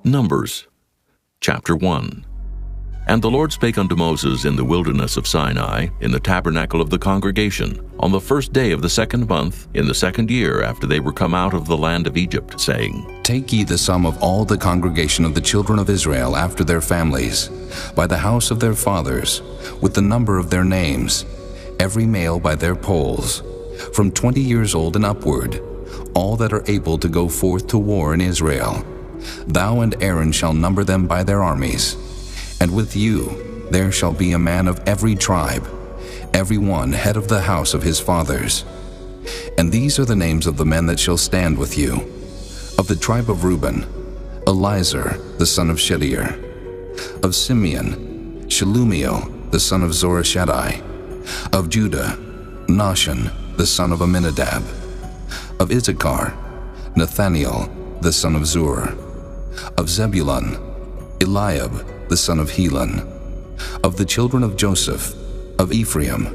Numbers, chapter 1. And the Lord spake unto Moses in the wilderness of Sinai, in the tabernacle of the congregation, on the first day of the 2nd month, in the 2nd year after they were come out of the land of Egypt, saying, Take ye the sum of all the congregation of the children of Israel after their families, by the house of their fathers, with the number of their names, every male by their polls, from 20 years old and upward, all that are able to go forth to war in Israel. Thou and Aaron shall number them by their armies. And with you there shall be a man of every tribe, every one head of the house of his fathers. And these are the names of the men that shall stand with you. Of the tribe of Reuben, Elizur the son of Shedeur. Of Simeon, Shelumiel the son of Zorishaddai. Of Judah, Nahshon the son of Amminadab. Of Issachar, Nathaniel the son of Zur. Of Zebulun, Eliab the son of Helon. Of the children of Joseph, of Ephraim,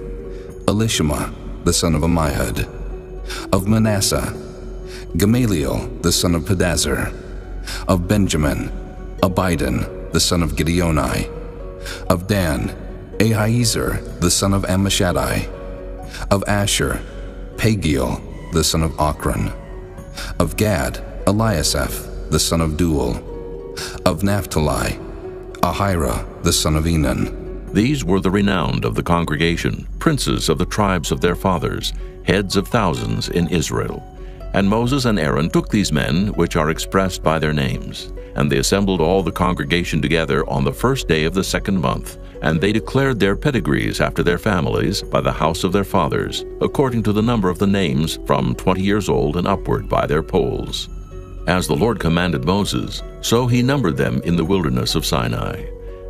Elishama the son of Ammihud. Of Manasseh, Gamaliel the son of Pedazur. Of Benjamin, Abidan the son of Gideoni. Of Dan, Ahiezer the son of Ammishaddai. Of Asher, Pagiel the son of Ochran. Of Gad, Eliasaph the son of Duel. Of Naphtali, Ahira the son of Enan. These were the renowned of the congregation, princes of the tribes of their fathers, heads of thousands in Israel. And Moses and Aaron took these men, which are expressed by their names, and they assembled all the congregation together on the first day of the 2nd month, and they declared their pedigrees after their families by the house of their fathers, according to the number of the names from 20 years old and upward by their polls. As the Lord commanded Moses, so he numbered them in the wilderness of Sinai.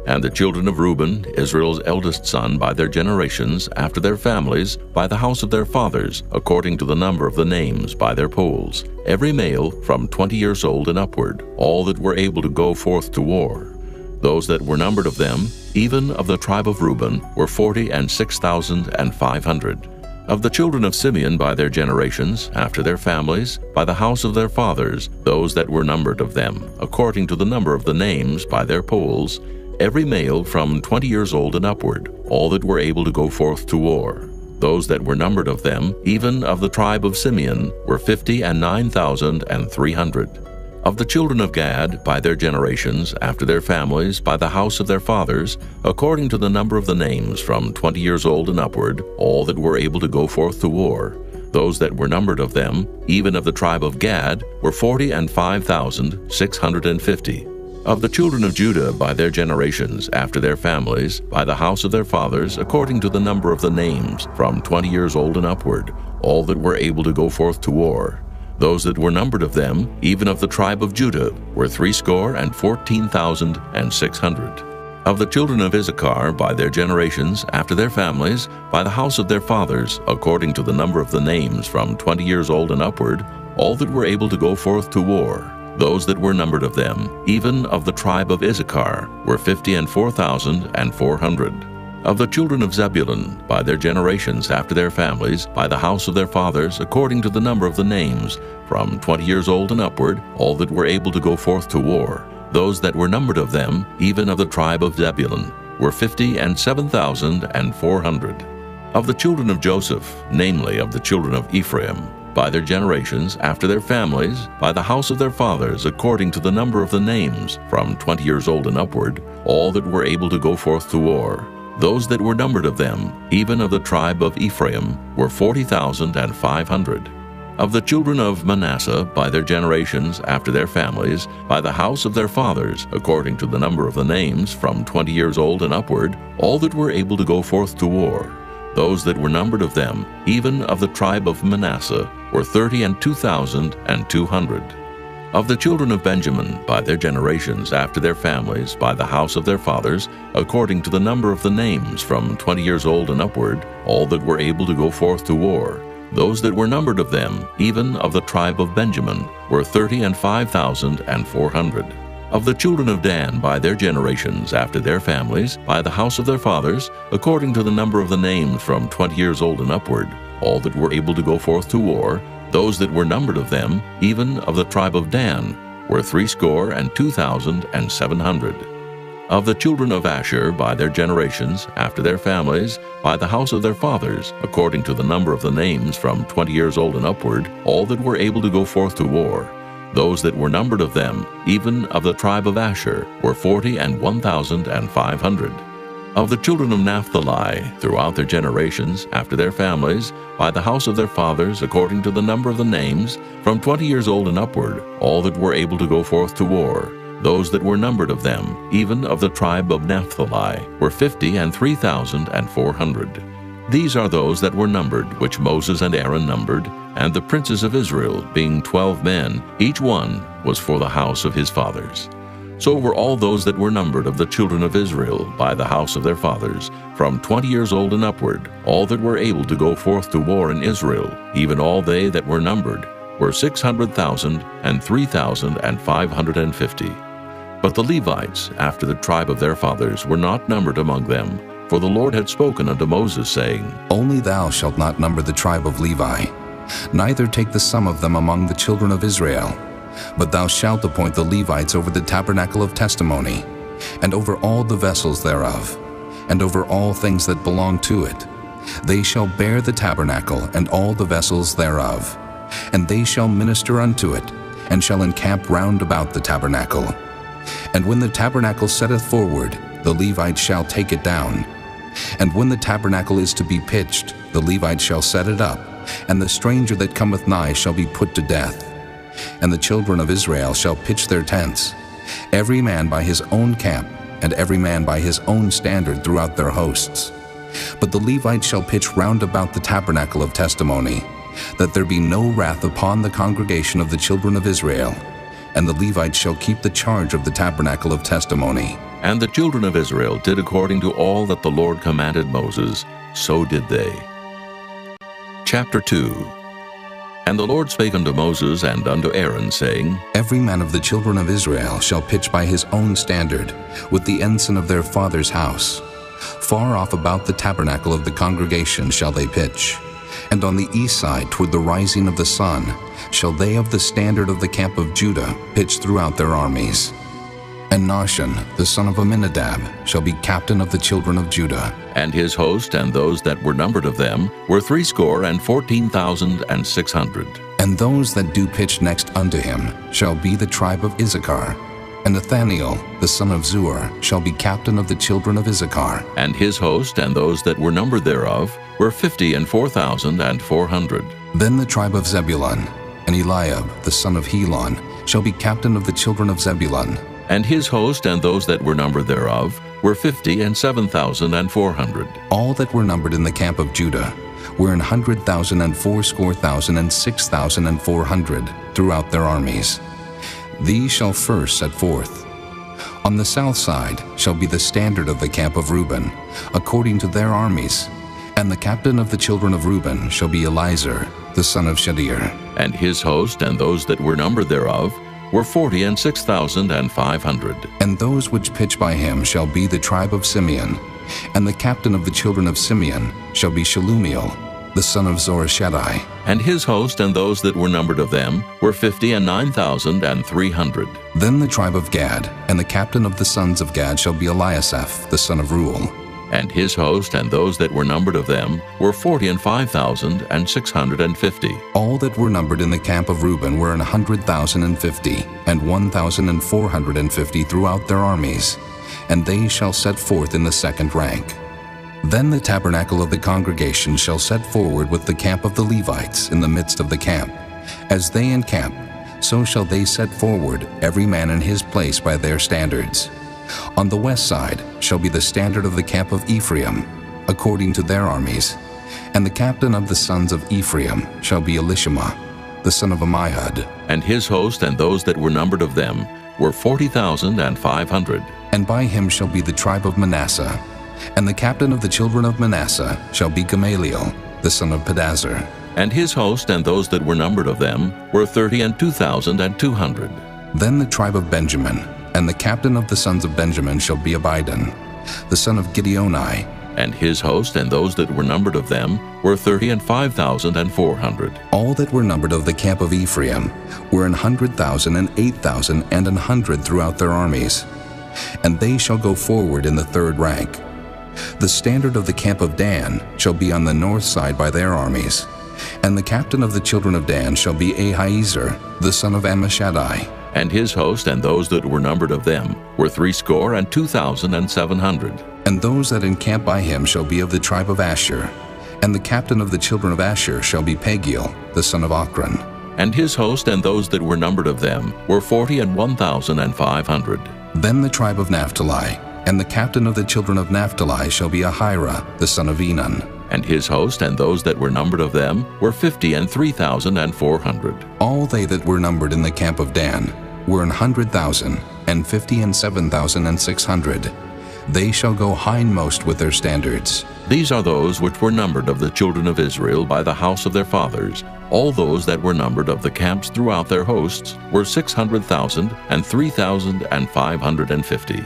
And the children of Reuben, Israel's eldest son, by their generations, after their families, by the house of their fathers, according to the number of the names by their polls, every male from 20 years old and upward, all that were able to go forth to war. Those that were numbered of them, even of the tribe of Reuben, were 46,500. Of the children of Simeon by their generations, after their families, by the house of their fathers, those that were numbered of them, according to the number of the names by their polls, every male from 20 years old and upward, all that were able to go forth to war. Those that were numbered of them, even of the tribe of Simeon, were 59,300. Of the children of Gad, by their generations, after their families, by the house of their fathers, according to the number of the names from 20 years old and upward, all that were able to go forth to war. Those that were numbered of them, even of the tribe of Gad, were 45,650. Of the children of Judah, by their generations, after their families, by the house of their fathers, according to the number of the names from 20 years old and upward, all that were able to go forth to war. Those that were numbered of them, even of the tribe of Judah, were 314,600. Of the children of Issachar, by their generations, after their families, by the house of their fathers, according to the number of the names from 20 years old and upward, all that were able to go forth to war. Those that were numbered of them, even of the tribe of Issachar, were 54,400. Of the children of Zebulun, by their generations, after their families, by the house of their fathers, according to the number of the names, from 20 years old and upward, all that were able to go forth to war. Those that were numbered of them, even of the tribe of Zebulun, were 57,400. Of the children of Joseph, namely of the children of Ephraim, by their generations, after their families, by the house of their fathers, according to the number of the names, from 20 years old and upward, all that were able to go forth to war. Those that were numbered of them, even of the tribe of Ephraim, were 40,500. Of the children of Manasseh, by their generations, after their families, by the house of their fathers, according to the number of the names, from 20 years old and upward, all that were able to go forth to war. Those that were numbered of them, even of the tribe of Manasseh, were 32,200. Of the children of Benjamin, by their generations, after their families, by the house of their fathers, according to the number of the names, from 20 years old and upward, all that were able to go forth to war. Those that were numbered of them, even of the tribe of Benjamin, were 35,400. Of the children of Dan, by their generations, after their families, by the house of their fathers, according to the number of the names from 20 years old and upward, all that were able to go forth to war, those that were numbered of them, even of the tribe of Dan, were 62,700. Of the children of Asher by their generations, after their families, by the house of their fathers, according to the number of the names from 20 years old and upward, all that were able to go forth to war, those that were numbered of them, even of the tribe of Asher, were 41,500. Of the children of Naphtali, throughout their generations, after their families, by the house of their fathers, according to the number of the names, from 20 years old and upward, all that were able to go forth to war, those that were numbered of them, even of the tribe of Naphtali, were 53,400. These are those that were numbered, which Moses and Aaron numbered, and the princes of Israel, being 12 men, each one was for the house of his fathers. So were all those that were numbered of the children of Israel by the house of their fathers, from 20 years old and upward, all that were able to go forth to war in Israel, even all they that were numbered, were 600,000 and 3,550. But the Levites, after the tribe of their fathers, were not numbered among them, for the Lord had spoken unto Moses, saying, Only thou shalt not number the tribe of Levi, neither take the sum of them among the children of Israel. But thou shalt appoint the Levites over the tabernacle of testimony, and over all the vessels thereof, and over all things that belong to it. They shall bear the tabernacle and all the vessels thereof, and they shall minister unto it, and shall encamp round about the tabernacle. And when the tabernacle setteth forward, the Levites shall take it down. And when the tabernacle is to be pitched, the Levites shall set it up, and the stranger that cometh nigh shall be put to death. And the children of Israel shall pitch their tents, every man by his own camp, and every man by his own standard throughout their hosts. But the Levites shall pitch round about the tabernacle of testimony, that there be no wrath upon the congregation of the children of Israel. And the Levites shall keep the charge of the tabernacle of testimony. And the children of Israel did according to all that the Lord commanded Moses, so did they. Chapter 2. And the Lord spake unto Moses and unto Aaron, saying, Every man of the children of Israel shall pitch by his own standard, with the ensign of their father's house. Far off about the tabernacle of the congregation shall they pitch. And on the east side toward the rising of the sun shall they of the standard of the camp of Judah pitch throughout their armies. And Nahshon, the son of Amminadab, shall be captain of the children of Judah. And his host and those that were numbered of them were 14,600. And those that do pitch next unto him shall be the tribe of Issachar. And Nathaniel, the son of Zuar, shall be captain of the children of Issachar. And his host and those that were numbered thereof were 54,400. Then the tribe of Zebulun, and Eliab, the son of Helon, shall be captain of the children of Zebulun. And his host and those that were numbered thereof were 57,400. All that were numbered in the camp of Judah were 100,000 and 80,000 and 6,400 throughout their armies. These shall first set forth. On the south side shall be the standard of the camp of Reuben, according to their armies. And the captain of the children of Reuben shall be Elizur, the son of Shadir. And his host and those that were numbered thereof were 46,500. And those which pitch by him shall be the tribe of Simeon. And the captain of the children of Simeon shall be Shelumiel, the son of Zorishaddai. And his host and those that were numbered of them were 59,300. Then the tribe of Gad, and the captain of the sons of Gad shall be Eliasaph, the son of Reuel. And his host and those that were numbered of them were 45,650. All that were numbered in the camp of Reuben were 100,050, and 1,450 throughout their armies, and they shall set forth in the second rank. Then the tabernacle of the congregation shall set forward with the camp of the Levites in the midst of the camp. As they encamp, so shall they set forward, every man in his place by their standards. On the west side shall be the standard of the camp of Ephraim, according to their armies. And the captain of the sons of Ephraim shall be Elishama, the son of Ammihud. And his host and those that were numbered of them were 40,500. And by him shall be the tribe of Manasseh. And the captain of the children of Manasseh shall be Gamaliel, the son of Pedazur. And his host and those that were numbered of them were 32,200. Then the tribe of Benjamin, and the captain of the sons of Benjamin shall be Abidan, the son of Gideoni, And his host and those that were numbered of them were 35,400. All that were numbered of the camp of Ephraim were 100,000 and 8,000 and 100 throughout their armies. And they shall go forward in the third rank. The standard of the camp of Dan shall be on the north side by their armies. And the captain of the children of Dan shall be Ahiezer, the son of Ammishaddai. And his host and those that were numbered of them were 62,700. And those that encamp by him shall be of the tribe of Asher. And the captain of the children of Asher shall be Pagiel, the son of Ochran. And his host and those that were numbered of them were 41,500. Then the tribe of Naphtali, and the captain of the children of Naphtali shall be Ahira, the son of Enan. And his host and those that were numbered of them were 53,400. All they that were numbered in the camp of Dan were 100,000, and 57,600. They shall go hindmost with their standards. These are those which were numbered of the children of Israel by the house of their fathers. All those that were numbered of the camps throughout their hosts were 600,000 and 3,550.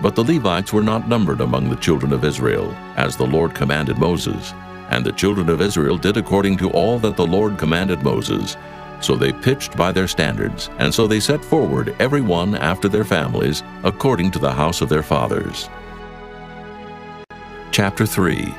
But the Levites were not numbered among the children of Israel, as the Lord commanded Moses. And the children of Israel did according to all that the Lord commanded Moses. So they pitched by their standards, and so they set forward every one after their families, according to the house of their fathers. Chapter 3.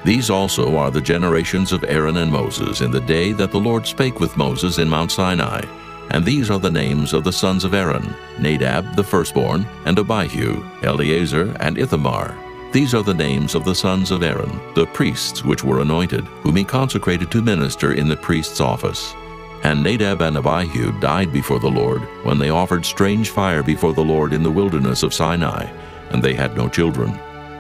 These also are the generations of Aaron and Moses in the day that the Lord spake with Moses in Mount Sinai. And these are the names of the sons of Aaron, Nadab the firstborn, and Abihu, Eleazar, and Ithamar. These are the names of the sons of Aaron, the priests which were anointed, whom he consecrated to minister in the priest's office. And Nadab and Abihu died before the Lord, when they offered strange fire before the Lord in the wilderness of Sinai, and they had no children.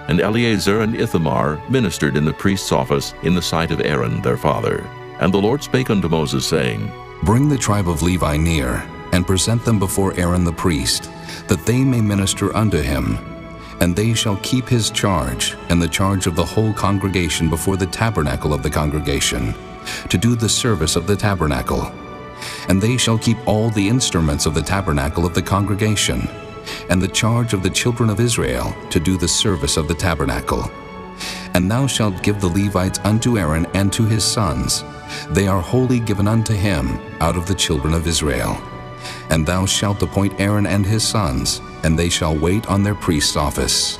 And Eleazar and Ithamar ministered in the priest's office in the sight of Aaron their father. And the Lord spake unto Moses, saying, Bring the tribe of Levi near, and present them before Aaron the priest, that they may minister unto him. And they shall keep his charge, and the charge of the whole congregation before the tabernacle of the congregation, to do the service of the tabernacle. And they shall keep all the instruments of the tabernacle of the congregation, and the charge of the children of Israel to do the service of the tabernacle. And thou shalt give the Levites unto Aaron and to his sons. They are wholly given unto him out of the children of Israel. And thou shalt appoint Aaron and his sons, and they shall wait on their priest's office.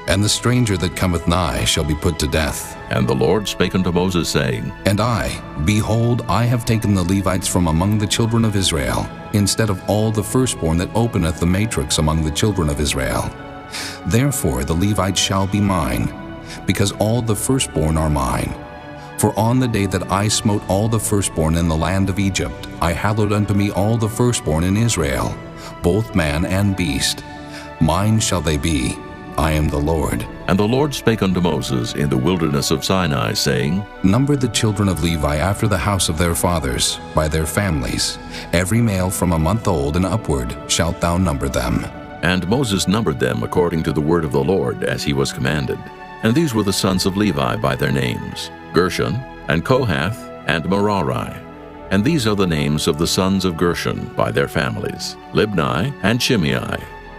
And the stranger that cometh nigh shall be put to death. And the Lord spake unto Moses, saying, And I, behold, I have taken the Levites from among the children of Israel, instead of all the firstborn that openeth the matrix among the children of Israel. Therefore the Levites shall be mine, because all the firstborn are mine. For on the day that I smote all the firstborn in the land of Egypt, I hallowed unto me all the firstborn in Israel, both man and beast. Mine shall they be. I am the Lord. And the Lord spake unto Moses in the wilderness of Sinai, saying, Number the children of Levi after the house of their fathers, by their families. Every male from a month old and upward shalt thou number them. And Moses numbered them according to the word of the Lord, as he was commanded. And these were the sons of Levi by their names, Gershon, and Kohath, and Merari. And these are the names of the sons of Gershon by their families, Libni and Shimei.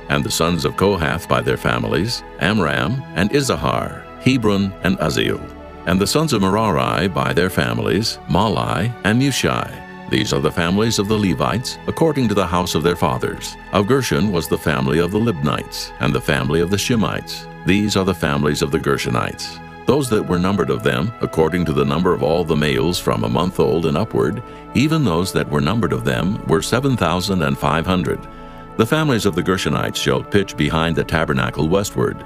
And the sons of Kohath by their families, Amram and Izahar, Hebron and Uzziel. And the sons of Merari by their families, Mahli and Mushi. These are the families of the Levites, according to the house of their fathers. Of Gershon was the family of the Libnites, and the family of the Shimeites. These are the families of the Gershonites. Those that were numbered of them, according to the number of all the males from a month old and upward, even those that were numbered of them were 7,500. The families of the Gershonites shall pitch behind the tabernacle westward.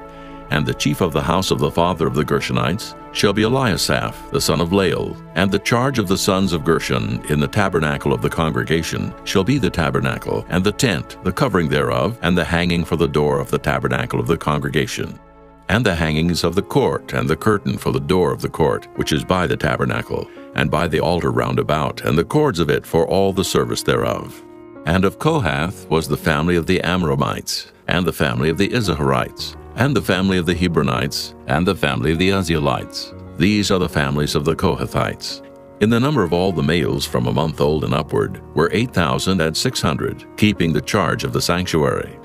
And the chief of the house of the father of the Gershonites shall be Eliasaph, the son of Lael. And the charge of the sons of Gershon in the tabernacle of the congregation shall be the tabernacle, and the tent, the covering thereof, and the hanging for the door of the tabernacle of the congregation, and the hangings of the court, and the curtain for the door of the court, which is by the tabernacle, and by the altar round about, and the cords of it for all the service thereof. And of Kohath was the family of the Amramites, and the family of the Izaharites, and the family of the Hebronites, and the family of the Uzzielites. These are the families of the Kohathites. In the number of all the males from a month old and upward were 8,600, keeping the charge of the sanctuary.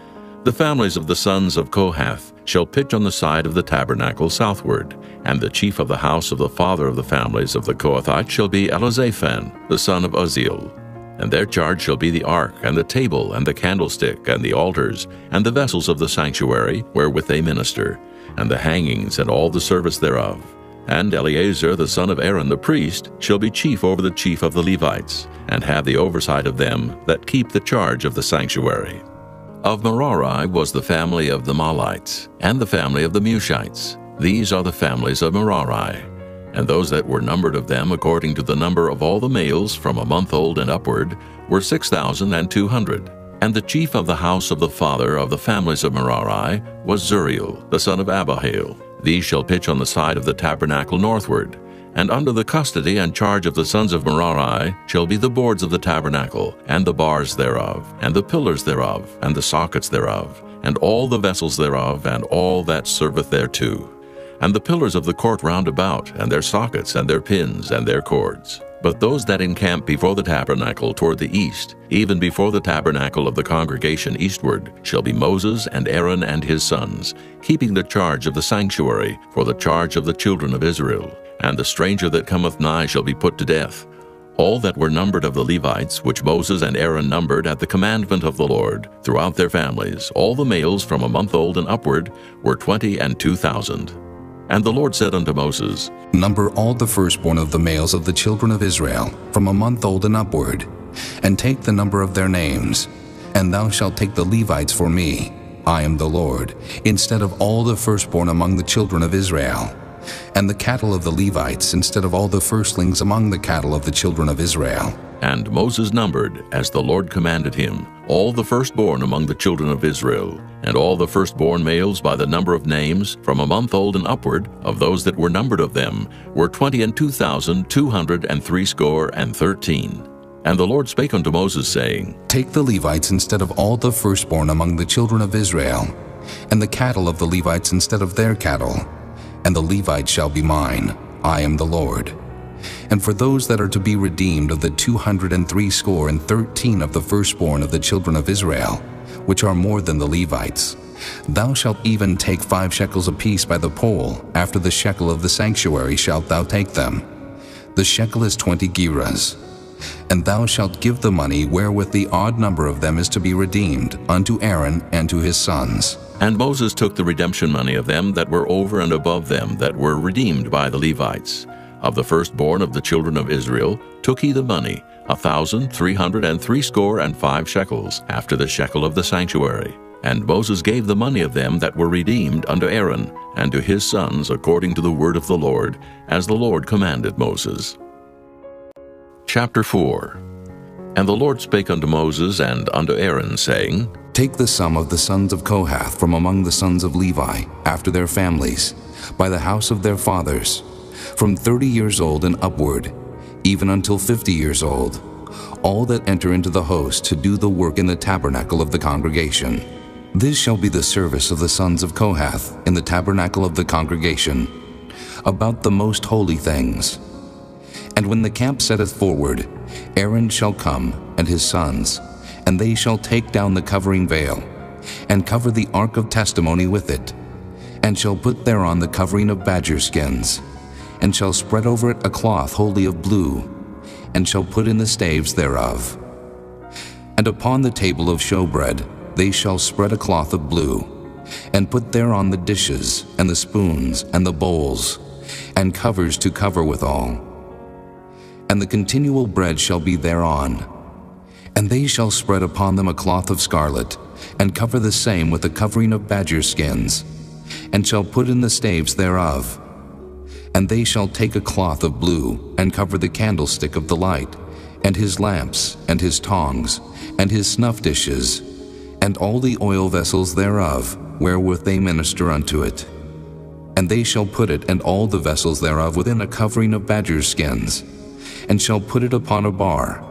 The families of the sons of Kohath shall pitch on the side of the tabernacle southward, and the chief of the house of the father of the families of the Kohathites shall be Elizaphan, the son of Uzziel. And their charge shall be the ark, and the table, and the candlestick, and the altars, and the vessels of the sanctuary, wherewith they minister, and the hangings, and all the service thereof. And Eleazar the son of Aaron the priest shall be chief over the chief of the Levites, and have the oversight of them that keep the charge of the sanctuary. Of Merari was the family of the Mahlites, and the family of the Mushites. These are the families of Merari. And those that were numbered of them according to the number of all the males from a month old and upward were 6,200. And the chief of the house of the father of the families of Merari was Zuriel, the son of Abihail. These shall pitch on the side of the tabernacle northward. And under the custody and charge of the sons of Merari shall be the boards of the tabernacle, and the bars thereof, and the pillars thereof, and the sockets thereof, and all the vessels thereof, and all that serveth thereto, and the pillars of the court round about, and their sockets, and their pins, and their cords. But those that encamp before the tabernacle toward the east, even before the tabernacle of the congregation eastward, shall be Moses and Aaron and his sons, keeping the charge of the sanctuary for the charge of the children of Israel. And the stranger that cometh nigh shall be put to death. All that were numbered of the Levites, which Moses and Aaron numbered at the commandment of the Lord, throughout their families, all the males from a month old and upward, were 22,000. And the Lord said unto Moses, Number all the firstborn of the males of the children of Israel, from a month old and upward, and take the number of their names. And thou shalt take the Levites for me, I am the Lord, instead of all the firstborn among the children of Israel, and the cattle of the Levites instead of all the firstlings among the cattle of the children of Israel. And Moses numbered, as the Lord commanded him, all the firstborn among the children of Israel, and all the firstborn males by the number of names, from a month old and upward, of those that were numbered of them, were 22,213. And the Lord spake unto Moses, saying, Take the Levites instead of all the firstborn among the children of Israel, and the cattle of the Levites instead of their cattle, and the Levites shall be mine, I am the Lord. And for those that are to be redeemed of the 213 of the firstborn of the children of Israel, which are more than the Levites, thou shalt even take 5 shekels apiece by the poll. After the shekel of the sanctuary shalt thou take them. The shekel is 20 gerahs. And thou shalt give the money wherewith the odd number of them is to be redeemed unto Aaron and to his sons. And Moses took the redemption money of them that were over and above them that were redeemed by the Levites. Of the firstborn of the children of Israel took he the money, 1,365 shekels, after the shekel of the sanctuary. And Moses gave the money of them that were redeemed unto Aaron and to his sons according to the word of the Lord, as the Lord commanded Moses. Chapter 4. And the Lord spake unto Moses and unto Aaron, saying, Take the sum of the sons of Kohath from among the sons of Levi, after their families, by the house of their fathers, from 30 years old and upward, even until 50 years old, all that enter into the host to do the work in the tabernacle of the congregation. This shall be the service of the sons of Kohath in the tabernacle of the congregation, about the most holy things. And when the camp setteth forward, Aaron shall come, and his sons, and they shall take down the covering veil, and cover the ark of testimony with it, and shall put thereon the covering of badger skins, and shall spread over it a cloth wholly of blue, and shall put in the staves thereof. And upon the table of showbread they shall spread a cloth of blue, and put thereon the dishes, and the spoons, and the bowls, and covers to cover withal. And the continual bread shall be thereon. And they shall spread upon them a cloth of scarlet, and cover the same with a covering of badger skins, and shall put in the staves thereof. And they shall take a cloth of blue, and cover the candlestick of the light, and his lamps, and his tongs, and his snuff dishes, and all the oil vessels thereof, wherewith they minister unto it. And they shall put it and all the vessels thereof within a covering of badger skins, and shall put it upon a bar.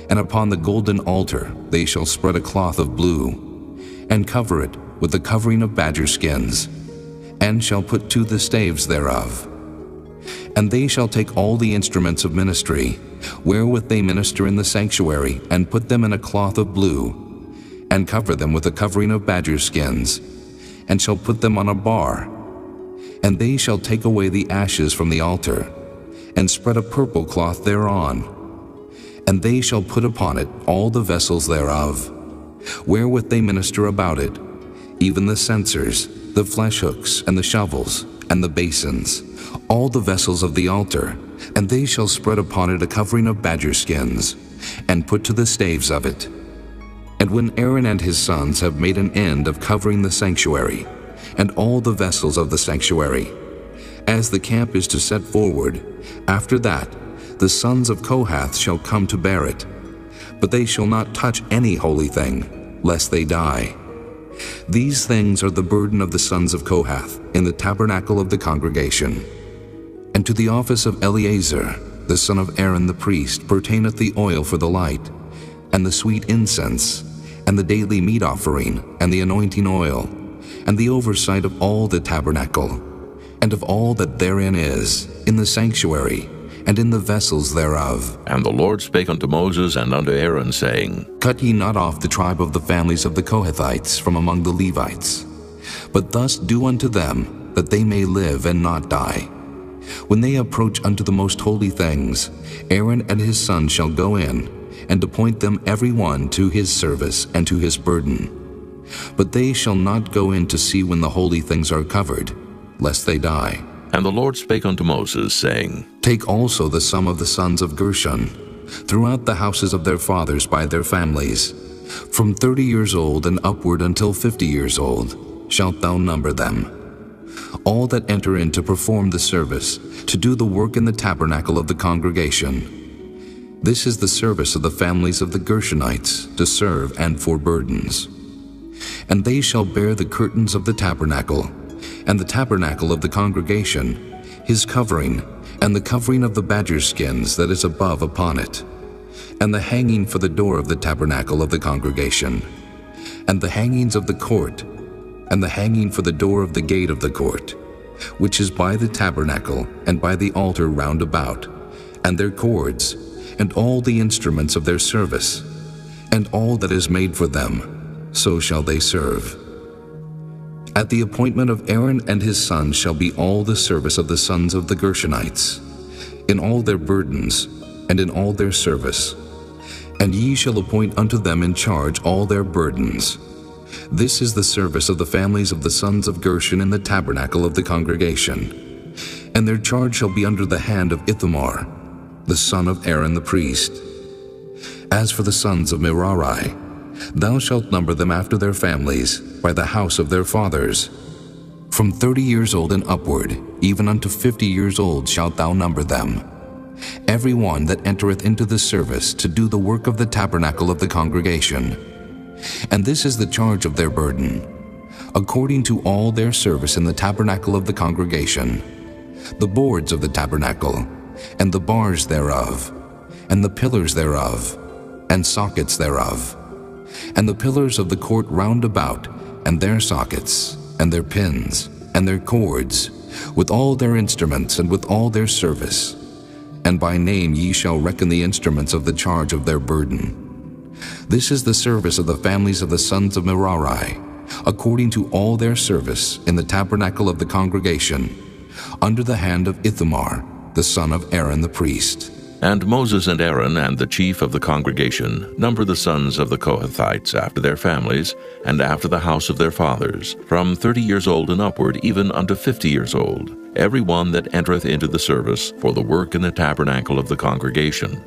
And upon the golden altar they shall spread a cloth of blue, and cover it with the covering of badger skins, and shall put to the staves thereof. And they shall take all the instruments of ministry, wherewith they minister in the sanctuary, and put them in a cloth of blue, and cover them with a covering of badger skins, and shall put them on a bar. And they shall take away the ashes from the altar, and spread a purple cloth thereon. And they shall put upon it all the vessels thereof, wherewith they minister about it, even the censers, the flesh hooks, and the shovels, and the basins, all the vessels of the altar. And they shall spread upon it a covering of badger skins, and put to the staves of it. And when Aaron and his sons have made an end of covering the sanctuary, and all the vessels of the sanctuary, as the camp is to set forward, after that the sons of Kohath shall come to bear it. But they shall not touch any holy thing, lest they die. These things are the burden of the sons of Kohath in the tabernacle of the congregation. And to the office of Eleazar, the son of Aaron the priest, pertaineth the oil for the light, and the sweet incense, and the daily meat offering, and the anointing oil, and the oversight of all the tabernacle, and of all that therein is, in the sanctuary, and in the vessels thereof. And the Lord spake unto Moses and unto Aaron, saying, Cut ye not off the tribe of the families of the Kohathites from among the Levites, but thus do unto them, that they may live and not die. When they approach unto the most holy things, Aaron and his sons shall go in, and appoint them every one to his service and to his burden. But they shall not go in to see when the holy things are covered, lest they die. And the Lord spake unto Moses, saying, Take also the sum of the sons of Gershon, throughout the houses of their fathers by their families, from 30 years old and upward until 50 years old, shalt thou number them. All that enter in to perform the service, to do the work in the tabernacle of the congregation. This is the service of the families of the Gershonites, to serve and for burdens. And they shall bear the curtains of the tabernacle, and the tabernacle of the congregation, his covering, and the covering of the badger skins that is above upon it, and the hanging for the door of the tabernacle of the congregation, and the hangings of the court, and the hanging for the door of the gate of the court, which is by the tabernacle and by the altar round about, and their cords, and all the instruments of their service, and all that is made for them, so shall they serve. At the appointment of Aaron and his sons shall be all the service of the sons of the Gershonites, in all their burdens, and in all their service. And ye shall appoint unto them in charge all their burdens. This is the service of the families of the sons of Gershon in the tabernacle of the congregation. And their charge shall be under the hand of Ithamar, the son of Aaron the priest. As for the sons of Merari, thou shalt number them after their families, by the house of their fathers. From 30 years old and upward, even unto 50 years old shalt thou number them. Every one that entereth into the service to do the work of the tabernacle of the congregation. And this is the charge of their burden, according to all their service in the tabernacle of the congregation, the boards of the tabernacle, and the bars thereof, and the pillars thereof, and sockets thereof, and the pillars of the court round about, and their sockets, and their pins, and their cords, with all their instruments, and with all their service. And by name ye shall reckon the instruments of the charge of their burden. This is the service of the families of the sons of Merari, according to all their service in the tabernacle of the congregation, under the hand of Ithamar, the son of Aaron the priest. And Moses and Aaron and the chief of the congregation number the sons of the Kohathites after their families, and after the house of their fathers, from 30 years old and upward, even unto 50 years old, every one that entereth into the service for the work in the tabernacle of the congregation.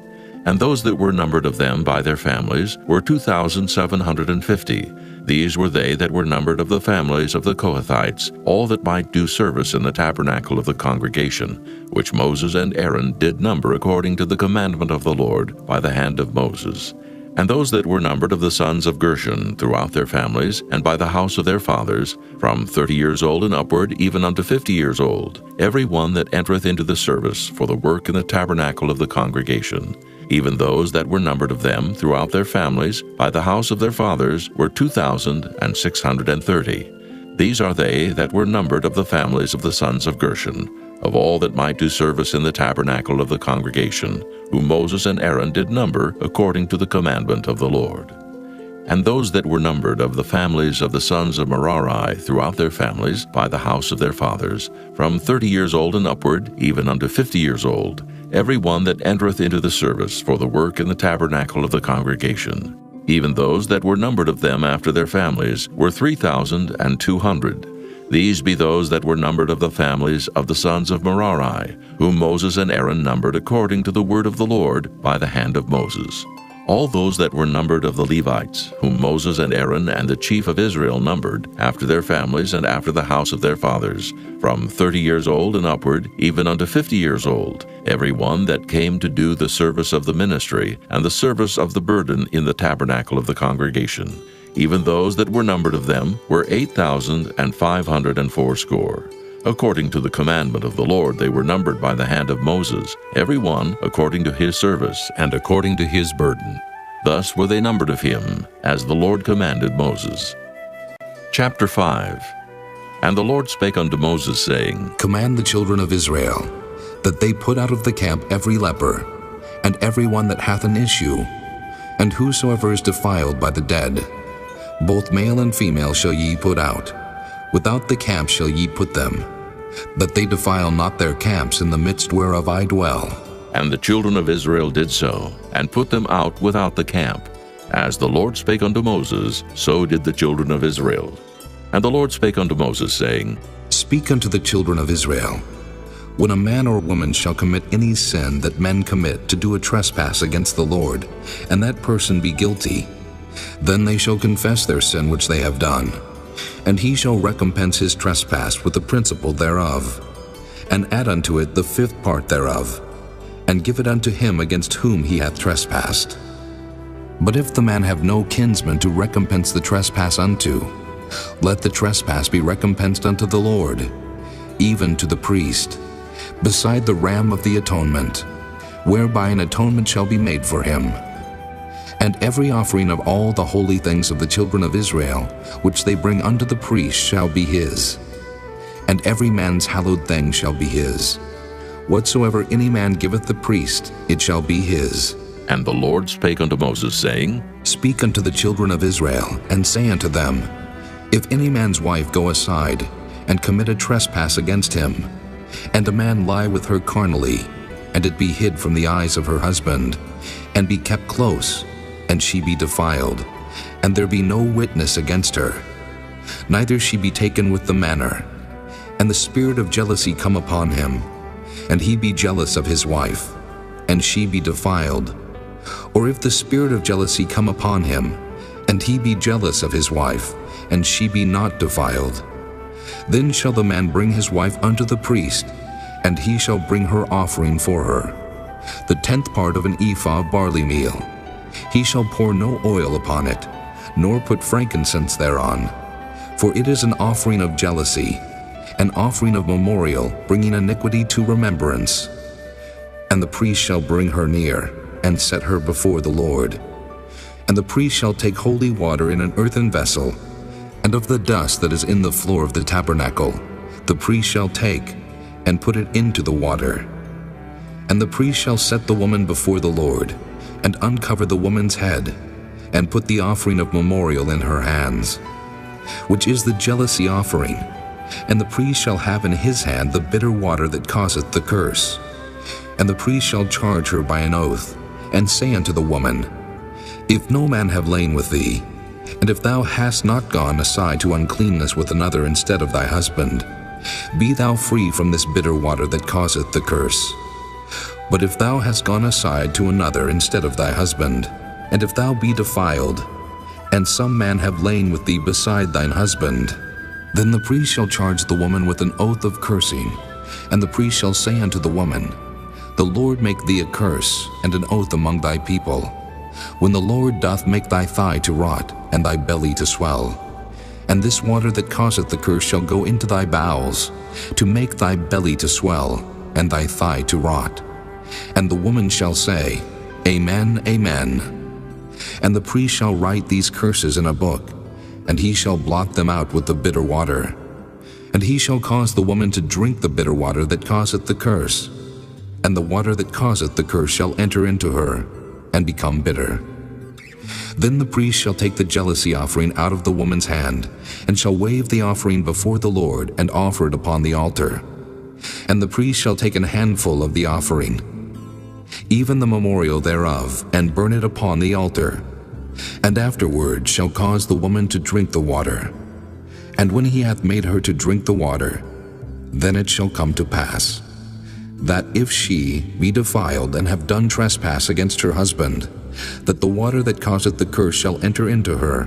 And those that were numbered of them by their families were 2,750. These were they that were numbered of the families of the Kohathites, all that might do service in the tabernacle of the congregation, which Moses and Aaron did number according to the commandment of the Lord by the hand of Moses. And those that were numbered of the sons of Gershon throughout their families, and by the house of their fathers, from 30 years old and upward, even unto 50 years old, every one that entereth into the service for the work in the tabernacle of the congregation. Even those that were numbered of them throughout their families, by the house of their fathers, were 2,630. These are they that were numbered of the families of the sons of Gershon, of all that might do service in the tabernacle of the congregation, whom Moses and Aaron did number according to the commandment of the Lord. And those that were numbered of the families of the sons of Merari throughout their families, by the house of their fathers, from 30 years old and upward, even unto 50 years old, every one that entereth into the service for the work in the tabernacle of the congregation. Even those that were numbered of them after their families were 3,200. These be those that were numbered of the families of the sons of Merari, whom Moses and Aaron numbered according to the word of the Lord by the hand of Moses. All those that were numbered of the Levites, whom Moses and Aaron and the chief of Israel numbered, after their families and after the house of their fathers, from 30 years old and upward, even unto 50 years old, every one that came to do the service of the ministry and the service of the burden in the tabernacle of the congregation. Even those that were numbered of them were 8,580. According to the commandment of the Lord they were numbered by the hand of Moses, every one according to his service and according to his burden. Thus were they numbered of him, as the Lord commanded Moses. Chapter 5. And the Lord spake unto Moses, saying, Command the children of Israel, that they put out of the camp every leper, and every one that hath an issue, and whosoever is defiled by the dead. Both male and female shall ye put out. Without the camp shall ye put them, that they defile not their camps in the midst whereof I dwell. And the children of Israel did so, and put them out without the camp. As the Lord spake unto Moses, so did the children of Israel. And the Lord spake unto Moses, saying, Speak unto the children of Israel, when a man or woman shall commit any sin that men commit to do a trespass against the Lord, and that person be guilty, then they shall confess their sin which they have done, and he shall recompense his trespass with the principal thereof, and add unto it the 5th part thereof, and give it unto him against whom he hath trespassed. But if the man have no kinsman to recompense the trespass unto, let the trespass be recompensed unto the Lord, even to the priest, beside the ram of the atonement, whereby an atonement shall be made for him. And every offering of all the holy things of the children of Israel, which they bring unto the priest, shall be his. And every man's hallowed thing shall be his. Whatsoever any man giveth the priest, it shall be his. And the Lord spake unto Moses, saying, Speak unto the children of Israel, and say unto them, If any man's wife go aside, and commit a trespass against him, and a man lie with her carnally, and it be hid from the eyes of her husband, and be kept close, and she be defiled, and there be no witness against her, neither she be taken with the manner, and the spirit of jealousy come upon him, and he be jealous of his wife, and she be defiled. Or if the spirit of jealousy come upon him, and he be jealous of his wife, and she be not defiled, then shall the man bring his wife unto the priest, and he shall bring her offering for her, the 10th part of an ephah of barley meal. He shall pour no oil upon it, nor put frankincense thereon, for it is an offering of jealousy, an offering of memorial, bringing iniquity to remembrance. And the priest shall bring her near, and set her before the Lord. And the priest shall take holy water in an earthen vessel, and of the dust that is in the floor of the tabernacle, the priest shall take, and put it into the water. And the priest shall set the woman before the Lord, and uncover the woman's head, and put the offering of memorial in her hands, which is the jealousy offering. And the priest shall have in his hand the bitter water that causeth the curse. And the priest shall charge her by an oath, and say unto the woman, If no man have lain with thee, and if thou hast not gone aside to uncleanness with another instead of thy husband, be thou free from this bitter water that causeth the curse. But if thou hast gone aside to another instead of thy husband, and if thou be defiled, and some man have lain with thee beside thine husband, then the priest shall charge the woman with an oath of cursing, and the priest shall say unto the woman, The Lord make thee a curse and an oath among thy people, when the Lord doth make thy thigh to rot, and thy belly to swell. And this water that causeth the curse shall go into thy bowels, to make thy belly to swell, and thy thigh to rot. And the woman shall say, Amen, Amen. And the priest shall write these curses in a book, and he shall blot them out with the bitter water. And he shall cause the woman to drink the bitter water that causeth the curse, and the water that causeth the curse shall enter into her, and become bitter. Then the priest shall take the jealousy offering out of the woman's hand, and shall wave the offering before the Lord, and offer it upon the altar. And the priest shall take an handful of the offering, even the memorial thereof, and burn it upon the altar, and afterward shall cause the woman to drink the water. And when he hath made her to drink the water, then it shall come to pass, that if she be defiled and have done trespass against her husband, that the water that causeth the curse shall enter into her,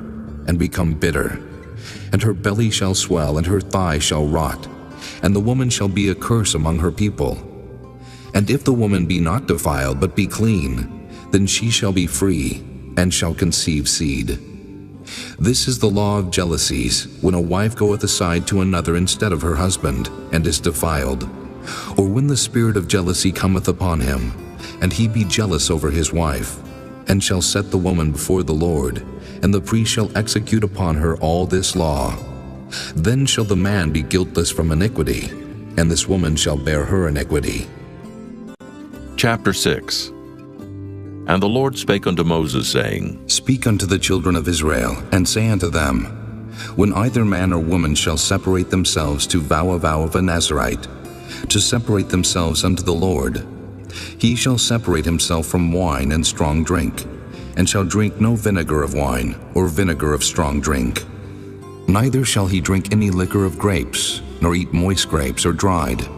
and become bitter, and her belly shall swell, and her thigh shall rot, and the woman shall be a curse among her people. And if the woman be not defiled, but be clean, then she shall be free, and shall conceive seed. This is the law of jealousies, when a wife goeth aside to another instead of her husband, and is defiled, or when the spirit of jealousy cometh upon him, and he be jealous over his wife, and shall set the woman before the Lord, and the priest shall execute upon her all this law. Then shall the man be guiltless from iniquity, and this woman shall bear her iniquity. Chapter 6. And the Lord spake unto Moses, saying, Speak unto the children of Israel, and say unto them, When either man or woman shall separate themselves to vow a vow of a Nazarite, to separate themselves unto the Lord, he shall separate himself from wine and strong drink, and shall drink no vinegar of wine, or vinegar of strong drink. Neither shall he drink any liquor of grapes, nor eat moist grapes or dried.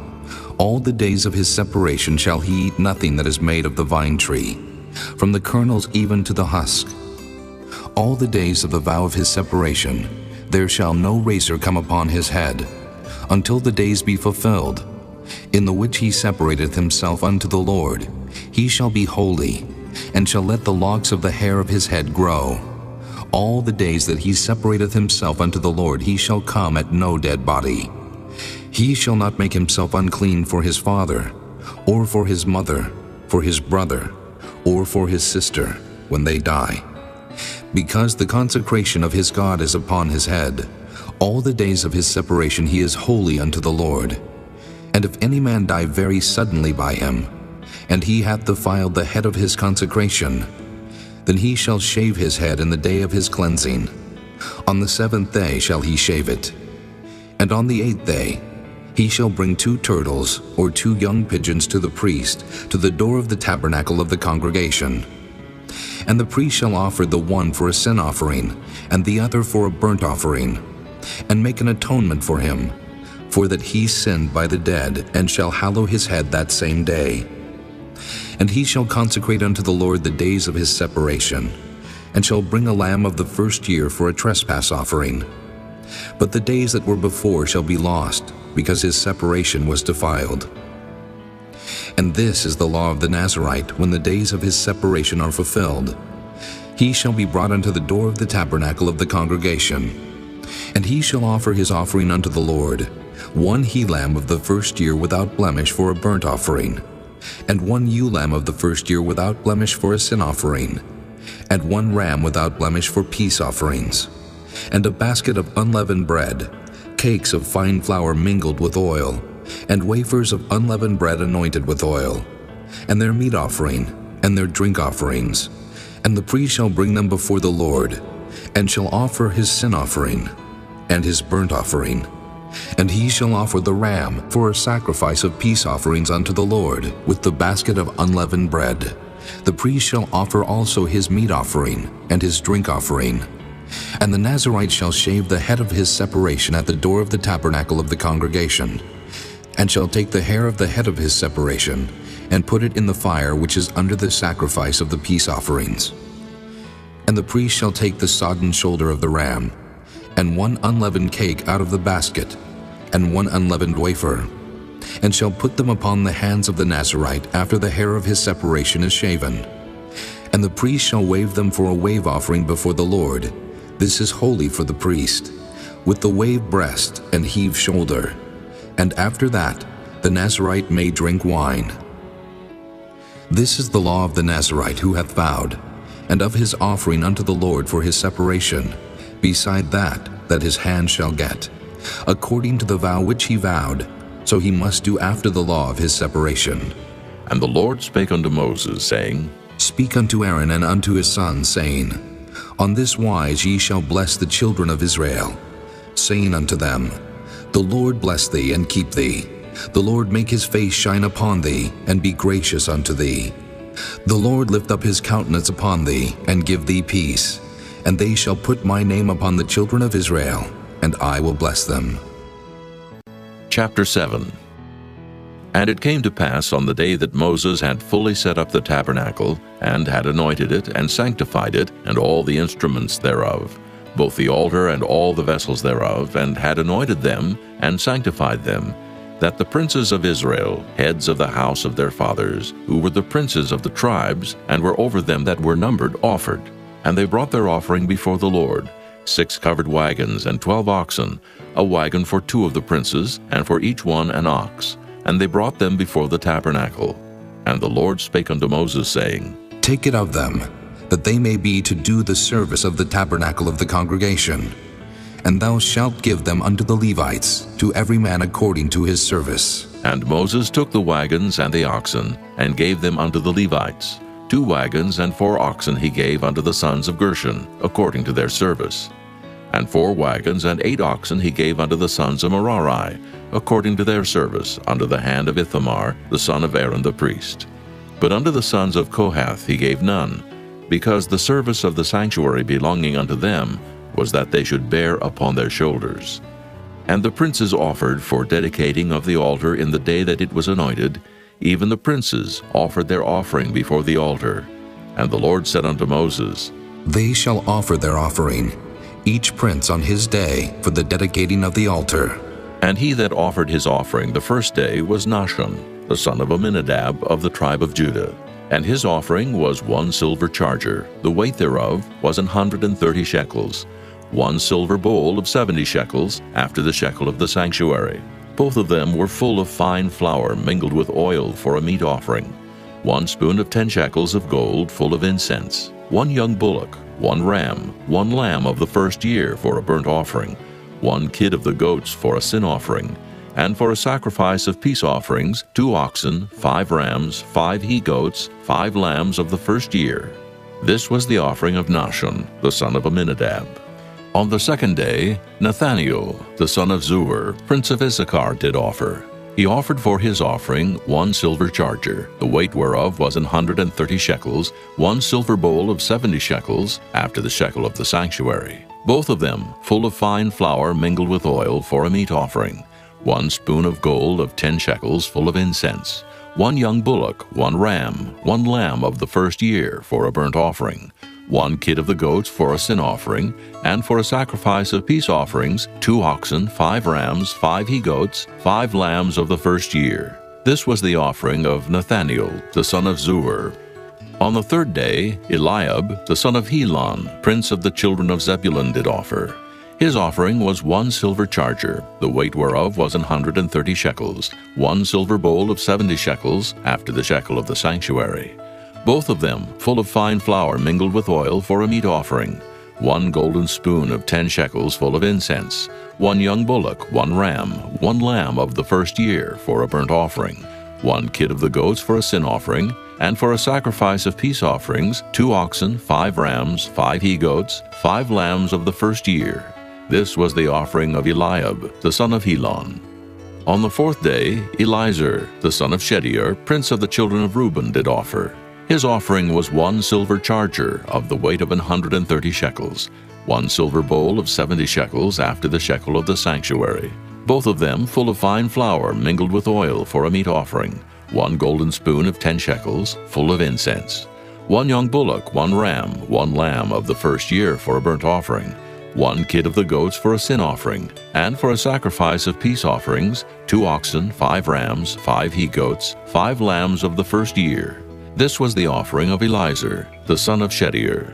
All the days of his separation shall he eat nothing that is made of the vine tree, from the kernels even to the husk. All the days of the vow of his separation, there shall no razor come upon his head, until the days be fulfilled, in the which he separateth himself unto the Lord. He shall be holy, and shall let the locks of the hair of his head grow. All the days that he separateth himself unto the Lord, he shall come at no dead body. He shall not make himself unclean for his father, or for his mother, for his brother, or for his sister, when they die. Because the consecration of his God is upon his head, all the days of his separation he is holy unto the Lord. And if any man die very suddenly by him, and he hath defiled the head of his consecration, then he shall shave his head in the day of his cleansing. On the 7th day shall he shave it. And on the 8th day he shall bring 2 turtles or 2 young pigeons to the priest, to the door of the tabernacle of the congregation. And the priest shall offer the one for a sin offering, and the other for a burnt offering, and make an atonement for him, for that he sinned by the dead, and shall hallow his head that same day. And he shall consecrate unto the Lord the days of his separation, and shall bring a lamb of the first year for a trespass offering. But the days that were before shall be lost, because his separation was defiled. And this is the law of the Nazarite, when the days of his separation are fulfilled. He shall be brought unto the door of the tabernacle of the congregation, and he shall offer his offering unto the Lord, 1 he-lamb of the first year without blemish for a burnt offering, and 1 ewe-lamb of the first year without blemish for a sin offering, and 1 ram without blemish for peace offerings, and a basket of unleavened bread, cakes of fine flour mingled with oil, and wafers of unleavened bread anointed with oil, and their meat offering, and their drink offerings. And the priest shall bring them before the Lord, and shall offer his sin offering, and his burnt offering. And he shall offer the ram for a sacrifice of peace offerings unto the Lord, with the basket of unleavened bread. The priest shall offer also his meat offering, and his drink offering. And the Nazarite shall shave the head of his separation at the door of the tabernacle of the congregation, and shall take the hair of the head of his separation, and put it in the fire which is under the sacrifice of the peace offerings. And the priest shall take the sodden shoulder of the ram, and 1 unleavened cake out of the basket, and 1 unleavened wafer, and shall put them upon the hands of the Nazarite after the hair of his separation is shaven. And the priest shall wave them for a wave offering before the Lord. This is holy for the priest, with the wave breast and heave shoulder. And after that, the Nazarite may drink wine. This is the law of the Nazarite who hath vowed, and of his offering unto the Lord for his separation, beside that his hand shall get, according to the vow which he vowed, so he must do after the law of his separation. And the Lord spake unto Moses, saying, Speak unto Aaron and unto his sons, saying, On this wise ye shall bless the children of Israel, saying unto them, The Lord bless thee and keep thee. The Lord make his face shine upon thee, and be gracious unto thee. The Lord lift up his countenance upon thee, and give thee peace. And they shall put my name upon the children of Israel, and I will bless them. Chapter 7. And it came to pass on the day that Moses had fully set up the tabernacle, and had anointed it, and sanctified it, and all the instruments thereof, both the altar and all the vessels thereof, and had anointed them, and sanctified them, that the princes of Israel, heads of the house of their fathers, who were the princes of the tribes, and were over them that were numbered, offered. And they brought their offering before the Lord, 6 covered wagons, and 12 oxen, a wagon for 2 of the princes, and for each one an ox. And they brought them before the tabernacle. And the Lord spake unto Moses, saying, Take it of them, that they may be to do the service of the tabernacle of the congregation. And thou shalt give them unto the Levites, to every man according to his service. And Moses took the wagons and the oxen, and gave them unto the Levites. 2 wagons and 4 oxen he gave unto the sons of Gershon, according to their service. And 4 wagons and 8 oxen he gave unto the sons of Merari, according to their service, under the hand of Ithamar, the son of Aaron the priest. But unto the sons of Kohath he gave none, because the service of the sanctuary belonging unto them was that they should bear upon their shoulders. And the princes offered for dedicating of the altar in the day that it was anointed, even the princes offered their offering before the altar. And the Lord said unto Moses, They shall offer their offering, each prince on his day, for the dedicating of the altar. And he that offered his offering the first day was Nahshon, the son of Amminadab of the tribe of Judah. And his offering was 1 silver charger, the weight thereof was 130 shekels, 1 silver bowl of 70 shekels, after the shekel of the sanctuary. Both of them were full of fine flour mingled with oil for a meat offering, 1 spoon of 10 shekels of gold full of incense, 1 young bullock, 1 ram, 1 lamb of the first year for a burnt offering, 1 kid of the goats for a sin offering, and for a sacrifice of peace offerings, 2 oxen, 5 rams, 5 he-goats, 5 lambs of the first year. This was the offering of Nahshon, the son of Amminadab. On the second day, Nathaniel, the son of Zuar, prince of Issachar, did offer. He offered for his offering 1 silver charger, the weight whereof was 130 shekels, 1 silver bowl of 70 shekels, after the shekel of the sanctuary. Both of them full of fine flour mingled with oil for a meat offering, 1 spoon of gold of 10 shekels full of incense, 1 young bullock, 1 ram, 1 lamb of the first year for a burnt offering, 1 kid of the goats for a sin offering, and for a sacrifice of peace offerings, 2 oxen, 5 rams, 5 he-goats, 5 lambs of the first year. This was the offering of Nathaniel, the son of Zuar. On the third day, Eliab, the son of Helon, prince of the children of Zebulun, did offer. His offering was 1 silver charger, the weight whereof was 130 shekels, 1 silver bowl of 70 shekels, after the shekel of the sanctuary. Both of them full of fine flour mingled with oil for a meat offering, 1 golden spoon of 10 shekels full of incense, 1 young bullock, 1 ram, 1 lamb of the first year for a burnt offering, 1 kid of the goats for a sin offering, and for a sacrifice of peace offerings, 2 oxen, 5 rams, 5 he-goats, 5 lambs of the first year. This was the offering of Eliab, the son of Helon. On the fourth day, Elizur, the son of Shedeur, prince of the children of Reuben, did offer. His offering was 1 silver charger of the weight of 130 shekels, 1 silver bowl of 70 shekels after the shekel of the sanctuary, both of them full of fine flour mingled with oil for a meat offering, 1 golden spoon of 10 shekels, full of incense, 1 young bullock, 1 ram, 1 lamb of the first year for a burnt offering, 1 kid of the goats for a sin offering, and for a sacrifice of peace offerings, 2 oxen, 5 rams, 5 he-goats, 5 lambs of the first year. This was the offering of Elizur, the son of Shedeur.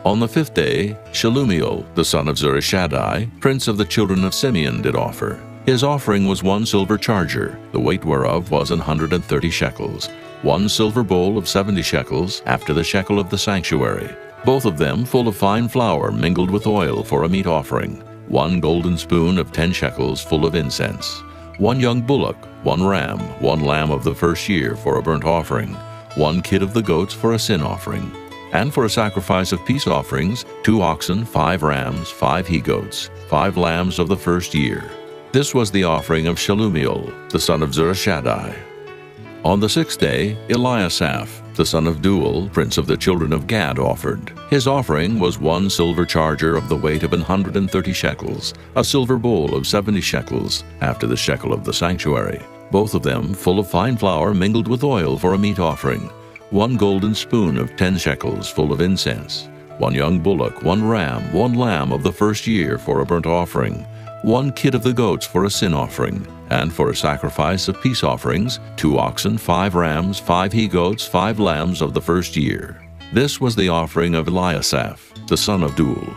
On the fifth day, Shelumiel, the son of Zurishaddai, prince of the children of Simeon, did offer. His offering was 1 silver charger, the weight whereof was 130 shekels, 1 silver bowl of 70 shekels, after the shekel of the sanctuary, both of them full of fine flour mingled with oil for a meat offering, 1 golden spoon of 10 shekels full of incense, 1 young bullock, 1 ram, 1 lamb of the first year for a burnt offering, 1 kid of the goats for a sin offering, And for a sacrifice of peace offerings, 2 oxen, 5 rams, 5 he-goats, 5 lambs of the first year. This was the offering of Shelumiel, the son of Zurishaddai. On the 6th day, Eliasaph, the son of Deuel, prince of the children of Gad, offered. His offering was 1 silver charger of the weight of 130 shekels, a silver bowl of 70 shekels, after the shekel of the sanctuary, both of them full of fine flour mingled with oil for a meat offering, 1 golden spoon of 10 shekels full of incense, 1 young bullock, 1 ram, 1 lamb of the first year for a burnt offering, 1 kid of the goats for a sin offering, and for a sacrifice of peace offerings, 2 oxen, 5 rams, 5 he-goats, 5 lambs of the first year. This was the offering of Eliasaph, the son of Deuel.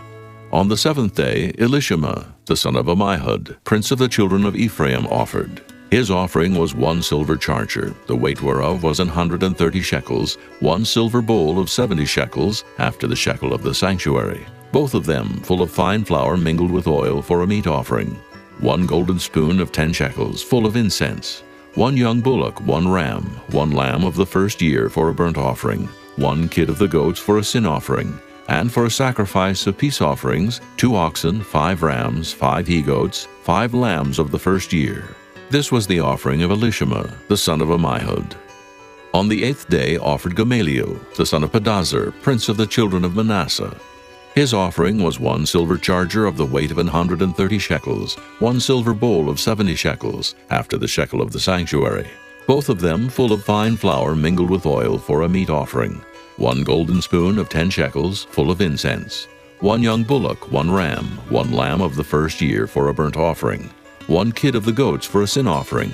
On the 7th day, Elishama, the son of Ammihud, prince of the children of Ephraim, offered. His offering was 1 silver charger, the weight whereof was 130 shekels, 1 silver bowl of 70 shekels, after the shekel of the sanctuary, both of them full of fine flour mingled with oil for a meat offering, 1 golden spoon of 10 shekels full of incense, 1 young bullock, 1 ram, 1 lamb of the first year for a burnt offering, 1 kid of the goats for a sin offering, and for a sacrifice of peace offerings, 2 oxen, 5 rams, 5 he-goats, 5 lambs of the first year. This was the offering of Elishama, the son of Ammihud. On the 8th day offered Gamaliel, the son of Pedazur, prince of the children of Manasseh. His offering was 1 silver charger of the weight of 130 shekels, 1 silver bowl of 70 shekels, after the shekel of the sanctuary, both of them full of fine flour mingled with oil for a meat offering, 1 golden spoon of 10 shekels, full of incense, 1 young bullock, 1 ram, 1 lamb of the first year for a burnt offering, 1 kid of the goats for a sin offering,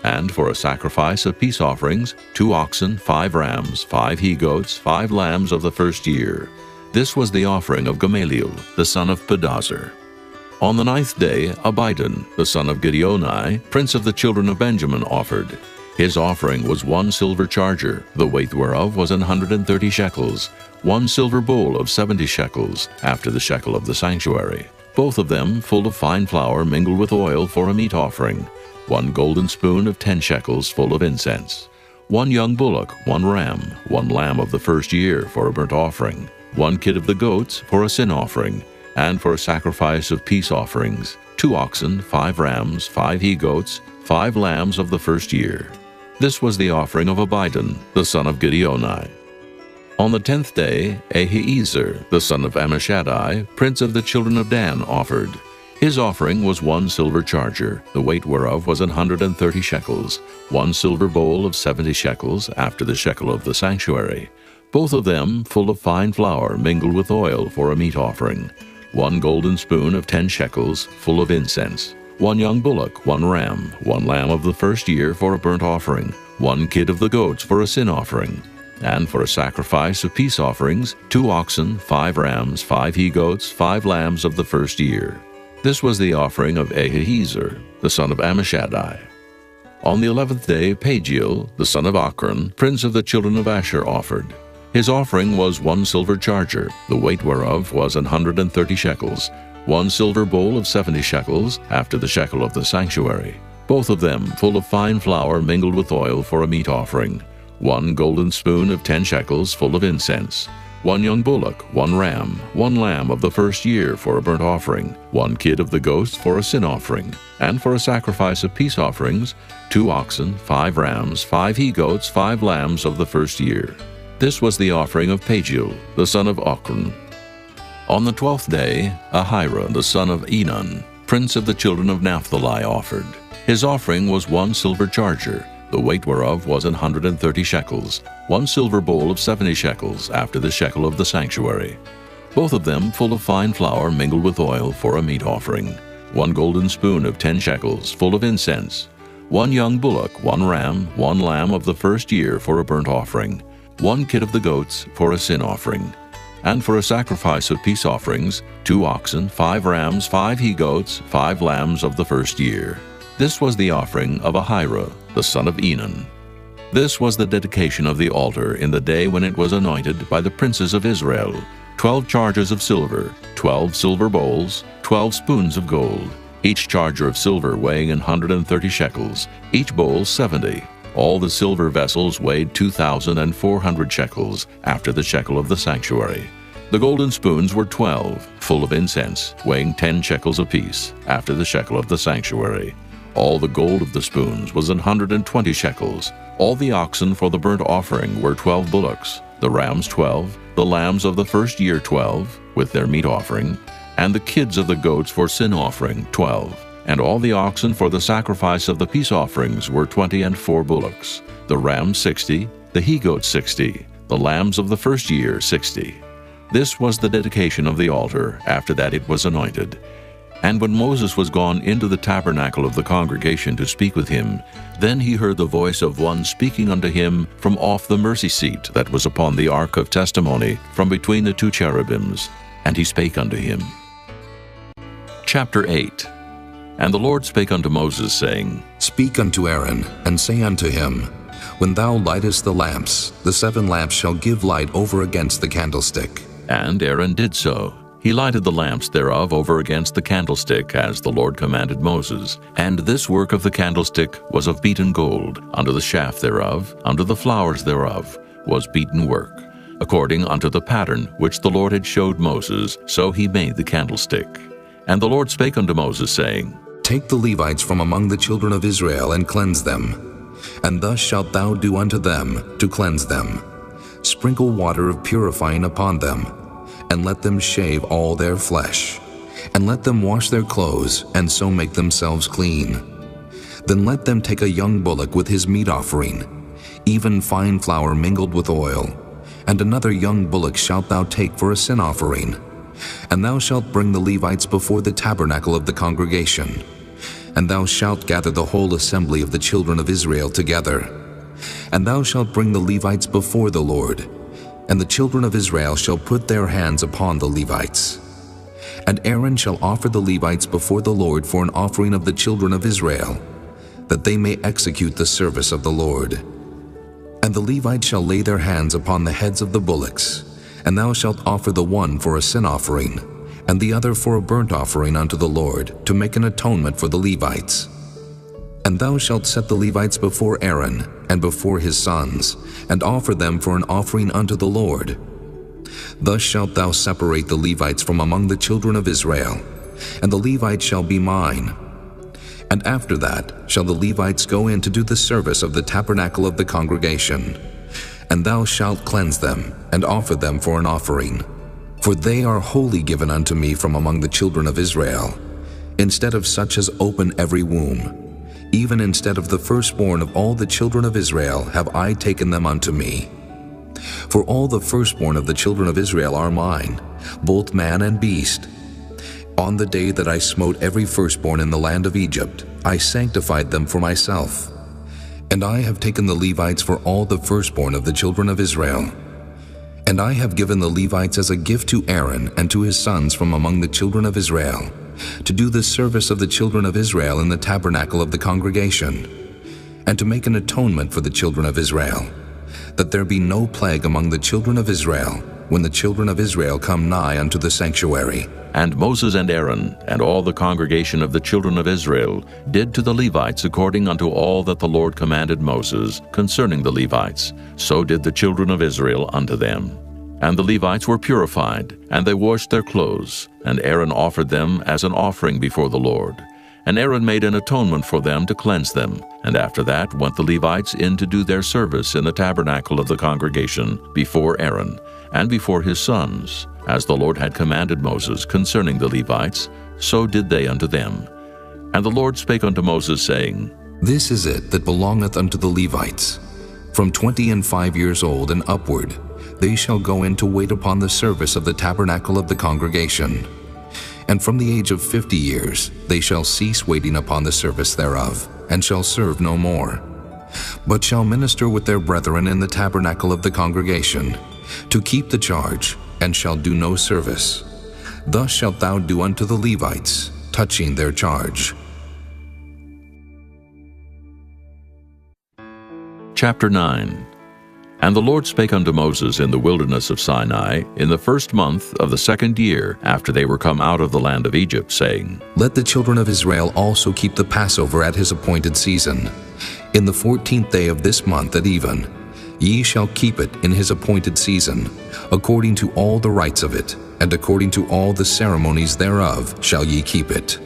and for a sacrifice of peace offerings, 2 oxen, 5 rams, 5 he-goats, 5 lambs of the first year. This was the offering of Gamaliel, the son of Pedazur. On the 9th day, Abidan, the son of Gideoni, prince of the children of Benjamin, offered. His offering was 1 silver charger, the weight whereof was 130 shekels, 1 silver bowl of 70 shekels, after the shekel of the sanctuary, both of them full of fine flour mingled with oil for a meat offering, 1 golden spoon of 10 shekels full of incense, 1 young bullock, 1 ram, 1 lamb of the first year for a burnt offering, 1 kid of the goats for a sin offering, and for a sacrifice of peace offerings, 2 oxen, 5 rams, 5 he-goats, 5 lambs of the first year. This was the offering of Abidan, the son of Gideoni. On the 10th day, Ahiezer, the son of Ammishaddai, prince of the children of Dan, offered. His offering was 1 silver charger, the weight whereof was 130 shekels, 1 silver bowl of 70 shekels, after the shekel of the sanctuary, both of them full of fine flour mingled with oil for a meat offering, 1 golden spoon of 10 shekels, full of incense, 1 young bullock, 1 ram, 1 lamb of the first year for a burnt offering, 1 kid of the goats for a sin offering, and for a sacrifice of peace offerings, 2 oxen, 5 rams, 5 he-goats, 5 lambs of the first year. This was the offering of Ahiezer, the son of Ammishaddai. On the 11th day, Pagiel, the son of Ochran, prince of the children of Asher, offered. His offering was 1 silver charger, the weight whereof was 130 shekels, 1 silver bowl of 70 shekels, after the shekel of the sanctuary, both of them full of fine flour mingled with oil for a meat offering, 1 golden spoon of 10 shekels full of incense, 1 young bullock, 1 ram, 1 lamb of the first year for a burnt offering, 1 kid of the goats for a sin offering, and for a sacrifice of peace offerings, 2 oxen, 5 rams, 5 he-goats, 5 lambs of the first year. This was the offering of Pagiel, the son of Ochran. On the 12th day, Ahira, the son of Enan, prince of the children of Naphtali, offered. His offering was 1 silver charger, the weight whereof was 130 shekels, 1 silver bowl of 70 shekels, after the shekel of the sanctuary, both of them full of fine flour mingled with oil for a meat offering, 1 golden spoon of 10 shekels, full of incense, 1 young bullock, 1 ram, 1 lamb of the first year for a burnt offering, 1 kid of the goats for a sin offering, and for a sacrifice of peace offerings, 2 oxen, 5 rams, 5 he-goats, 5 lambs of the first year. This was the offering of Ahira, the son of Enan. This was the dedication of the altar in the day when it was anointed by the princes of Israel, 12 chargers of silver, 12 silver bowls, 12 spoons of gold, each charger of silver weighing 130 shekels, each bowl 70, All the silver vessels weighed 2,400 shekels, after the shekel of the sanctuary. The golden spoons were 12, full of incense, weighing 10 shekels apiece, after the shekel of the sanctuary. All the gold of the spoons was 120 shekels. All the oxen for the burnt offering were 12 bullocks, the rams 12, the lambs of the first year 12, with their meat offering, and the kids of the goats for sin offering 12. And all the oxen for the sacrifice of the peace offerings were 20 and 4 bullocks, the rams 60, the he-goats 60, the lambs of the first year 60. This was the dedication of the altar. After that it was anointed. And when Moses was gone into the tabernacle of the congregation to speak with him, then he heard the voice of one speaking unto him from off the mercy seat that was upon the ark of testimony, from between the 2 cherubims. And he spake unto him. Chapter 8. And the Lord spake unto Moses, saying, Speak unto Aaron, and say unto him, When thou lightest the lamps, the 7 lamps shall give light over against the candlestick. And Aaron did so. He lighted the lamps thereof over against the candlestick, as the Lord commanded Moses. And this work of the candlestick was of beaten gold. Under the shaft thereof, under the flowers thereof, was beaten work. According unto the pattern which the Lord had showed Moses, so he made the candlestick. And the Lord spake unto Moses, saying, Take the Levites from among the children of Israel, and cleanse them. And thus shalt thou do unto them, to cleanse them. Sprinkle water of purifying upon them, and let them shave all their flesh, and let them wash their clothes, and so make themselves clean. Then let them take a young bullock with his meat offering, even fine flour mingled with oil, and another young bullock shalt thou take for a sin offering. And thou shalt bring the Levites before the tabernacle of the congregation, and thou shalt gather the whole assembly of the children of Israel together. And thou shalt bring the Levites before the Lord, and the children of Israel shall put their hands upon the Levites. And Aaron shall offer the Levites before the Lord for an offering of the children of Israel, that they may execute the service of the Lord. And the Levites shall lay their hands upon the heads of the bullocks, and thou shalt offer the one for a sin offering, and the other for a burnt offering unto the Lord, to make an atonement for the Levites. And thou shalt set the Levites before Aaron, and before his sons, and offer them for an offering unto the Lord. Thus shalt thou separate the Levites from among the children of Israel, and the Levites shall be mine. And after that shall the Levites go in to do the service of the tabernacle of the congregation. And thou shalt cleanse them, and offer them for an offering. For they are wholly given unto me from among the children of Israel, instead of such as open every womb. Even instead of the firstborn of all the children of Israel have I taken them unto me. For all the firstborn of the children of Israel are mine, both man and beast. On the day that I smote every firstborn in the land of Egypt, I sanctified them for myself. And I have taken the Levites for all the firstborn of the children of Israel. And I have given the Levites as a gift to Aaron and to his sons from among the children of Israel, to do the service of the children of Israel in the tabernacle of the congregation, and to make an atonement for the children of Israel, that there be no plague among the children of Israel, when the children of Israel come nigh unto the sanctuary. And Moses and Aaron, and all the congregation of the children of Israel, did to the Levites according unto all that the Lord commanded Moses concerning the Levites. So did the children of Israel unto them. And the Levites were purified, and they washed their clothes, and Aaron offered them as an offering before the Lord. And Aaron made an atonement for them to cleanse them. And after that went the Levites in to do their service in the tabernacle of the congregation before Aaron, and before his sons. As the Lord had commanded Moses concerning the Levites, so did they unto them. And the Lord spake unto Moses, saying, This is it that belongeth unto the Levites. From 25 years old and upward, they shall go in to wait upon the service of the tabernacle of the congregation. And from the age of 50 years they shall cease waiting upon the service thereof, and shall serve no more, but shall minister with their brethren in the tabernacle of the congregation, to keep the charge, and shall do no service. Thus shalt thou do unto the Levites, touching their charge. Chapter 9. And the Lord spake unto Moses in the wilderness of Sinai in the 1st month of the 2nd year after they were come out of the land of Egypt, saying, Let the children of Israel also keep the Passover at his appointed season. In the 14th day of this month at even, ye shall keep it in his appointed season, according to all the rites of it, and according to all the ceremonies thereof shall ye keep it.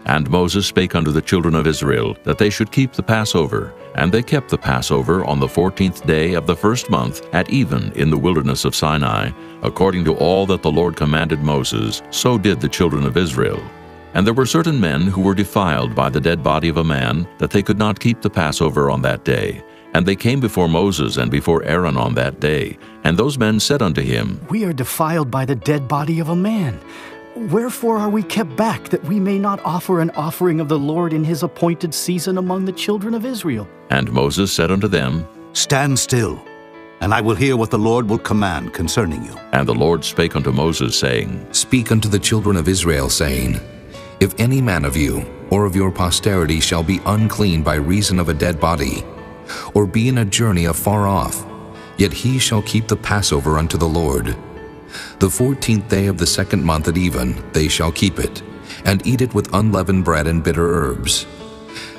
And Moses spake unto the children of Israel that they should keep the Passover. And they kept the Passover on the 14th day of the first month at even in the wilderness of Sinai, according to all that the Lord commanded Moses, so did the children of Israel. And there were certain men who were defiled by the dead body of a man, that they could not keep the Passover on that day. And they came before Moses and before Aaron on that day. And those men said unto him, We are defiled by the dead body of a man. Wherefore are we kept back, that we may not offer an offering of the Lord in his appointed season among the children of Israel? And Moses said unto them, Stand still, and I will hear what the Lord will command concerning you. And the Lord spake unto Moses, saying, Speak unto the children of Israel, saying, If any man of you or of your posterity shall be unclean by reason of a dead body, or be in a journey afar off, yet he shall keep the Passover unto the Lord. The 14th day of the second month at even they shall keep it, and eat it with unleavened bread and bitter herbs.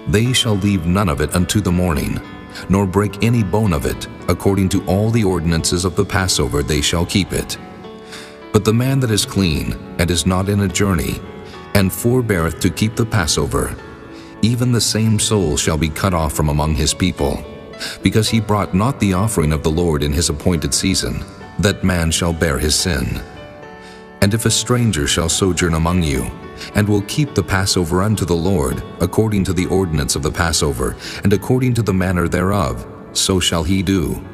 They shall leave none of it unto the morning, nor break any bone of it. According to all the ordinances of the Passover they shall keep it. But the man that is clean, and is not in a journey, and forbeareth to keep the Passover, even the same soul shall be cut off from among his people, because he brought not the offering of the Lord in his appointed season. That man shall bear his sin. And if a stranger shall sojourn among you, and will keep the Passover unto the Lord, according to the ordinance of the Passover, and according to the manner thereof, so shall he do.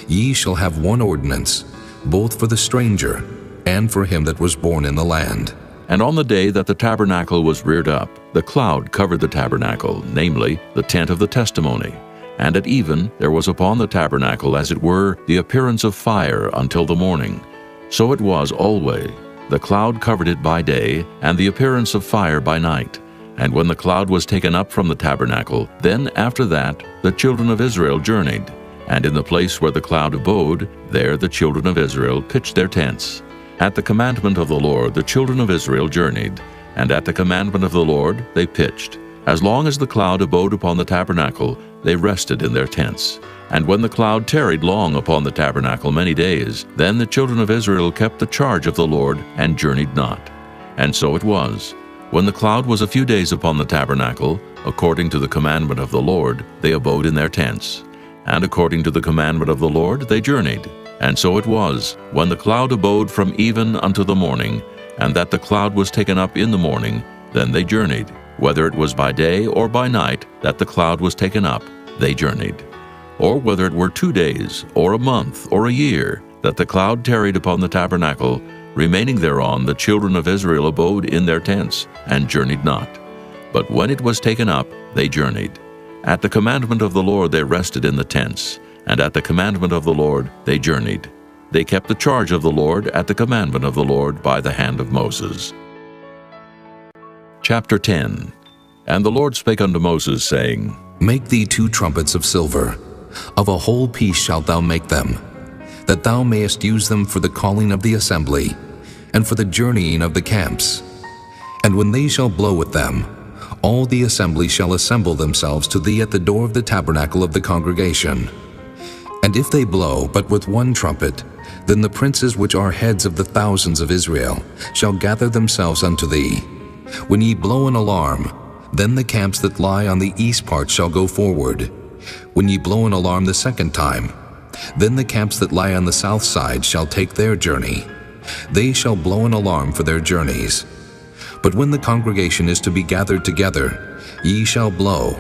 Ye shall have one ordinance, both for the stranger, and for him that was born in the land. And on the day that the tabernacle was reared up, the cloud covered the tabernacle, namely, the tent of the testimony. And at even there was upon the tabernacle, as it were, the appearance of fire until the morning. So it was always. The cloud covered it by day, and the appearance of fire by night. And when the cloud was taken up from the tabernacle, then after that the children of Israel journeyed. And in the place where the cloud abode, there the children of Israel pitched their tents. At the commandment of the Lord the children of Israel journeyed, and at the commandment of the Lord they pitched. As long as the cloud abode upon the tabernacle, they rested in their tents. And when the cloud tarried long upon the tabernacle many days, then the children of Israel kept the charge of the Lord, and journeyed not. And so it was. When the cloud was a few days upon the tabernacle, according to the commandment of the Lord, they abode in their tents. And according to the commandment of the Lord they journeyed. And so it was, when the cloud abode from even unto the morning, and that the cloud was taken up in the morning, then they journeyed. Whether it was by day or by night that the cloud was taken up, they journeyed. Or whether it were 2 days, or a month, or a year, that the cloud tarried upon the tabernacle, remaining thereon the children of Israel abode in their tents, and journeyed not. But when it was taken up, they journeyed. At the commandment of the Lord they rested in the tents, and at the commandment of the Lord they journeyed. They kept the charge of the Lord at the commandment of the Lord by the hand of Moses. Chapter 10. And the Lord spake unto Moses, saying, Make thee 2 trumpets of silver, of a whole piece shalt thou make them, that thou mayest use them for the calling of the assembly, and for the journeying of the camps. And when they shall blow with them, all the assembly shall assemble themselves to thee at the door of the tabernacle of the congregation. And if they blow but with 1 trumpet, then the princes which are heads of the thousands of Israel shall gather themselves unto thee. When ye blow an alarm, then the camps that lie on the east part shall go forward. When ye blow an alarm the second time, then the camps that lie on the south side shall take their journey. They shall blow an alarm for their journeys. But when the congregation is to be gathered together, ye shall blow,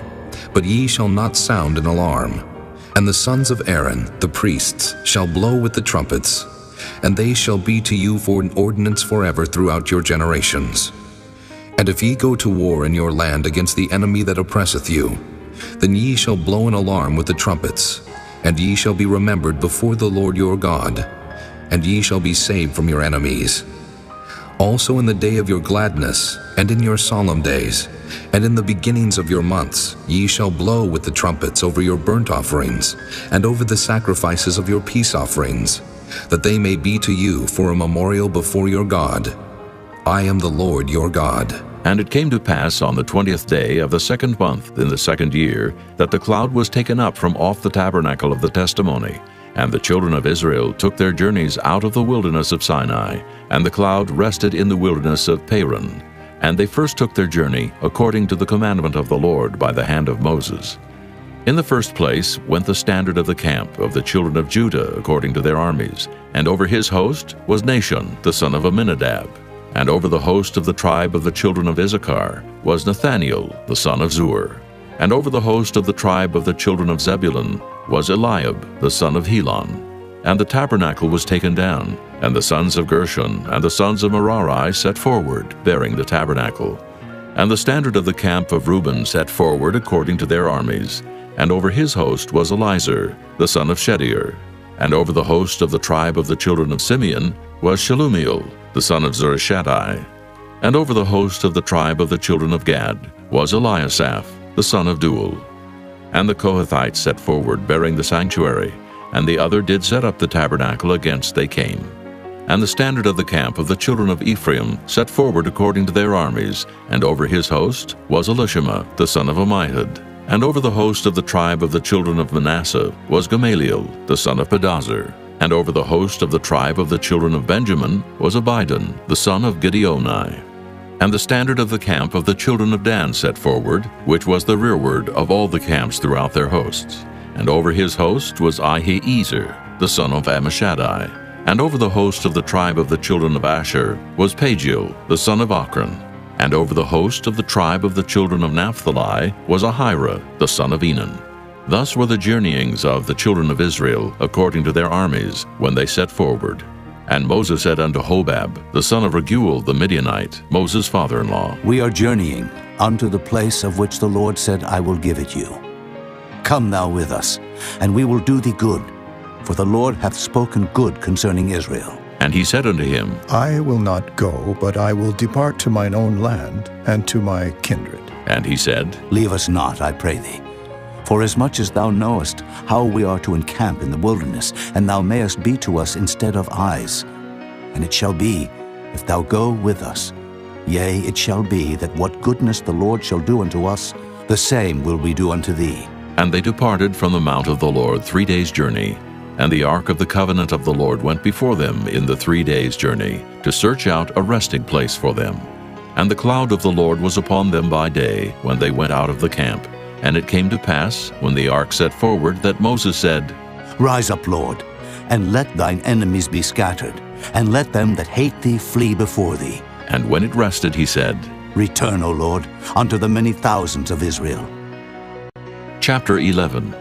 but ye shall not sound an alarm. And the sons of Aaron, the priests, shall blow with the trumpets, and they shall be to you for an ordinance forever throughout your generations. And if ye go to war in your land against the enemy that oppresseth you, then ye shall blow an alarm with the trumpets, and ye shall be remembered before the Lord your God, and ye shall be saved from your enemies. Also in the day of your gladness, and in your solemn days, and in the beginnings of your months, ye shall blow with the trumpets over your burnt offerings, and over the sacrifices of your peace offerings, that they may be to you for a memorial before your God. I am the Lord your God. And it came to pass on the 20th day of the 2nd month in the 2nd year, that the cloud was taken up from off the tabernacle of the testimony. And the children of Israel took their journeys out of the wilderness of Sinai, and the cloud rested in the wilderness of Paran. And they first took their journey according to the commandment of the Lord by the hand of Moses. In the first place went the standard of the camp of the children of Judah according to their armies, and over his host was Nahshon the son of Amminadab. And over the host of the tribe of the children of Issachar was Nathaniel the son of Zur. And over the host of the tribe of the children of Zebulun was Eliab the son of Helon. And the tabernacle was taken down, and the sons of Gershon and the sons of Merari set forward, bearing the tabernacle. And the standard of the camp of Reuben set forward according to their armies, and over his host was Elizur the son of Shedeur. And over the host of the tribe of the children of Simeon was Shelumiel the son of Zurishaddai. And over the host of the tribe of the children of Gad was Eliasaph the son of Deuel. And the Kohathites set forward, bearing the sanctuary, and the other did set up the tabernacle against they came. And the standard of the camp of the children of Ephraim set forward according to their armies, and over his host was Elishama the son of Ammihud. And over the host of the tribe of the children of Manasseh was Gamaliel the son of Pedazur. And over the host of the tribe of the children of Benjamin was Abidan the son of Gideoni. And the standard of the camp of the children of Dan set forward, which was the rearward of all the camps throughout their hosts. And over his host was Ahiezer the son of Ammishaddai. And over the host of the tribe of the children of Asher was Pagiel the son of Ochran. And over the host of the tribe of the children of Naphtali was Ahira the son of Enan. Thus were the journeyings of the children of Israel according to their armies when they set forward. And Moses said unto Hobab the son of Raguel the Midianite, Moses' father-in-law, We are journeying unto the place of which the Lord said, I will give it you. Come thou with us, and we will do thee good, for the Lord hath spoken good concerning Israel. And he said unto him, I will not go, but I will depart to mine own land and to my kindred. And he said, Leave us not, I pray thee. For as much as thou knowest how we are to encamp in the wilderness, and thou mayest be to us instead of eyes. And it shall be, if thou go with us, yea, it shall be that what goodness the Lord shall do unto us, the same will we do unto thee. And they departed from the mount of the Lord 3 days' journey. And the ark of the covenant of the Lord went before them in the 3 days' journey, to search out a resting place for them. And the cloud of the Lord was upon them by day, when they went out of the camp. And it came to pass, when the ark set forward, that Moses said, Rise up, Lord, and let thine enemies be scattered, and let them that hate thee flee before thee. And when it rested, he said, Return, O Lord, unto the many thousands of Israel. Chapter 11.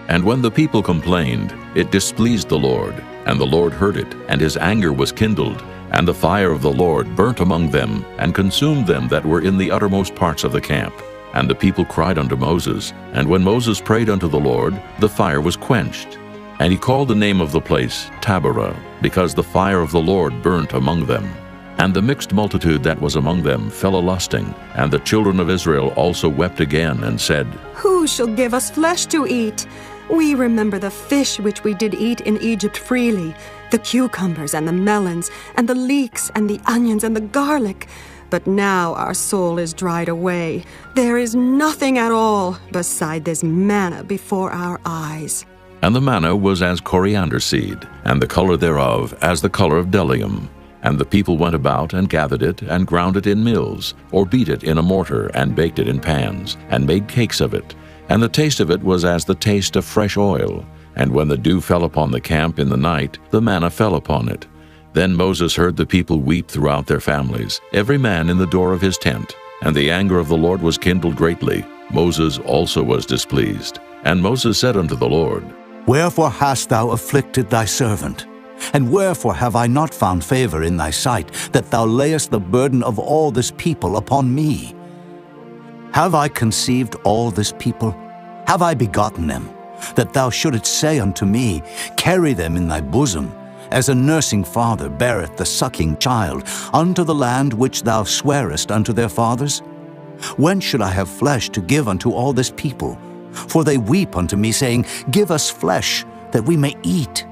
And when the people complained, it displeased the Lord, and the Lord heard it, and his anger was kindled, and the fire of the Lord burnt among them, and consumed them that were in the uttermost parts of the camp. And the people cried unto Moses, and when Moses prayed unto the Lord, the fire was quenched. And he called the name of the place Taberah, because the fire of the Lord burnt among them. And the mixed multitude that was among them fell a-lusting, and the children of Israel also wept again, and said, Who shall give us flesh to eat? We remember the fish which we did eat in Egypt freely, the cucumbers and the melons, and the leeks and the onions and the garlic. But now our soul is dried away. There is nothing at all beside this manna before our eyes. And the manna was as coriander seed, and the color thereof as the color of bdellium. And the people went about and gathered it, and ground it in mills, or beat it in a mortar, and baked it in pans, and made cakes of it. And the taste of it was as the taste of fresh oil. And when the dew fell upon the camp in the night, the manna fell upon it. Then Moses heard the people weep throughout their families, every man in the door of his tent. And the anger of the Lord was kindled greatly. Moses also was displeased. And Moses said unto the Lord, Wherefore hast thou afflicted thy servant? And wherefore have I not found favor in thy sight, that thou layest the burden of all this people upon me? Have I conceived all this people? Have I begotten them? That thou shouldest say unto me, Carry them in thy bosom, as a nursing father beareth the sucking child, unto the land which thou swarest unto their fathers? When should I have flesh to give unto all this people? For they weep unto me, saying, Give us flesh, that we may eat.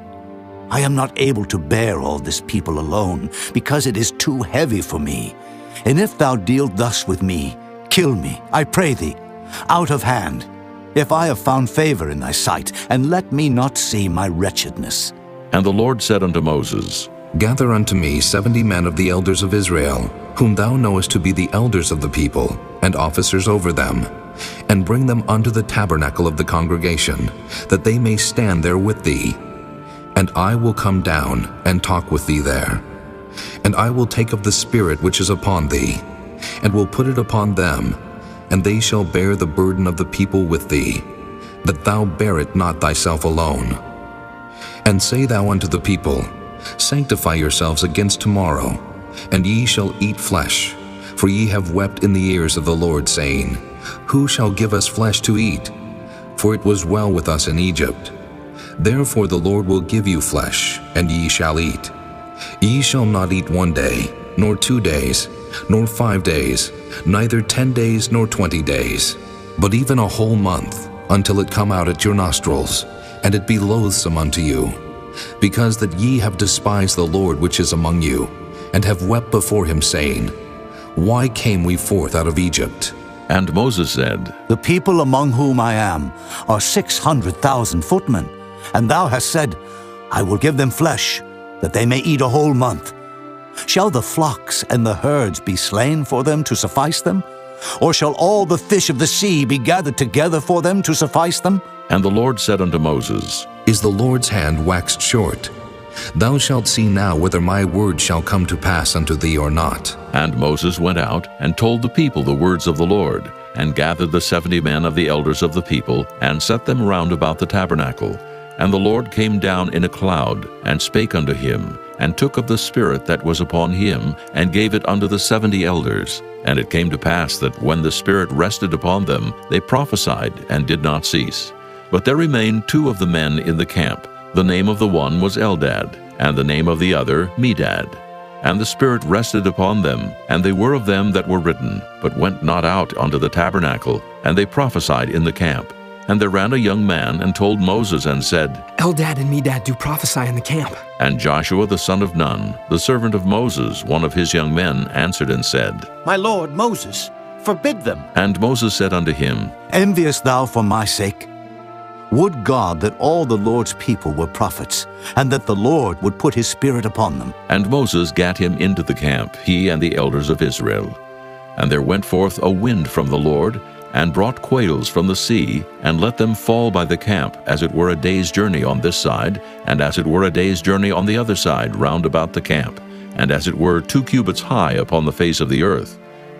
I am not able to bear all this people alone, because it is too heavy for me. And if thou deal thus with me, kill me, I pray thee, out of hand, if I have found favor in thy sight, and let me not see my wretchedness. And the Lord said unto Moses, Gather unto me 70 men of the elders of Israel, whom thou knowest to be the elders of the people, and officers over them, and bring them unto the tabernacle of the congregation, that they may stand there with thee. And I will come down and talk with thee there. And I will take of the Spirit which is upon thee, and will put it upon them, and they shall bear the burden of the people with thee, that thou bear it not thyself alone. And say thou unto the people, Sanctify yourselves against tomorrow, and ye shall eat flesh, for ye have wept in the ears of the Lord, saying, Who shall give us flesh to eat? For it was well with us in Egypt. Therefore the Lord will give you flesh, and ye shall eat. Ye shall not eat 1 day, nor 2 days, nor 5 days, neither 10 days nor 20 days, but even a whole month, until it come out at your nostrils, and it be loathsome unto you, because that ye have despised the Lord which is among you, and have wept before him, saying, Why came we forth out of Egypt? And Moses said, The people among whom I am are 600,000 footmen, and thou hast said, I will give them flesh, that they may eat a whole month. Shall the flocks and the herds be slain for them to suffice them? Or shall all the fish of the sea be gathered together for them to suffice them? And the Lord said unto Moses, Is the Lord's hand waxed short? Thou shalt see now whether my word shall come to pass unto thee or not. And Moses went out and told the people the words of the Lord, and gathered the 70 men of the elders of the people, and set them round about the tabernacle. And the Lord came down in a cloud, and spake unto him, and took of the Spirit that was upon him, and gave it unto the 70 elders. And it came to pass that when the Spirit rested upon them, they prophesied, and did not cease. But there remained 2 of the men in the camp. The name of the one was Eldad, and the name of the other Medad. And the Spirit rested upon them, and they were of them that were written, but went not out unto the tabernacle, and they prophesied in the camp. And there ran a young man, and told Moses, and said, Eldad and Medad do prophesy in the camp. And Joshua the son of Nun, the servant of Moses, one of his young men, answered and said, My lord Moses, forbid them. And Moses said unto him, Enviest thou for my sake? Would God that all the Lord's people were prophets, and that the Lord would put his Spirit upon them. And Moses gat him into the camp, he and the elders of Israel. And there went forth a wind from the Lord, and brought quails from the sea, and let them fall by the camp, as it were a day's journey on this side, and as it were a day's journey on the other side round about the camp, and as it were 2 cubits high upon the face of the earth.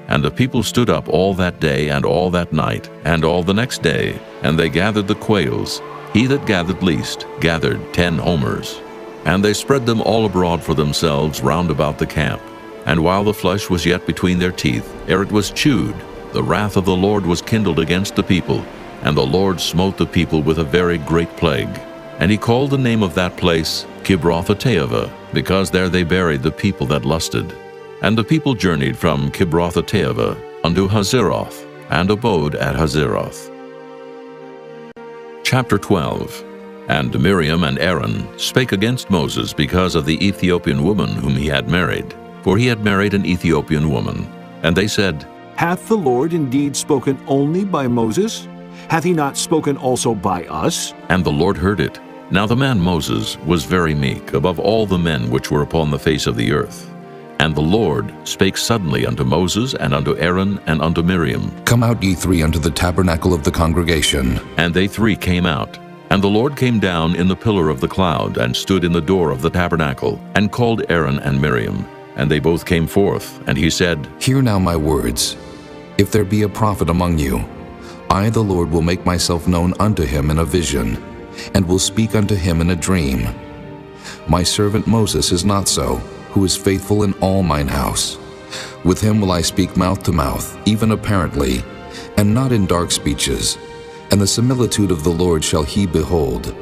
And the people stood up all that day and all that night, and all the next day, and they gathered the quails. He that gathered least gathered 10 homers. And they spread them all abroad for themselves round about the camp. And while the flesh was yet between their teeth, ere it was chewed, the wrath of the Lord was kindled against the people, and the Lord smote the people with a very great plague. And he called the name of that place Kibroth-Hattaavah, because there they buried the people that lusted. And the people journeyed from Kibroth-Hattaavah unto Hazeroth, and abode at Hazeroth. Chapter 12. And Miriam and Aaron spake against Moses because of the Ethiopian woman whom he had married, for he had married an Ethiopian woman. And they said, Hath the Lord indeed spoken only by Moses? Hath he not spoken also by us? And the Lord heard it. Now the man Moses was very meek above all the men which were upon the face of the earth. And the Lord spake suddenly unto Moses, and unto Aaron, and unto Miriam. Come out, ye 3, unto the tabernacle of the congregation. And they 3 came out. And the Lord came down in the pillar of the cloud, and stood in the door of the tabernacle, and called Aaron and Miriam. And they both came forth, and he said, Hear now my words. If there be a prophet among you, I the Lord will make myself known unto him in a vision, and will speak unto him in a dream. My servant Moses is not so, who is faithful in all mine house. With him will I speak mouth to mouth, even apparently, and not in dark speeches. And the similitude of the Lord shall he behold.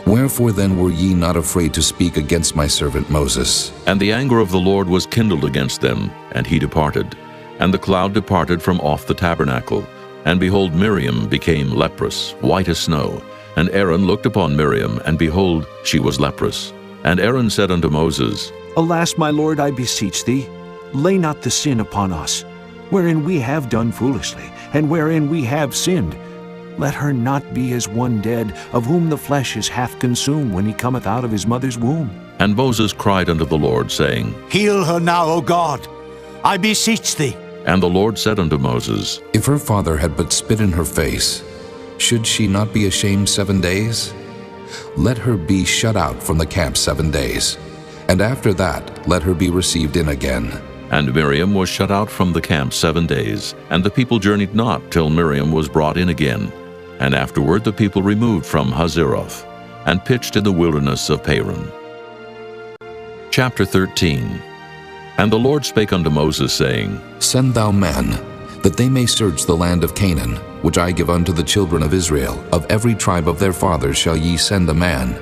Wherefore then were ye not afraid to speak against my servant Moses? And the anger of the Lord was kindled against them, and he departed. And the cloud departed from off the tabernacle. And behold, Miriam became leprous, white as snow. And Aaron looked upon Miriam, and behold, she was leprous. And Aaron said unto Moses, Alas, my lord, I beseech thee, lay not the sin upon us, wherein we have done foolishly, and wherein we have sinned. Let her not be as one dead, of whom the flesh is half consumed when he cometh out of his mother's womb. And Moses cried unto the Lord, saying, Heal her now, O God, I beseech thee. And the Lord said unto Moses, If her father had but spit in her face, should she not be ashamed 7 days? Let her be shut out from the camp 7 days, and after that let her be received in again. And Miriam was shut out from the camp 7 days, and the people journeyed not till Miriam was brought in again. And afterward the people removed from Hazeroth, and pitched in the wilderness of Paran. Chapter 13. And the Lord spake unto Moses, saying, Send thou men, that they may search the land of Canaan, which I give unto the children of Israel. Of every tribe of their fathers shall ye send a man,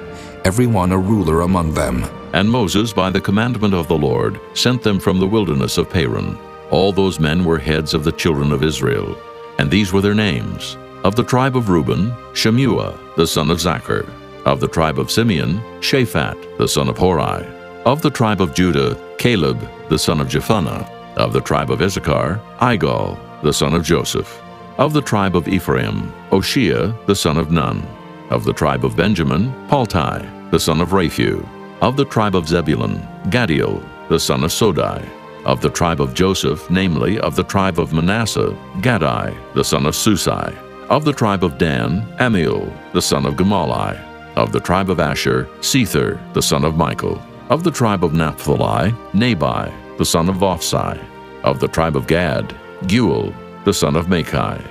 every one a ruler among them. And Moses, by the commandment of the Lord, sent them from the wilderness of Paran. All those men were heads of the children of Israel, and these were their names. Of the tribe of Reuben, Shemuah, the son of Zachar. Of the tribe of Simeon, Shaphat, the son of Hori. Of the tribe of Judah, Caleb, the son of Jephunneh. Of the tribe of Issachar, Igal, the son of Joseph. Of the tribe of Ephraim, Oshea, the son of Nun. Of the tribe of Benjamin, Paltai, the son of Raphu. Of the tribe of Zebulun, Gadiel, the son of Sodai. Of the tribe of Joseph, namely, of the tribe of Manasseh, Gadai, the son of Susai. Of the tribe of Dan, Amiel, the son of Gemalli. Of the tribe of Asher, Sether, the son of Michael. Of the tribe of Naphtali, Nabai, the son of Vophsi. Of the tribe of Gad, Guel, the son of Machi.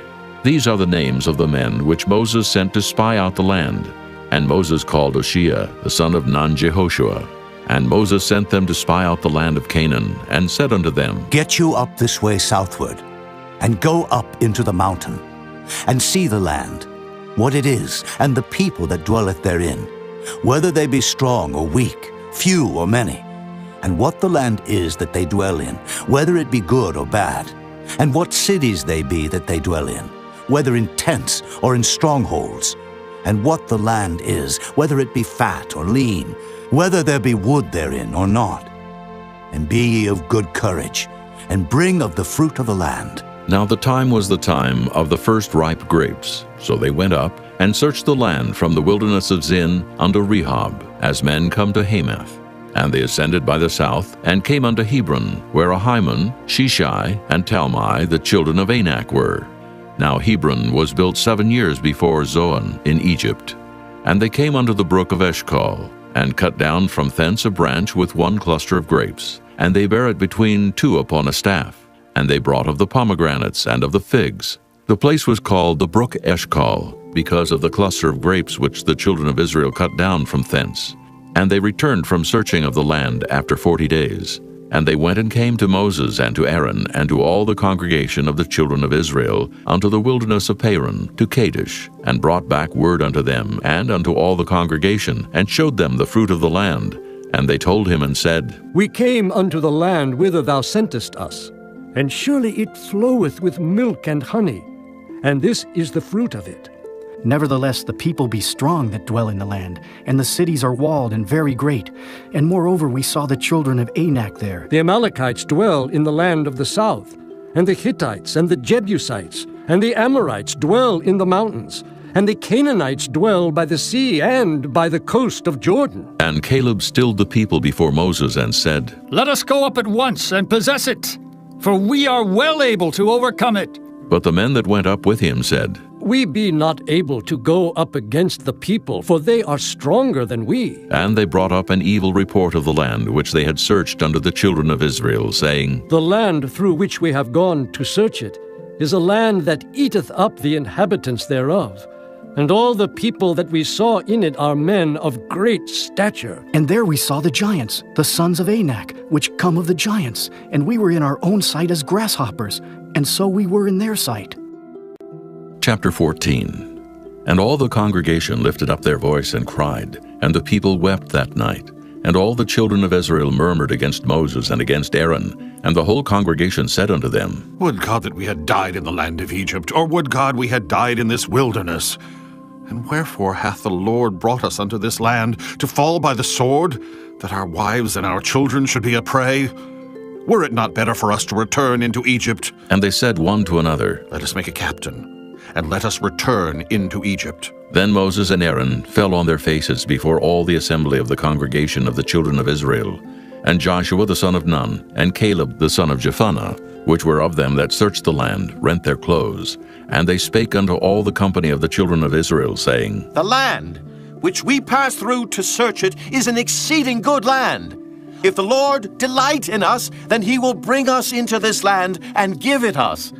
These are the names of the men which Moses sent to spy out the land. And Moses called Oshea, the son of Nun-Jehoshua. And Moses sent them to spy out the land of Canaan, and said unto them, Get you up this way southward, and go up into the mountain, and see the land, what it is, and the people that dwelleth therein, whether they be strong or weak, few or many, and what the land is that they dwell in, whether it be good or bad, and what cities they be that they dwell in, whether in tents or in strongholds, and what the land is, whether it be fat or lean, whether there be wood therein or not. And be ye of good courage, and bring of the fruit of the land. Now the time was the time of the first ripe grapes. So they went up, and searched the land from the wilderness of Zin unto Rehob, as men come to Hamath. And they ascended by the south, and came unto Hebron, where Ahiman, Sheshai, and Talmai, the children of Anak, were. Now Hebron was built 7 years before Zoan in Egypt. And they came unto the brook of Eshcol, and cut down from thence a branch with one cluster of grapes, and they bare it between two upon a staff. And they brought of the pomegranates and of the figs. The place was called the brook Eshcol, because of the cluster of grapes which the children of Israel cut down from thence. And they returned from searching of the land after 40 days. And they went and came to Moses and to Aaron and to all the congregation of the children of Israel unto the wilderness of Paran, to Kadesh, and brought back word unto them and unto all the congregation, and showed them the fruit of the land. And they told him and said, We came unto the land whither thou sentest us, and surely it floweth with milk and honey, and this is the fruit of it. Nevertheless, the people be strong that dwell in the land, and the cities are walled and very great. And moreover, we saw the children of Anak there. The Amalekites dwell in the land of the south, and the Hittites and the Jebusites and the Amorites dwell in the mountains, and the Canaanites dwell by the sea and by the coast of Jordan. And Caleb stilled the people before Moses and said, Let us go up at once and possess it, for we are well able to overcome it. But the men that went up with him said, We be not able to go up against the people, for they are stronger than we. And they brought up an evil report of the land which they had searched unto the children of Israel, saying, The land through which we have gone to search it is a land that eateth up the inhabitants thereof. And all the people that we saw in it are men of great stature. And there we saw the giants, the sons of Anak, which come of the giants. And we were in our own sight as grasshoppers, and so we were in their sight. Chapter 14. And all the congregation lifted up their voice and cried, and the people wept that night. And all the children of Israel murmured against Moses and against Aaron. And the whole congregation said unto them, Would God that we had died in the land of Egypt, or would God we had died in this wilderness? And wherefore hath the Lord brought us unto this land, to fall by the sword, that our wives and our children should be a prey? Were it not better for us to return into Egypt? And they said one to another, Let us make a captain, and let us return into Egypt. Then Moses and Aaron fell on their faces before all the assembly of the congregation of the children of Israel. And Joshua the son of Nun, and Caleb the son of Jephunneh, which were of them that searched the land, rent their clothes. And they spake unto all the company of the children of Israel, saying, The land which we passed through to search it is an exceeding good land. If the Lord delight in us, then he will bring us into this land and give it us,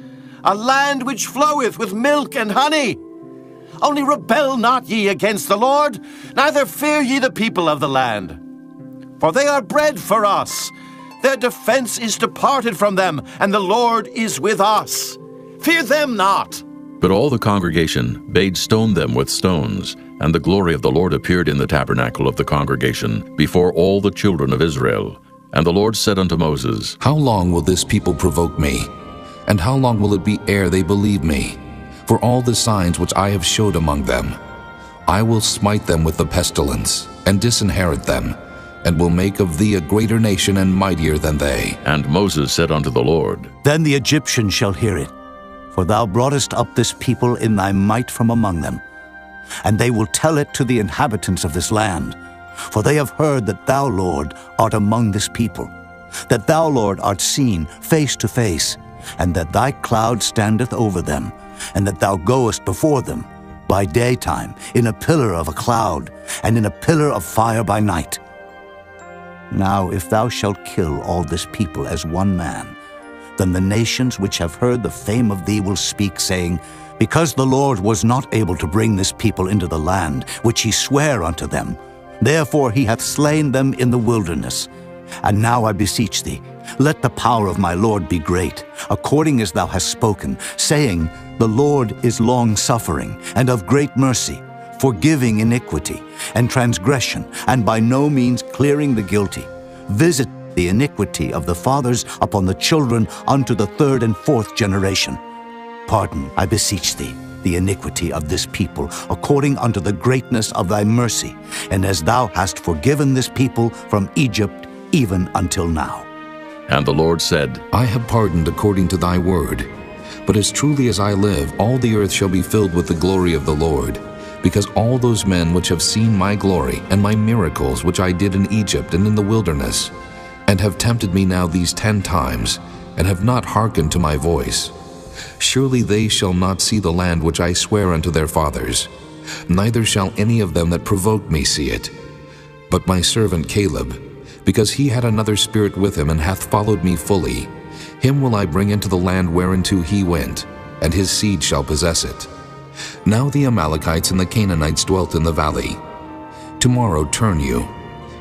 a land which floweth with milk and honey. Only rebel not ye against the Lord, neither fear ye the people of the land. For they are bread for us. Their defense is departed from them, and the Lord is with us. Fear them not. But all the congregation bade stone them with stones, and the glory of the Lord appeared in the tabernacle of the congregation before all the children of Israel. And the Lord said unto Moses, How long will this people provoke me? And how long will it be ere they believe me? For all the signs which I have showed among them, I will smite them with the pestilence, and disinherit them, and will make of thee a greater nation and mightier than they. And Moses said unto the Lord, Then the Egyptians shall hear it, for thou broughtest up this people in thy might from among them. And they will tell it to the inhabitants of this land, for they have heard that thou, Lord, art among this people, that thou, Lord, art seen face to face, and that thy cloud standeth over them, and that thou goest before them by daytime in a pillar of a cloud, and in a pillar of fire by night. Now if thou shalt kill all this people as one man, then the nations which have heard the fame of thee will speak, saying, Because the Lord was not able to bring this people into the land which he sware unto them, therefore he hath slain them in the wilderness. And now I beseech thee, let the power of my Lord be great, according as thou hast spoken, saying, The Lord is long-suffering, and of great mercy, forgiving iniquity and transgression, and by no means clearing the guilty. Visit the iniquity of the fathers upon the children unto the third and fourth generation. Pardon, I beseech thee, the iniquity of this people, according unto the greatness of thy mercy, and as thou hast forgiven this people from Egypt even until now. And the Lord said, I have pardoned according to thy word. But as truly as I live, all the earth shall be filled with the glory of the Lord, because all those men which have seen my glory and my miracles which I did in Egypt and in the wilderness, and have tempted me now these 10 times, and have not hearkened to my voice, surely they shall not see the land which I swear unto their fathers, neither shall any of them that provoked me see it. But my servant Caleb, because he had another spirit with him, and hath followed me fully, him will I bring into the land whereinto he went, and his seed shall possess it. Now the Amalekites and the Canaanites dwelt in the valley. Tomorrow turn you,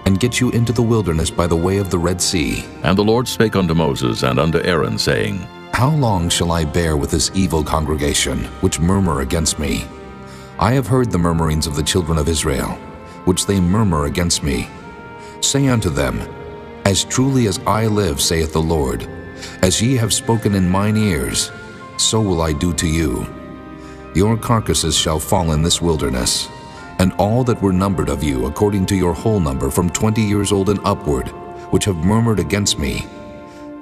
and get you into the wilderness by the way of the Red Sea. And the Lord spake unto Moses and unto Aaron, saying, How long shall I bear with this evil congregation, which murmur against me? I have heard the murmurings of the children of Israel, which they murmur against me. Say unto them, As truly as I live, saith the Lord, as ye have spoken in mine ears, so will I do to you. Your carcasses shall fall in this wilderness, and all that were numbered of you, according to your whole number, from 20 years old and upward, which have murmured against me.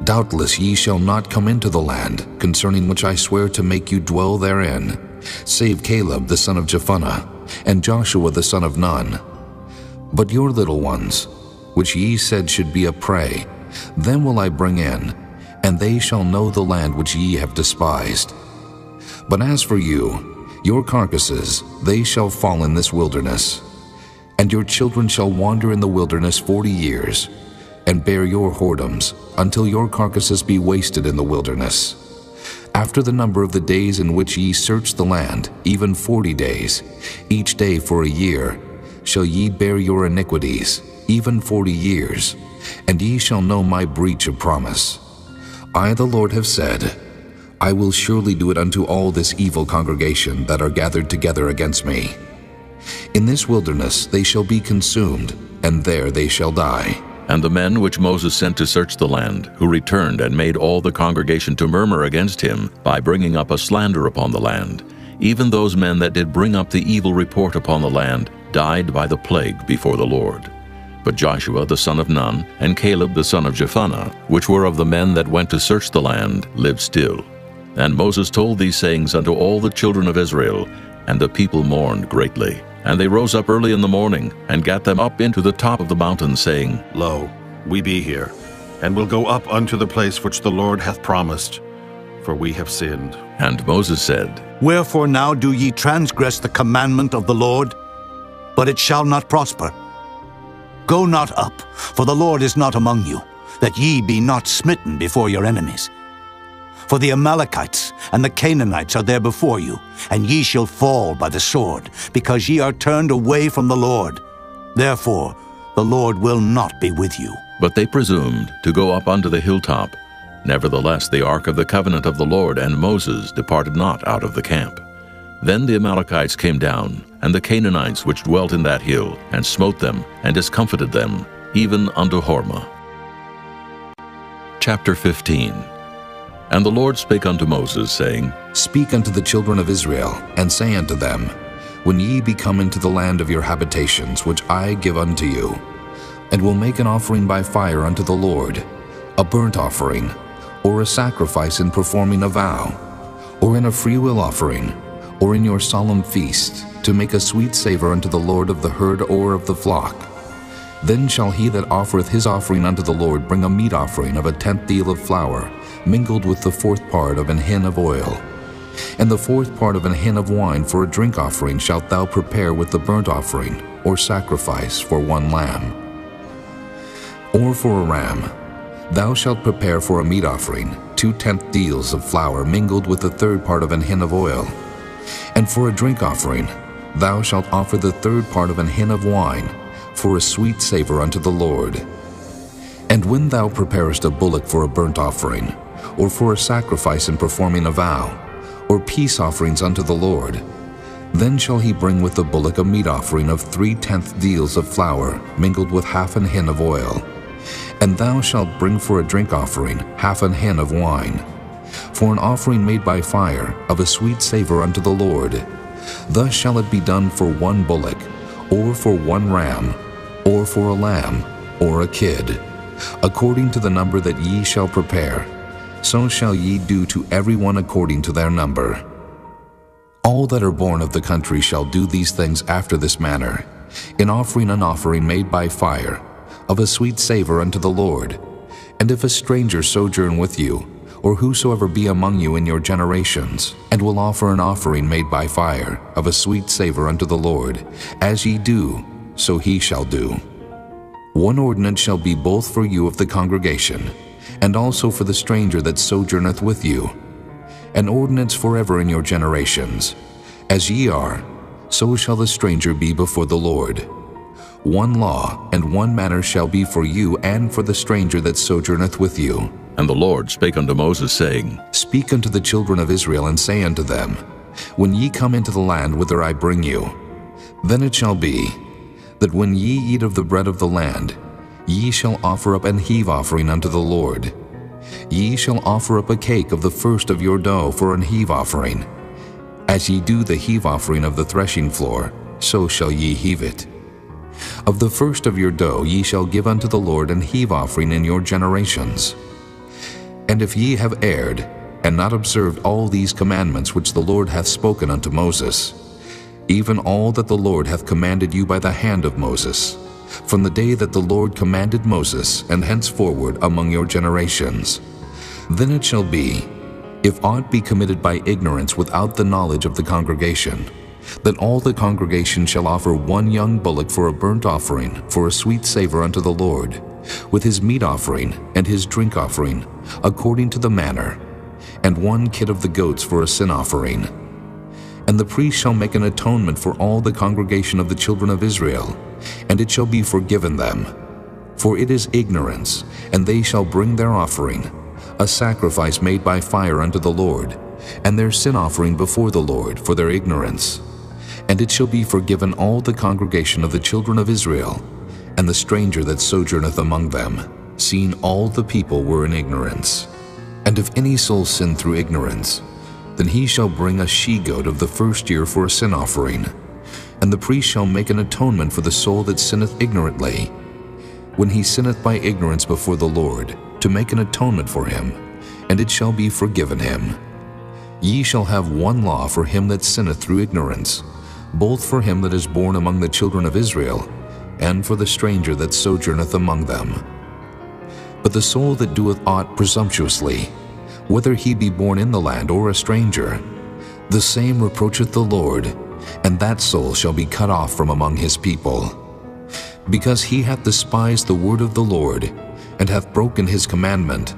Doubtless ye shall not come into the land, concerning which I swear to make you dwell therein, save Caleb the son of Jephunneh, and Joshua the son of Nun. But your little ones, which ye said should be a prey, them will I bring in, and they shall know the land which ye have despised. But as for you, your carcasses, they shall fall in this wilderness. And your children shall wander in the wilderness 40 years, and bear your whoredoms, until your carcasses be wasted in the wilderness. After the number of the days in which ye search the land, even 40 days, each day for a year, shall ye bear your iniquities, even 40 years, and ye shall know my breach of promise. I, the Lord, have said, I will surely do it unto all this evil congregation that are gathered together against me. In this wilderness they shall be consumed, and there they shall die. And the men which Moses sent to search the land, who returned and made all the congregation to murmur against him, by bringing up a slander upon the land, even those men that did bring up the evil report upon the land, died by the plague before the Lord. But Joshua the son of Nun, and Caleb the son of Jephunneh, which were of the men that went to search the land, lived still. And Moses told these sayings unto all the children of Israel, and the people mourned greatly. And they rose up early in the morning, and gat them up into the top of the mountain, saying, Lo, we be here, and will go up unto the place which the Lord hath promised, for we have sinned. And Moses said, Wherefore now do ye transgress the commandment of the Lord? But it shall not prosper. Go not up, for the Lord is not among you, that ye be not smitten before your enemies. For the Amalekites and the Canaanites are there before you, and ye shall fall by the sword, because ye are turned away from the Lord. Therefore the Lord will not be with you. But they presumed to go up unto the hilltop. Nevertheless the ark of the covenant of the Lord and Moses departed not out of the camp. Then the Amalekites came down, and the Canaanites which dwelt in that hill, and smote them, and discomfited them, even unto Hormah. Chapter 15. And the Lord spake unto Moses, saying, Speak unto the children of Israel, and say unto them, When ye be come into the land of your habitations, which I give unto you, and will make an offering by fire unto the Lord, a burnt offering, or a sacrifice in performing a vow, or in a freewill offering, or in your solemn feast, to make a sweet savor unto the Lord of the herd or of the flock. Then shall he that offereth his offering unto the Lord bring a meat offering of a 10th deal of flour, mingled with the 4th part of an hin of oil. And the 4th part of an hin of wine for a drink offering shalt thou prepare with the burnt offering, or sacrifice for 1 lamb. Or for a ram, thou shalt prepare for a meat offering 2 10th deals of flour mingled with the 3rd part of an hin of oil. And for a drink offering, thou shalt offer the 3rd part of an hin of wine, for a sweet savor unto the Lord. And when thou preparest a bullock for a burnt offering, or for a sacrifice in performing a vow, or peace offerings unto the Lord, then shall he bring with the bullock a meat offering of 3 10th deals of flour, mingled with half an hin of oil. And thou shalt bring for a drink offering half an hin of wine, for an offering made by fire of a sweet savor unto the Lord. Thus shall it be done for 1 bullock, or for 1 ram, or for a lamb, or a kid, according to the number that ye shall prepare. So shall ye do to every one according to their number. All that are born of the country shall do these things after this manner, in offering an offering made by fire, of a sweet savor unto the Lord. And if a stranger sojourn with you, or whosoever be among you in your generations, and will offer an offering made by fire, of a sweet savor unto the Lord, as ye do, so he shall do. 1 ordinance shall be both for you of the congregation, and also for the stranger that sojourneth with you. An ordinance forever in your generations. As ye are, so shall the stranger be before the Lord. 1 law and 1 manner shall be for you and for the stranger that sojourneth with you. And the Lord spake unto Moses, saying, Speak unto the children of Israel, and say unto them, When ye come into the land whither I bring you, then it shall be, that when ye eat of the bread of the land, ye shall offer up an heave offering unto the Lord. Ye shall offer up a cake of the first of your dough for an heave offering. As ye do the heave offering of the threshing floor, so shall ye heave it. Of the first of your dough ye shall give unto the Lord an heave offering in your generations. And if ye have erred, and not observed all these commandments which the Lord hath spoken unto Moses, even all that the Lord hath commanded you by the hand of Moses, from the day that the Lord commanded Moses, and henceforward among your generations, then it shall be, if aught be committed by ignorance without the knowledge of the congregation, that all the congregation shall offer 1 young bullock for a burnt offering, for a sweet savor unto the Lord, with his meat offering and his drink offering, according to the manner, and 1 kid of the goats for a sin offering. And the priest shall make an atonement for all the congregation of the children of Israel, and it shall be forgiven them. For it is ignorance, and they shall bring their offering, a sacrifice made by fire unto the Lord, and their sin offering before the Lord for their ignorance. And it shall be forgiven all the congregation of the children of Israel, and the stranger that sojourneth among them, seeing all the people were in ignorance. And if any soul sin through ignorance, then he shall bring a she-goat of the first year for a sin offering. And the priest shall make an atonement for the soul that sinneth ignorantly, when he sinneth by ignorance before the Lord, to make an atonement for him, and it shall be forgiven him. Ye shall have one law for him that sinneth through ignorance, both for him that is born among the children of Israel, and for the stranger that sojourneth among them. But the soul that doeth aught presumptuously, whether he be born in the land or a stranger, the same reproacheth the Lord, and that soul shall be cut off from among his people. Because he hath despised the word of the Lord, and hath broken his commandment,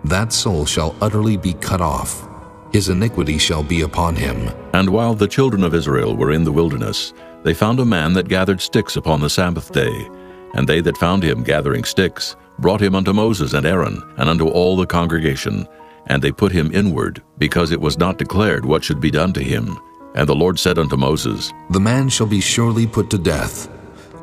that soul shall utterly be cut off. His iniquity shall be upon him. And while the children of Israel were in the wilderness, they found a man that gathered sticks upon the Sabbath day. And they that found him gathering sticks brought him unto Moses and Aaron, and unto all the congregation. And they put him inward, because it was not declared what should be done to him. And the Lord said unto Moses, The man shall be surely put to death.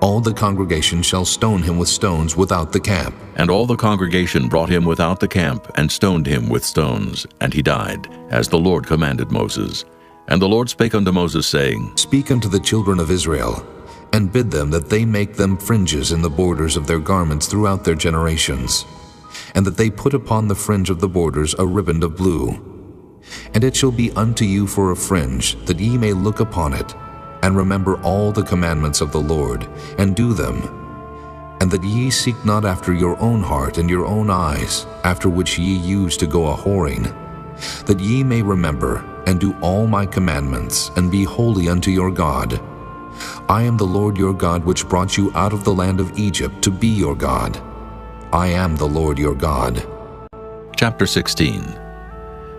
All the congregation shall stone him with stones without the camp. And all the congregation brought him without the camp, and stoned him with stones. And he died, as the Lord commanded Moses. And the Lord spake unto Moses, saying, Speak unto the children of Israel, and bid them that they make them fringes in the borders of their garments throughout their generations, and that they put upon the fringe of the borders a riband of blue. And it shall be unto you for a fringe, that ye may look upon it, and remember all the commandments of the Lord, and do them, and that ye seek not after your own heart and your own eyes, after which ye used to go a-whoring, that ye may remember and do all my commandments, and be holy unto your God. I am the Lord your God, which brought you out of the land of Egypt to be your God. I am the Lord your God. Chapter 16.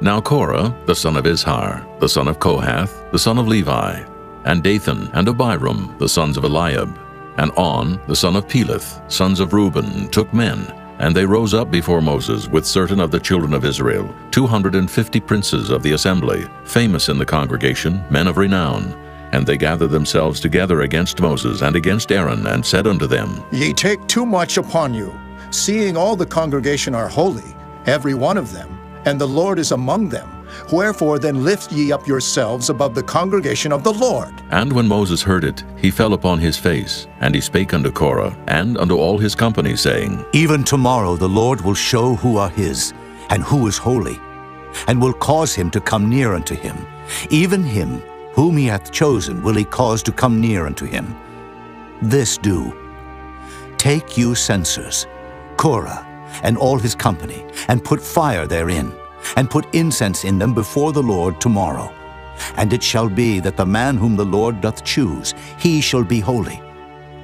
Now Korah, the son of Izhar, the son of Kohath, the son of Levi, and Dathan and Abiram, the sons of Eliab, and On, the son of Peleth, sons of Reuben, took men, and they rose up before Moses with certain of the children of Israel, 250 princes of the assembly, famous in the congregation, men of renown. And they gathered themselves together against Moses and against Aaron, and said unto them, Ye take too much upon you, seeing all the congregation are holy, every one of them, and the Lord is among them. Wherefore then lift ye up yourselves above the congregation of the Lord. And when Moses heard it, he fell upon his face, and he spake unto Korah, and unto all his company, saying, Even tomorrow the Lord will show who are his, and who is holy, and will cause him to come near unto him. Even him whom he hath chosen will he cause to come near unto him. This do. Take you censers, Korah, and all his company, and put fire therein, and put incense in them before the Lord tomorrow. And it shall be that the man whom the Lord doth choose, he shall be holy.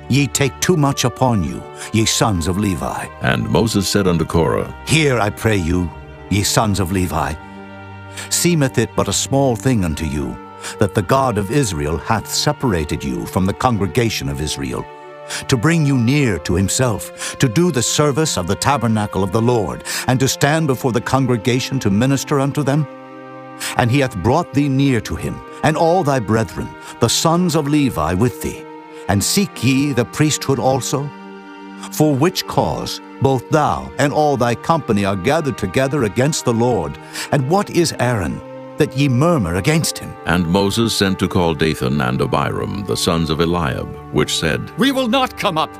Ye take too much upon you, ye sons of Levi. And Moses said unto Korah, Hear, I pray you, ye sons of Levi. Seemeth it but a small thing unto you, that the God of Israel hath separated you from the congregation of Israel, to bring you near to himself, to do the service of the tabernacle of the Lord, and to stand before the congregation to minister unto them? And he hath brought thee near to him, and all thy brethren, the sons of Levi, with thee. And seek ye the priesthood also? For which cause both thou and all thy company are gathered together against the Lord. And what is Aaron, that ye murmur against him? And Moses sent to call Dathan and Abiram, the sons of Eliab, which said, We will not come up.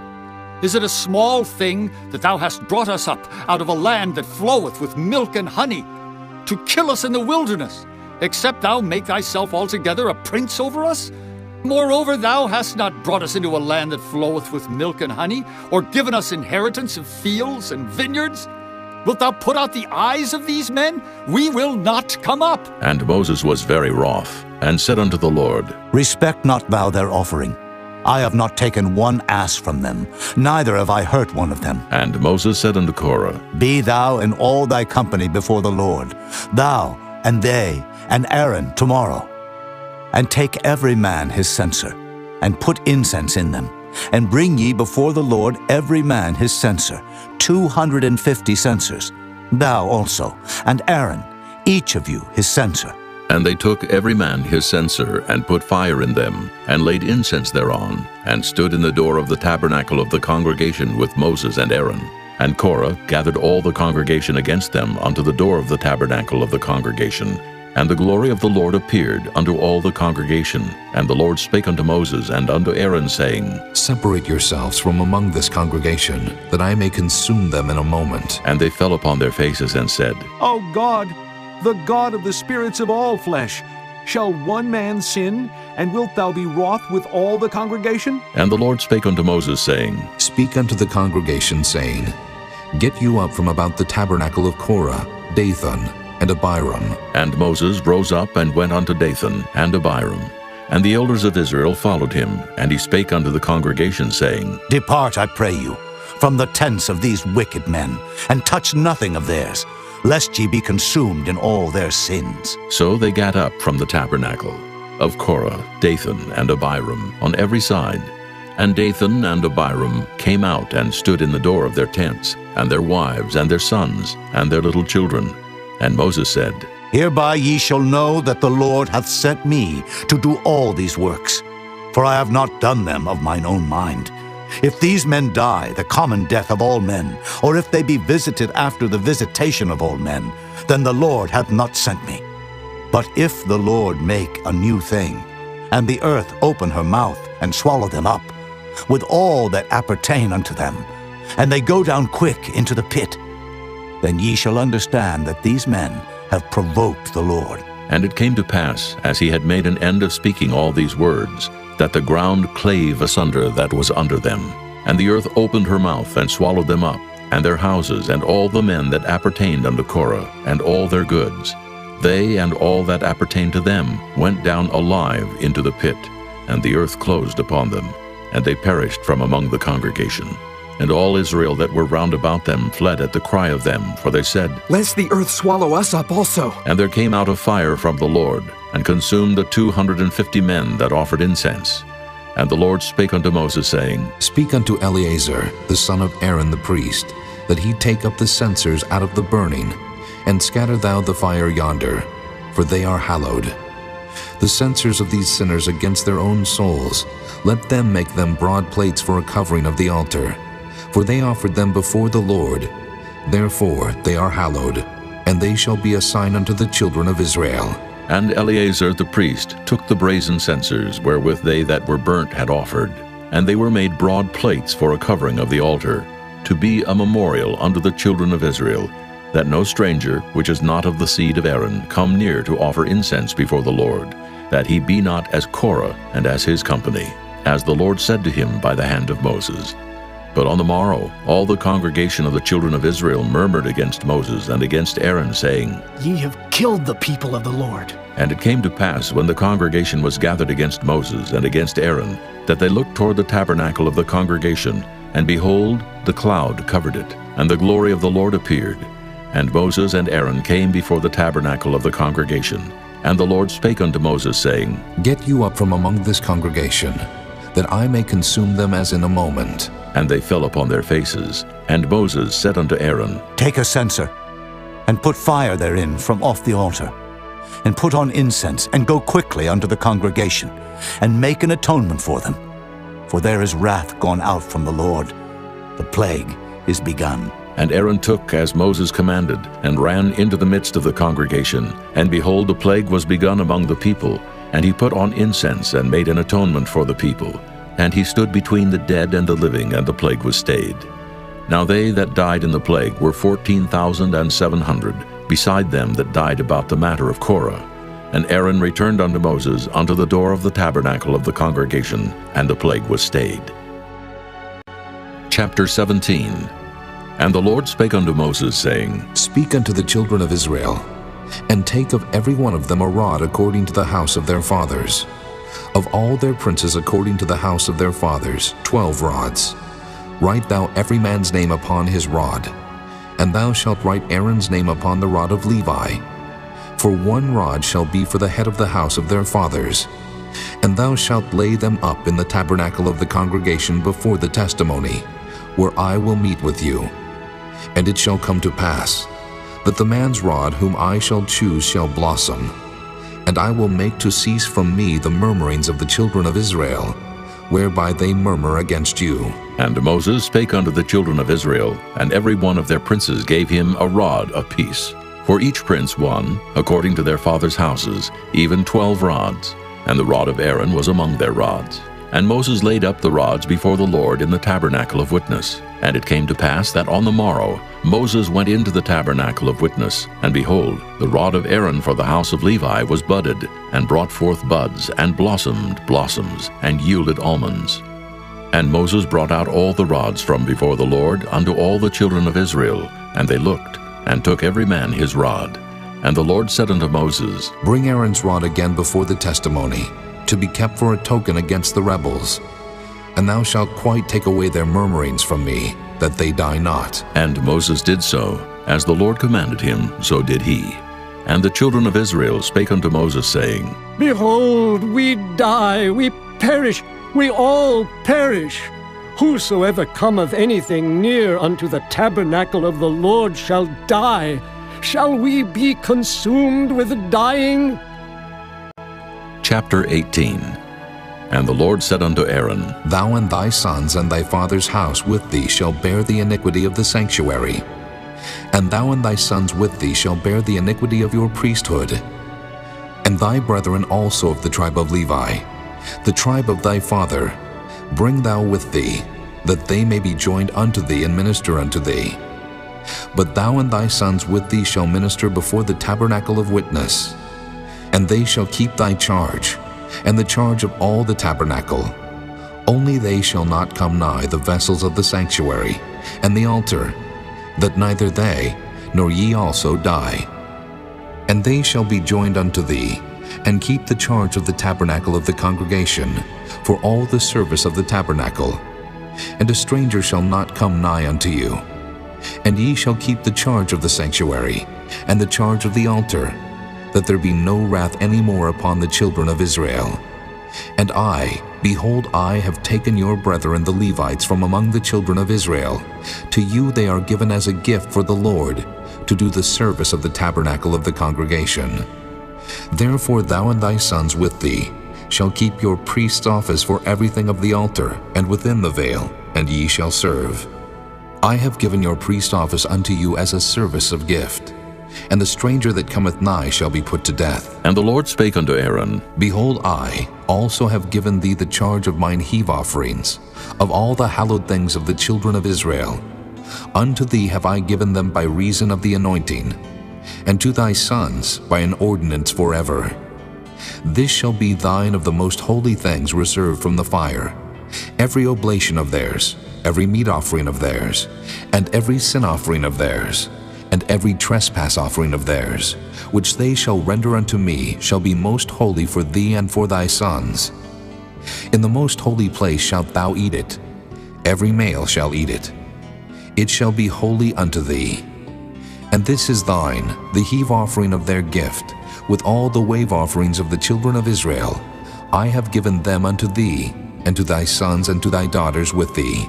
Is it a small thing that thou hast brought us up out of a land that floweth with milk and honey, to kill us in the wilderness, except thou make thyself altogether a prince over us? Moreover, thou hast not brought us into a land that floweth with milk and honey, or given us inheritance of fields and vineyards. Wilt thou put out the eyes of these men? We will not come up. And Moses was very wroth, and said unto the Lord, Respect not thou their offering. I have not taken one ass from them, neither have I hurt one of them. And Moses said unto Korah, Be thou and all thy company before the Lord, thou and they and Aaron tomorrow. And take every man his censer, and put incense in them, and bring ye before the Lord every man his censer, 250 censers, thou also, and Aaron, each of you his censer. And they took every man his censer, and put fire in them, and laid incense thereon, and stood in the door of the tabernacle of the congregation with Moses and Aaron. And Korah gathered all the congregation against them unto the door of the tabernacle of the congregation, And the glory of the Lord appeared unto all the congregation. And the Lord spake unto Moses and unto Aaron, saying, Separate yourselves from among this congregation, that I may consume them in a moment. And they fell upon their faces and said, O God, the God of the spirits of all flesh, shall one man sin, and wilt thou be wroth with all the congregation? And the Lord spake unto Moses, saying, Speak unto the congregation, saying, Get you up from about the tabernacle of Korah, Dathan, and Abiram. And Moses rose up and went unto Dathan and Abiram. And the elders of Israel followed him, and he spake unto the congregation, saying, Depart, I pray you, from the tents of these wicked men, and touch nothing of theirs, lest ye be consumed in all their sins. So they gat up from the tabernacle of Korah, Dathan, and Abiram on every side. And Dathan and Abiram came out and stood in the door of their tents, and their wives, and their sons, and their little children. And Moses said, Hereby ye shall know that the Lord hath sent me to do all these works, for I have not done them of mine own mind. If these men die the common death of all men, or if they be visited after the visitation of all men, then the Lord hath not sent me. But if the Lord make a new thing, and the earth open her mouth and swallow them up, with all that appertain unto them, and they go down quick into the pit, then ye shall understand that these men have provoked the Lord. And it came to pass, as he had made an end of speaking all these words, that the ground clave asunder that was under them. And the earth opened her mouth and swallowed them up, and their houses, and all the men that appertained unto Korah, and all their goods. They and all that appertained to them went down alive into the pit, and the earth closed upon them, and they perished from among the congregation. And all Israel that were round about them fled at the cry of them, for they said, Lest the earth swallow us up also. And there came out a fire from the Lord, and consumed the 250 men that offered incense. And the Lord spake unto Moses, saying, Speak unto Eleazar, the son of Aaron the priest, that he take up the censers out of the burning, and scatter thou the fire yonder, for they are hallowed. The censers of these sinners against their own souls, let them make them broad plates for a covering of the altar. For they offered them before the Lord. Therefore they are hallowed, and they shall be a sign unto the children of Israel. And Eleazar the priest took the brazen censers wherewith they that were burnt had offered, and they were made broad plates for a covering of the altar, to be a memorial unto the children of Israel, that no stranger, which is not of the seed of Aaron, come near to offer incense before the Lord, that he be not as Korah and as his company, as the Lord said to him by the hand of Moses. But on the morrow all the congregation of the children of Israel murmured against Moses and against Aaron, saying, Ye have killed the people of the Lord. And it came to pass, when the congregation was gathered against Moses and against Aaron, that they looked toward the tabernacle of the congregation, and behold, the cloud covered it, and the glory of the Lord appeared. And Moses and Aaron came before the tabernacle of the congregation. And the Lord spake unto Moses, saying, Get you up from among this congregation, that I may consume them as in a moment. And they fell upon their faces. And Moses said unto Aaron, Take a censer, and put fire therein from off the altar, and put on incense, and go quickly unto the congregation, and make an atonement for them. For there is wrath gone out from the Lord. The plague is begun. And Aaron took as Moses commanded, and ran into the midst of the congregation. And behold, the plague was begun among the people. And he put on incense, and made an atonement for the people. And he stood between the dead and the living, and the plague was stayed. Now they that died in the plague were 14,700, beside them that died about the matter of Korah. And Aaron returned unto Moses unto the door of the tabernacle of the congregation, and the plague was stayed. Chapter 17. And the Lord spake unto Moses, saying, Speak unto the children of Israel, and take of every one of them a rod according to the house of their fathers. Of all their princes according to the house of their fathers, 12 rods. Write thou every man's name upon his rod, and thou shalt write Aaron's name upon the rod of Levi. For 1 rod shall be for the head of the house of their fathers. And thou shalt lay them up in the tabernacle of the congregation before the testimony, where I will meet with you. And it shall come to pass, that the man's rod whom I shall choose shall blossom, and I will make to cease from me the murmurings of the children of Israel, whereby they murmur against you. And Moses spake unto the children of Israel, and every one of their princes gave him a rod apiece. For each prince one, according to their fathers' houses, even 12 rods, and the rod of Aaron was among their rods. And Moses laid up the rods before the Lord in the tabernacle of witness. And it came to pass that on the morrow Moses went into the tabernacle of witness, and behold, the rod of Aaron for the house of Levi was budded, and brought forth buds, and blossomed blossoms, and yielded almonds. And Moses brought out all the rods from before the Lord unto all the children of Israel, and they looked, and took every man his rod. And the Lord said unto Moses, Bring Aaron's rod again before the testimony, to be kept for a token against the rebels. And thou shalt quite take away their murmurings from me, that they die not. And Moses did so. As the Lord commanded him, so did he. And the children of Israel spake unto Moses, saying, Behold, we die, we perish, we all perish. Whosoever cometh anything near unto the tabernacle of the Lord shall die. Shall we be consumed with dying? Chapter 18. And the Lord said unto Aaron, Thou and thy sons and thy father's house with thee shall bear the iniquity of the sanctuary. And thou and thy sons with thee shall bear the iniquity of your priesthood. And thy brethren also of the tribe of Levi, the tribe of thy father, bring thou with thee, that they may be joined unto thee and minister unto thee. But thou and thy sons with thee shall minister before the tabernacle of witness. And they shall keep thy charge, and the charge of all the tabernacle. Only they shall not come nigh the vessels of the sanctuary, and the altar, that neither they, nor ye also die. And they shall be joined unto thee, and keep the charge of the tabernacle of the congregation, for all the service of the tabernacle. And a stranger shall not come nigh unto you. And ye shall keep the charge of the sanctuary, and the charge of the altar, that there be no wrath any more upon the children of Israel. And I, behold, I have taken your brethren the Levites from among the children of Israel. To you they are given as a gift for the Lord, to do the service of the tabernacle of the congregation. Therefore thou and thy sons with thee shall keep your priest's office for everything of the altar, and within the veil, and ye shall serve. I have given your priest office unto you as a service of gift. And the stranger that cometh nigh shall be put to death. And the Lord spake unto Aaron, Behold, I also have given thee the charge of mine heave offerings, of all the hallowed things of the children of Israel. Unto thee have I given them by reason of the anointing, and to thy sons by an ordinance forever. This shall be thine of the most holy things reserved from the fire, every oblation of theirs, every meat offering of theirs, and every sin offering of theirs, and every trespass offering of theirs, which they shall render unto me, shall be most holy for thee and for thy sons. In the most holy place shalt thou eat it. Every male shall eat it. It shall be holy unto thee. And this is thine, the heave offering of their gift, with all the wave offerings of the children of Israel. I have given them unto thee, and to thy sons and to thy daughters with thee,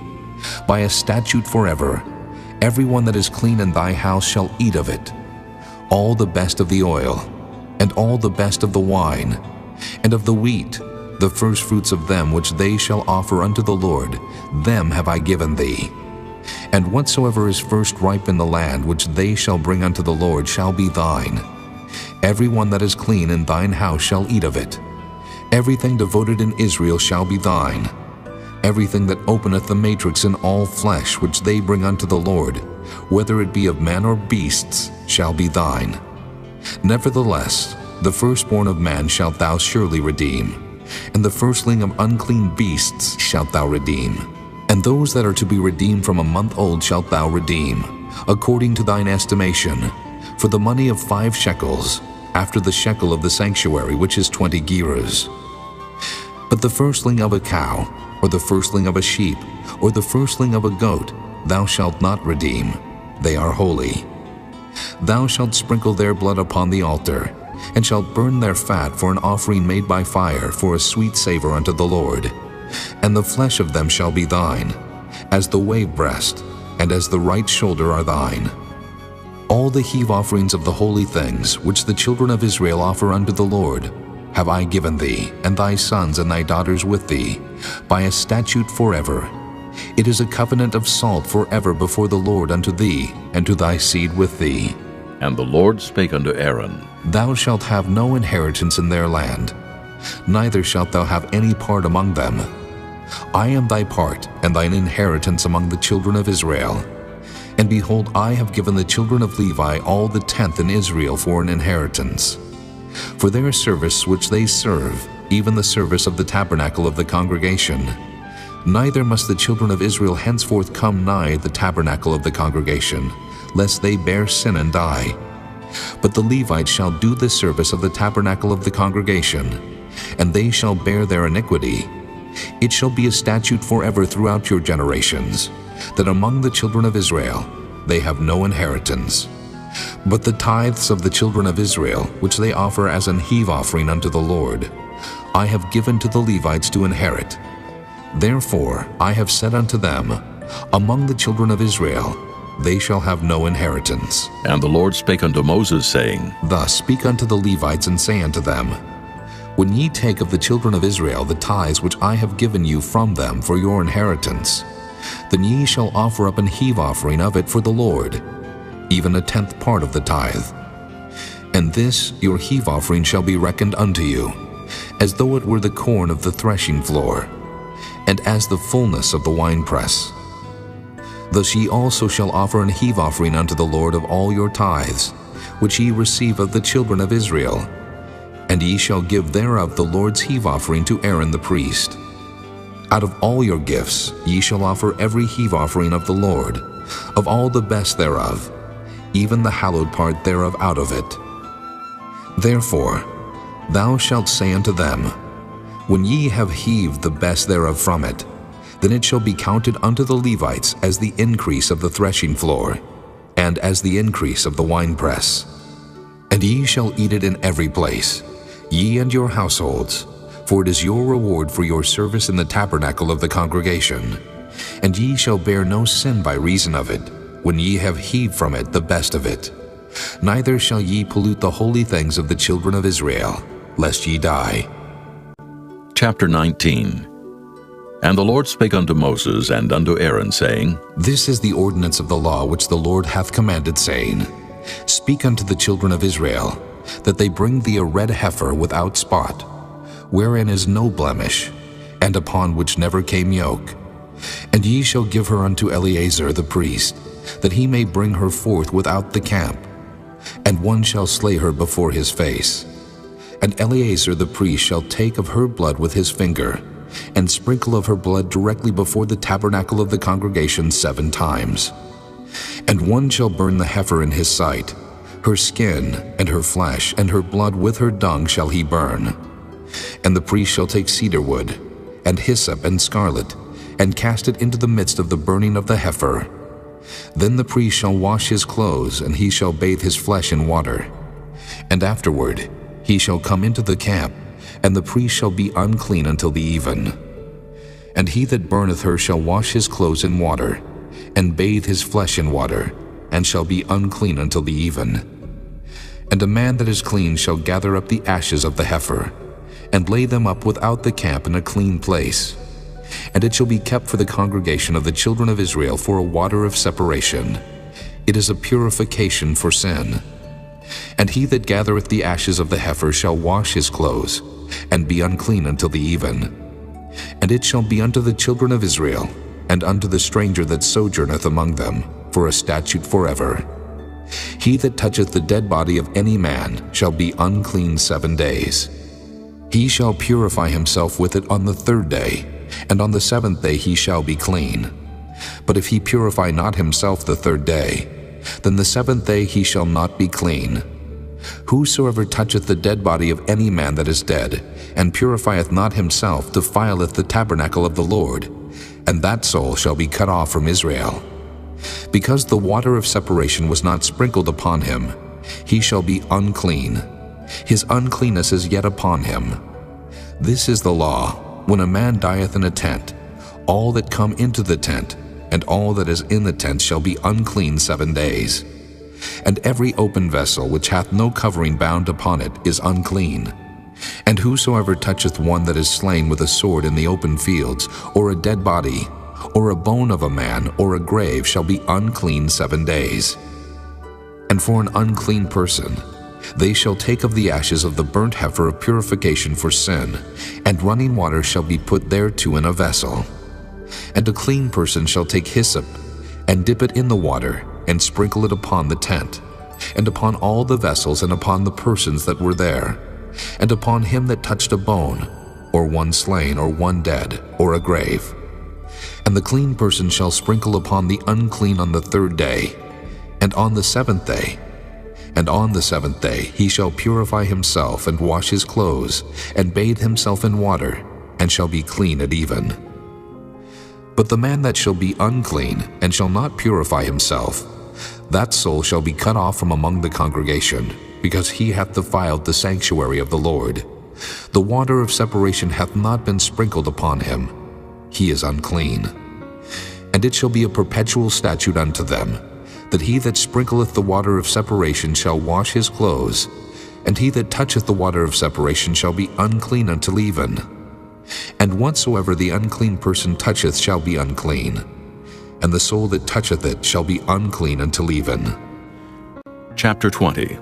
by a statute forever. Every one that is clean in thy house shall eat of it, all the best of the oil, and all the best of the wine, and of the wheat, the firstfruits of them which they shall offer unto the Lord, them have I given thee. And whatsoever is first ripe in the land which they shall bring unto the Lord shall be thine. Every one that is clean in thine house shall eat of it. Everything devoted in Israel shall be thine. Everything that openeth the matrix in all flesh which they bring unto the Lord, whether it be of man or beasts, shall be thine. Nevertheless, the firstborn of man shalt thou surely redeem, and the firstling of unclean beasts shalt thou redeem. And those that are to be redeemed from a month old shalt thou redeem, according to thine estimation, for the money of 5 shekels, after the shekel of the sanctuary, which is 20 gerahs. But the firstling of a cow, or the firstling of a sheep, or the firstling of a goat, thou shalt not redeem. They are holy. Thou shalt sprinkle their blood upon the altar, and shalt burn their fat for an offering made by fire, for a sweet savor unto the Lord. And the flesh of them shall be thine, as the wave breast, and as the right shoulder are thine. All the heave offerings of the holy things, which the children of Israel offer unto the Lord, have I given thee, and thy sons and thy daughters with thee, by a statute forever. It is a covenant of salt forever before the Lord unto thee, and to thy seed with thee. And the Lord spake unto Aaron, Thou shalt have no inheritance in their land, neither shalt thou have any part among them. I am thy part and thine inheritance among the children of Israel. And behold, I have given the children of Levi all the tenth in Israel for an inheritance, for their service which they serve, even the service of the tabernacle of the congregation. Neither must the children of Israel henceforth come nigh the tabernacle of the congregation, lest they bear sin and die. But the Levites shall do the service of the tabernacle of the congregation, and they shall bear their iniquity. It shall be a statute forever throughout your generations, that among the children of Israel they have no inheritance. But the tithes of the children of Israel, which they offer as an heave offering unto the Lord, I have given to the Levites to inherit. Therefore I have said unto them, Among the children of Israel they shall have no inheritance. And the Lord spake unto Moses, saying, Thus speak unto the Levites, and say unto them, When ye take of the children of Israel the tithes which I have given you from them for your inheritance, then ye shall offer up an heave offering of it for the Lord, even a tenth part of the tithe. And this your heave offering shall be reckoned unto you, as though it were the corn of the threshing floor, and as the fullness of the winepress. Thus ye also shall offer an heave offering unto the Lord of all your tithes, which ye receive of the children of Israel, and ye shall give thereof the Lord's heave offering to Aaron the priest. Out of all your gifts ye shall offer every heave offering of the Lord, of all the best thereof, even the hallowed part thereof out of it. Therefore thou shalt say unto them, When ye have heaved the best thereof from it, then it shall be counted unto the Levites as the increase of the threshing floor, and as the increase of the winepress. And ye shall eat it in every place, ye and your households, for it is your reward for your service in the tabernacle of the congregation. And ye shall bear no sin by reason of it, when ye have heaved from it the best of it. Neither shall ye pollute the holy things of the children of Israel, lest ye die. Chapter 19. And the Lord spake unto Moses and unto Aaron, saying, This is the ordinance of the law which the Lord hath commanded, saying, Speak unto the children of Israel, that they bring thee a red heifer without spot, wherein is no blemish, and upon which never came yoke. And ye shall give her unto Eleazar the priest, that he may bring her forth without the camp. And one shall slay her before his face. And Eleazar the priest shall take of her blood with his finger, and sprinkle of her blood directly before the tabernacle of the congregation 7 times. And one shall burn the heifer in his sight, her skin and her flesh and her blood with her dung shall he burn. And the priest shall take cedar wood, and hyssop and scarlet, and cast it into the midst of the burning of the heifer. Then the priest shall wash his clothes, and he shall bathe his flesh in water. And afterward he shall come into the camp, and the priest shall be unclean until the even. And he that burneth her shall wash his clothes in water, and bathe his flesh in water, and shall be unclean until the even. And a man that is clean shall gather up the ashes of the heifer, and lay them up without the camp in a clean place. And it shall be kept for the congregation of the children of Israel for a water of separation. It is a purification for sin. And he that gathereth the ashes of the heifer shall wash his clothes, and be unclean until the even. And it shall be unto the children of Israel, and unto the stranger that sojourneth among them, for a statute forever. He that toucheth the dead body of any man shall be unclean 7 days. He shall purify himself with it on the 3rd day, and on the 7th day he shall be clean. But if he purify not himself the 3rd day, then the 7th day he shall not be clean. Whosoever toucheth the dead body of any man that is dead, and purifieth not himself, defileth the tabernacle of the Lord, and that soul shall be cut off from Israel. Because the water of separation was not sprinkled upon him, he shall be unclean. His uncleanness is yet upon him. This is the law, when a man dieth in a tent, all that come into the tent, and all that is in the tent shall be unclean 7 days. And every open vessel which hath no covering bound upon it is unclean. And whosoever toucheth one that is slain with a sword in the open fields, or a dead body, or a bone of a man, or a grave, shall be unclean 7 days. And for an unclean person, they shall take of the ashes of the burnt heifer of purification for sin, and running water shall be put thereto in a vessel. And a clean person shall take hyssop, and dip it in the water, and sprinkle it upon the tent, and upon all the vessels, and upon the persons that were there, and upon him that touched a bone, or one slain, or one dead, or a grave. And the clean person shall sprinkle upon the unclean on the 3rd day, and on the 7th day. And on the 7th day he shall purify himself, and wash his clothes, and bathe himself in water, and shall be clean at even. But the man that shall be unclean, and shall not purify himself, that soul shall be cut off from among the congregation, because he hath defiled the sanctuary of the Lord. The water of separation hath not been sprinkled upon him. He is unclean. And it shall be a perpetual statute unto them, that he that sprinkleth the water of separation shall wash his clothes, and he that toucheth the water of separation shall be unclean until even. And whatsoever the unclean person toucheth shall be unclean, and the soul that toucheth it shall be unclean until even. Chapter 20.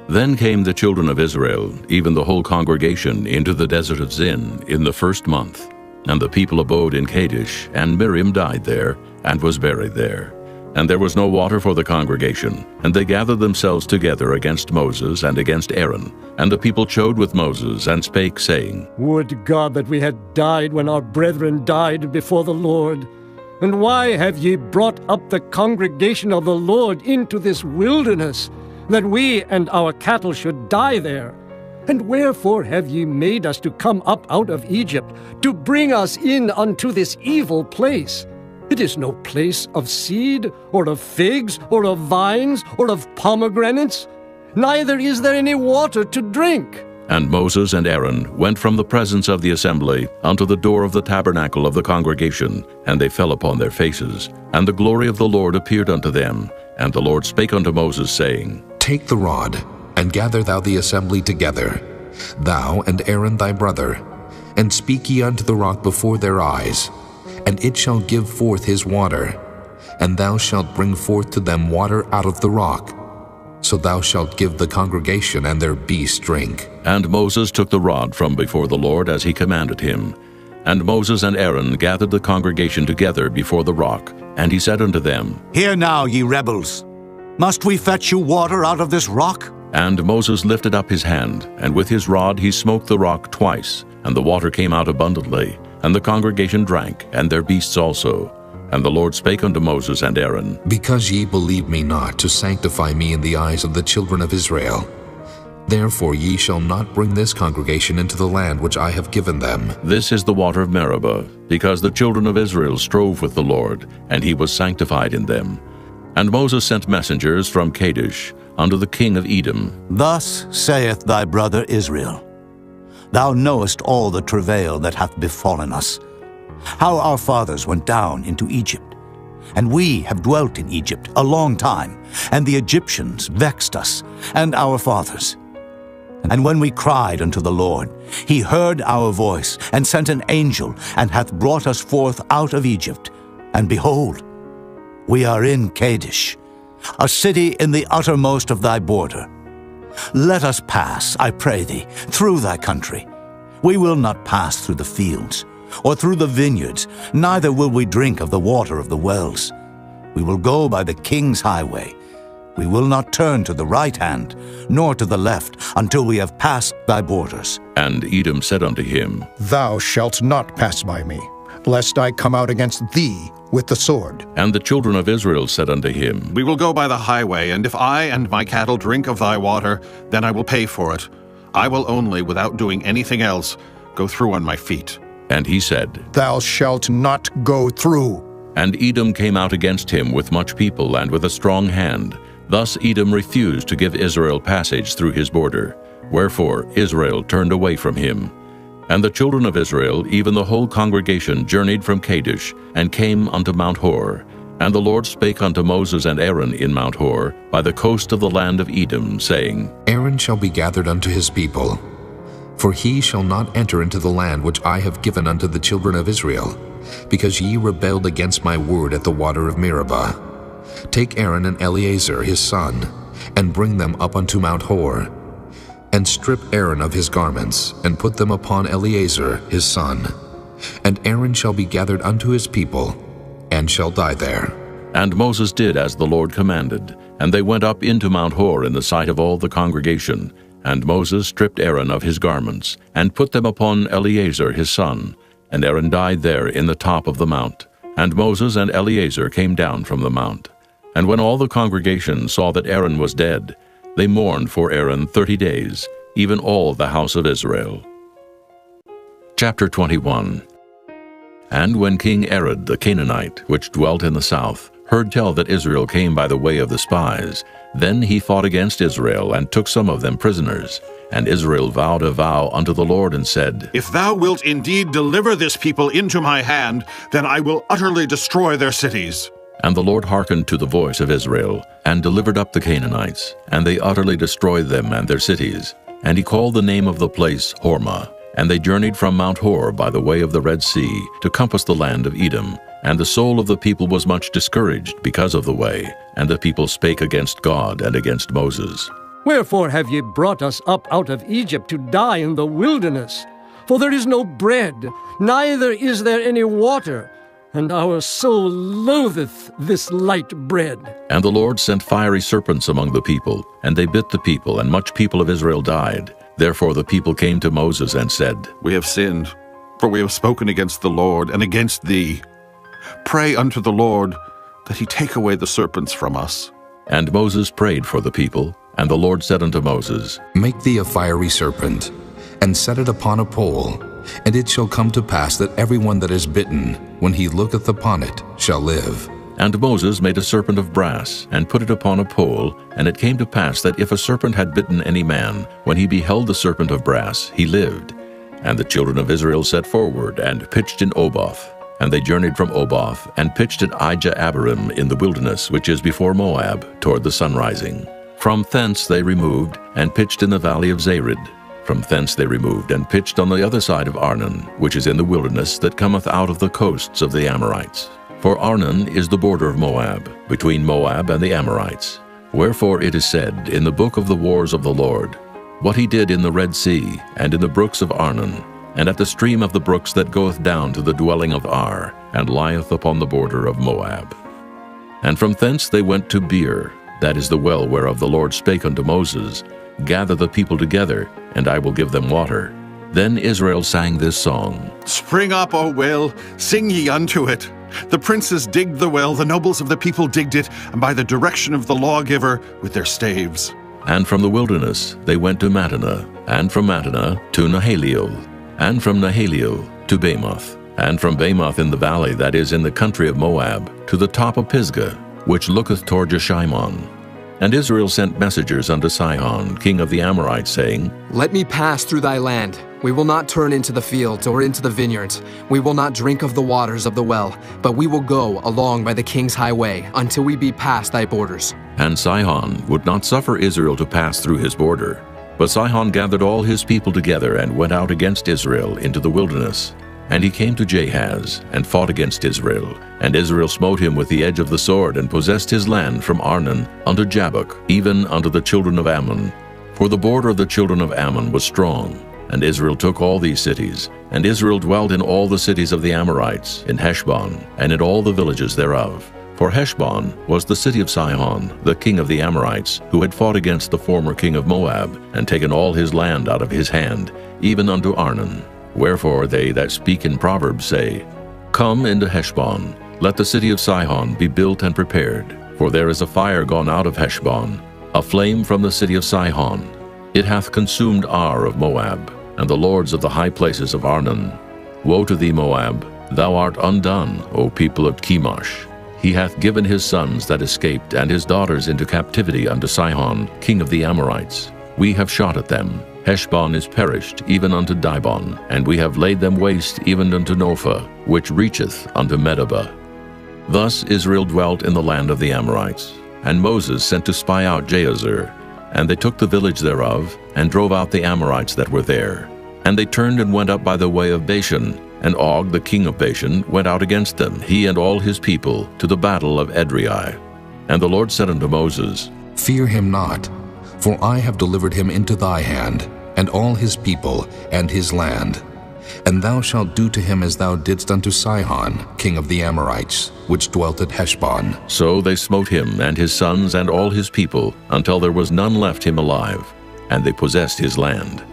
Then came the children of Israel, even the whole congregation, into the desert of Zin in the 1st month. And the people abode in Kadesh, and Miriam died there, and was buried there. And there was no water for the congregation, and they gathered themselves together against Moses and against Aaron. And the people chode with Moses, and spake, saying, Would God that we had died when our brethren died before the Lord! And why have ye brought up the congregation of the Lord into this wilderness, that we and our cattle should die there? And wherefore have ye made us to come up out of Egypt, to bring us in unto this evil place? It is no place of seed, or of figs, or of vines, or of pomegranates, neither is there any water to drink. And Moses and Aaron went from the presence of the assembly unto the door of the tabernacle of the congregation, and they fell upon their faces. And the glory of the Lord appeared unto them. And the Lord spake unto Moses, saying, Take the rod, and gather thou the assembly together, thou and Aaron thy brother, and speak ye unto the rock before their eyes, and it shall give forth his water, and thou shalt bring forth to them water out of the rock. So thou shalt give the congregation and their beasts drink. And Moses took the rod from before the Lord as he commanded him. And Moses and Aaron gathered the congregation together before the rock, and he said unto them, Hear now, ye rebels, must we fetch you water out of this rock? And Moses lifted up his hand, and with his rod he smote the rock twice, and the water came out abundantly, and the congregation drank, and their beasts also. And the Lord spake unto Moses and Aaron, Because ye believe me not to sanctify me in the eyes of the children of Israel, therefore ye shall not bring this congregation into the land which I have given them. This is the water of Meribah, because the children of Israel strove with the Lord, and he was sanctified in them. And Moses sent messengers from Kadesh unto the king of Edom. Thus saith thy brother Israel, Thou knowest all the travail that hath befallen us, how our fathers went down into Egypt. And we have dwelt in Egypt a long time, and the Egyptians vexed us, and our fathers. And when we cried unto the Lord, he heard our voice, and sent an angel, and hath brought us forth out of Egypt. And behold, we are in Kadesh, a city in the uttermost of thy border. Let us pass, I pray thee, through thy country. We will not pass through the fields, or through the vineyards, neither will we drink of the water of the wells. We will go by the king's highway. We will not turn to the right hand, nor to the left, until we have passed thy borders. And Edom said unto him, Thou shalt not pass by me, lest I come out against thee with the sword. And the children of Israel said unto him, We will go by the highway, and if I and my cattle drink of thy water, then I will pay for it. I will only, without doing anything else, go through on my feet. And he said, Thou shalt not go through. And Edom came out against him with much people and with a strong hand. Thus Edom refused to give Israel passage through his border. Wherefore Israel turned away from him. And the children of Israel, even the whole congregation, journeyed from Kadesh, and came unto Mount Hor. And the Lord spake unto Moses and Aaron in Mount Hor, by the coast of the land of Edom, saying, Aaron shall be gathered unto his people, for he shall not enter into the land which I have given unto the children of Israel, because ye rebelled against my word at the water of Meribah. Take Aaron and Eleazar his son, and bring them up unto Mount Hor, and strip Aaron of his garments, and put them upon Eleazar his son. And Aaron shall be gathered unto his people, and shall die there. And Moses did as the Lord commanded, and they went up into Mount Hor in the sight of all the congregation. And Moses stripped Aaron of his garments, and put them upon Eleazar his son. And Aaron died there in the top of the mount. And Moses and Eleazar came down from the mount. And when all the congregation saw that Aaron was dead, they mourned for Aaron 30 days, even all the house of Israel. Chapter 21. And when King Arad the Canaanite, which dwelt in the south, heard tell that Israel came by the way of the spies, then he fought against Israel, and took some of them prisoners. And Israel vowed a vow unto the Lord, and said, If thou wilt indeed deliver this people into my hand, then I will utterly destroy their cities. And the Lord hearkened to the voice of Israel, and delivered up the Canaanites, and they utterly destroyed them and their cities. And he called the name of the place Hormah. And they journeyed from Mount Hor by the way of the Red Sea, to compass the land of Edom. And the soul of the people was much discouraged because of the way, and the people spake against God and against Moses. Wherefore have ye brought us up out of Egypt to die in the wilderness? For there is no bread, neither is there any water, and our soul loatheth this light bread. And the Lord sent fiery serpents among the people, and they bit the people, and much people of Israel died. Therefore the people came to Moses and said, We have sinned, for we have spoken against the Lord and against thee. Pray unto the Lord that he take away the serpents from us. And Moses prayed for the people, and the Lord said unto Moses, Make thee a fiery serpent, and set it upon a pole, and it shall come to pass that every one that is bitten, when he looketh upon it, shall live. And Moses made a serpent of brass, and put it upon a pole, and it came to pass that if a serpent had bitten any man, when he beheld the serpent of brass, he lived. And the children of Israel set forward, and pitched in Oboth. And they journeyed from Oboth, and pitched at Ijah-abarim in the wilderness, which is before Moab, toward the sunrising. From thence they removed, and pitched in the valley of Zared. From thence they removed, and pitched on the other side of Arnon, which is in the wilderness that cometh out of the coasts of the Amorites. For Arnon is the border of Moab, between Moab and the Amorites. Wherefore it is said in the book of the wars of the Lord, what he did in the Red Sea, and in the brooks of Arnon, and at the stream of the brooks that goeth down to the dwelling of Ar, and lieth upon the border of Moab. And from thence they went to Beer, that is the well whereof the Lord spake unto Moses, Gather the people together, and I will give them water. Then Israel sang this song, Spring up, O well, sing ye unto it. The princes digged the well, the nobles of the people digged it, and by the direction of the lawgiver with their staves. And from the wilderness they went to Mattanah, and from Mattanah to Nahaliel, and from Nahaliel to Bamoth, and from Bamoth in the valley that is in the country of Moab, to the top of Pisgah, which looketh toward Jeshimon. And Israel sent messengers unto Sihon, king of the Amorites, saying, Let me pass through thy land. We will not turn into the fields or into the vineyards. We will not drink of the waters of the well, but we will go along by the king's highway until we be past thy borders. And Sihon would not suffer Israel to pass through his border. But Sihon gathered all his people together and went out against Israel into the wilderness. And he came to Jahaz, and fought against Israel. And Israel smote him with the edge of the sword, and possessed his land from Arnon unto Jabbok, even unto the children of Ammon. For the border of the children of Ammon was strong. And Israel took all these cities. And Israel dwelt in all the cities of the Amorites, in Heshbon, and in all the villages thereof. For Heshbon was the city of Sihon, the king of the Amorites, who had fought against the former king of Moab, and taken all his land out of his hand, even unto Arnon. Wherefore they that speak in Proverbs say, Come into Heshbon, let the city of Sihon be built and prepared. For there is a fire gone out of Heshbon, a flame from the city of Sihon. It hath consumed Ar of Moab, and the lords of the high places of Arnon. Woe to thee, Moab! Thou art undone, O people of Chemosh. He hath given his sons that escaped and his daughters into captivity unto Sihon, king of the Amorites. We have shot at them. Heshbon is perished, even unto Dibon, and we have laid them waste even unto Nophah, which reacheth unto Medeba. Thus Israel dwelt in the land of the Amorites. And Moses sent to spy out Jahazer. And they took the village thereof, and drove out the Amorites that were there. And they turned and went up by the way of Bashan, and Og the king of Bashan went out against them, he and all his people, to the battle of Edrei. And the Lord said unto Moses, Fear him not, for I have delivered him into thy hand, and all his people, and his land. And thou shalt do to him as thou didst unto Sihon, king of the Amorites, which dwelt at Heshbon. So they smote him and his sons and all his people, until there was none left him alive, and they possessed his land.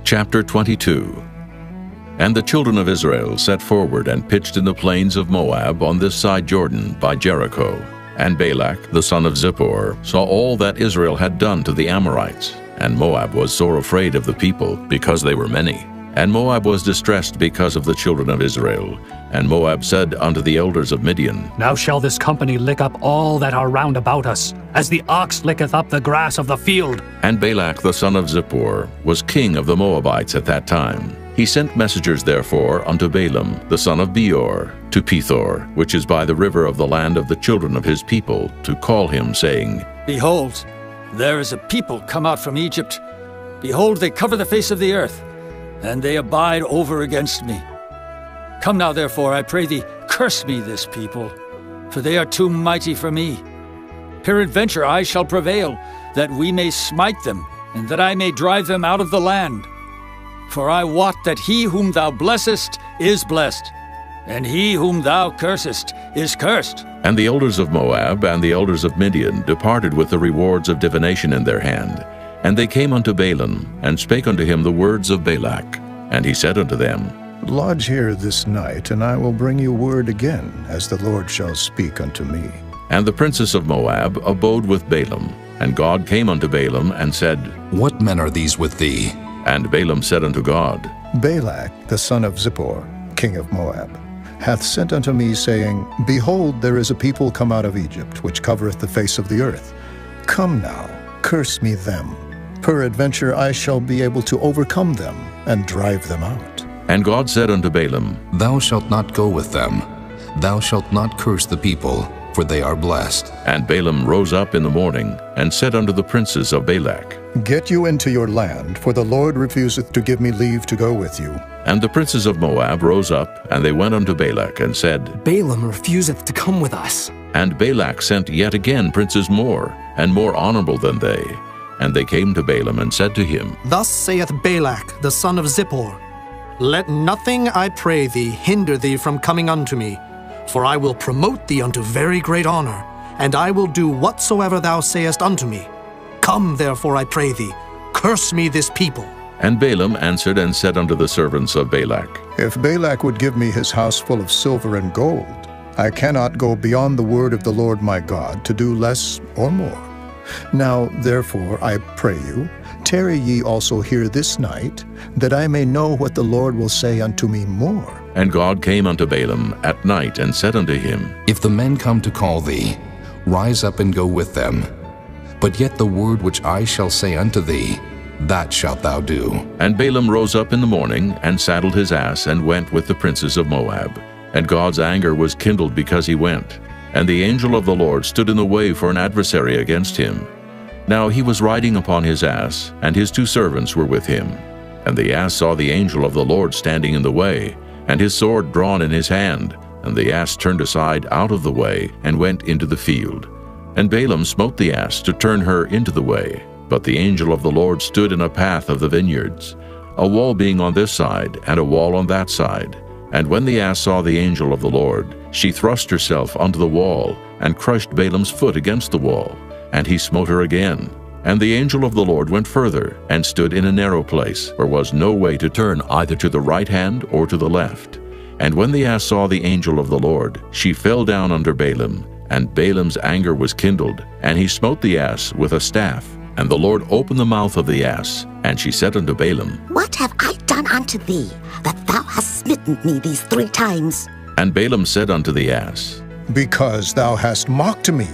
Chapter 22. And the children of Israel set forward and pitched in the plains of Moab on this side Jordan by Jericho. And Balak, the son of Zippor, saw all that Israel had done to the Amorites. And Moab was sore afraid of the people, because they were many. And Moab was distressed because of the children of Israel. And Moab said unto the elders of Midian, Now shall this company lick up all that are round about us, as the ox licketh up the grass of the field. And Balak the son of Zippor was king of the Moabites at that time. He sent messengers therefore unto Balaam the son of Beor to Pethor, which is by the river of the land of the children of his people, to call him, saying, Behold, there is a people come out from Egypt. Behold, they cover the face of the earth, and they abide over against me. Come now, therefore, I pray thee, curse me this people, for they are too mighty for me. Peradventure I shall prevail, that we may smite them, and that I may drive them out of the land. For I wot that he whom thou blessest is blessed, and he whom thou cursest is cursed. And the elders of Moab and the elders of Midian departed with the rewards of divination in their hand. And they came unto Balaam, and spake unto him the words of Balak. And he said unto them, Lodge here this night, and I will bring you word again, as the Lord shall speak unto me. And the princes of Moab abode with Balaam. And God came unto Balaam, and said, What men are these with thee? And Balaam said unto God, Balak, the son of Zippor, king of Moab, hath sent unto me, saying, Behold, there is a people come out of Egypt, which covereth the face of the earth. Come now, curse me them. Peradventure I shall be able to overcome them, and drive them out. And God said unto Balaam, Thou shalt not go with them. Thou shalt not curse the people, for they are blessed. And Balaam rose up in the morning, and said unto the princes of Balak, Get you into your land, for the Lord refuseth to give me leave to go with you. And the princes of Moab rose up, and they went unto Balak, and said, Balaam refuseth to come with us. And Balak sent yet again princes more, and more honorable than they. And they came to Balaam, and said to him, Thus saith Balak, the son of Zippor, Let nothing, I pray thee, hinder thee from coming unto me, for I will promote thee unto very great honor, and I will do whatsoever thou sayest unto me. Come, therefore, I pray thee, curse me this people. And Balaam answered and said unto the servants of Balak, If Balak would give me his house full of silver and gold, I cannot go beyond the word of the Lord my God to do less or more. Now, therefore, I pray you, tarry ye also here this night, that I may know what the Lord will say unto me more. And God came unto Balaam at night, and said unto him, If the men come to call thee, rise up and go with them. But yet the word which I shall say unto thee, that shalt thou do. And Balaam rose up in the morning, and saddled his ass, and went with the princes of Moab. And God's anger was kindled because he went. And the angel of the Lord stood in the way for an adversary against him. Now he was riding upon his ass, and his two servants were with him. And the ass saw the angel of the Lord standing in the way, and his sword drawn in his hand. And the ass turned aside out of the way, and went into the field. And Balaam smote the ass to turn her into the way. But the angel of the Lord stood in a path of the vineyards, a wall being on this side, and a wall on that side. And when the ass saw the angel of the Lord, she thrust herself unto the wall, and crushed Balaam's foot against the wall. And he smote her again. And the angel of the Lord went further, and stood in a narrow place, where was no way to turn either to the right hand or to the left. And when the ass saw the angel of the Lord, she fell down under Balaam. And Balaam's anger was kindled, and he smote the ass with a staff. And the Lord opened the mouth of the ass, and she said unto Balaam, What have I done unto thee, that thou hast smitten me these 3 times? And Balaam said unto the ass, Because thou hast mocked me.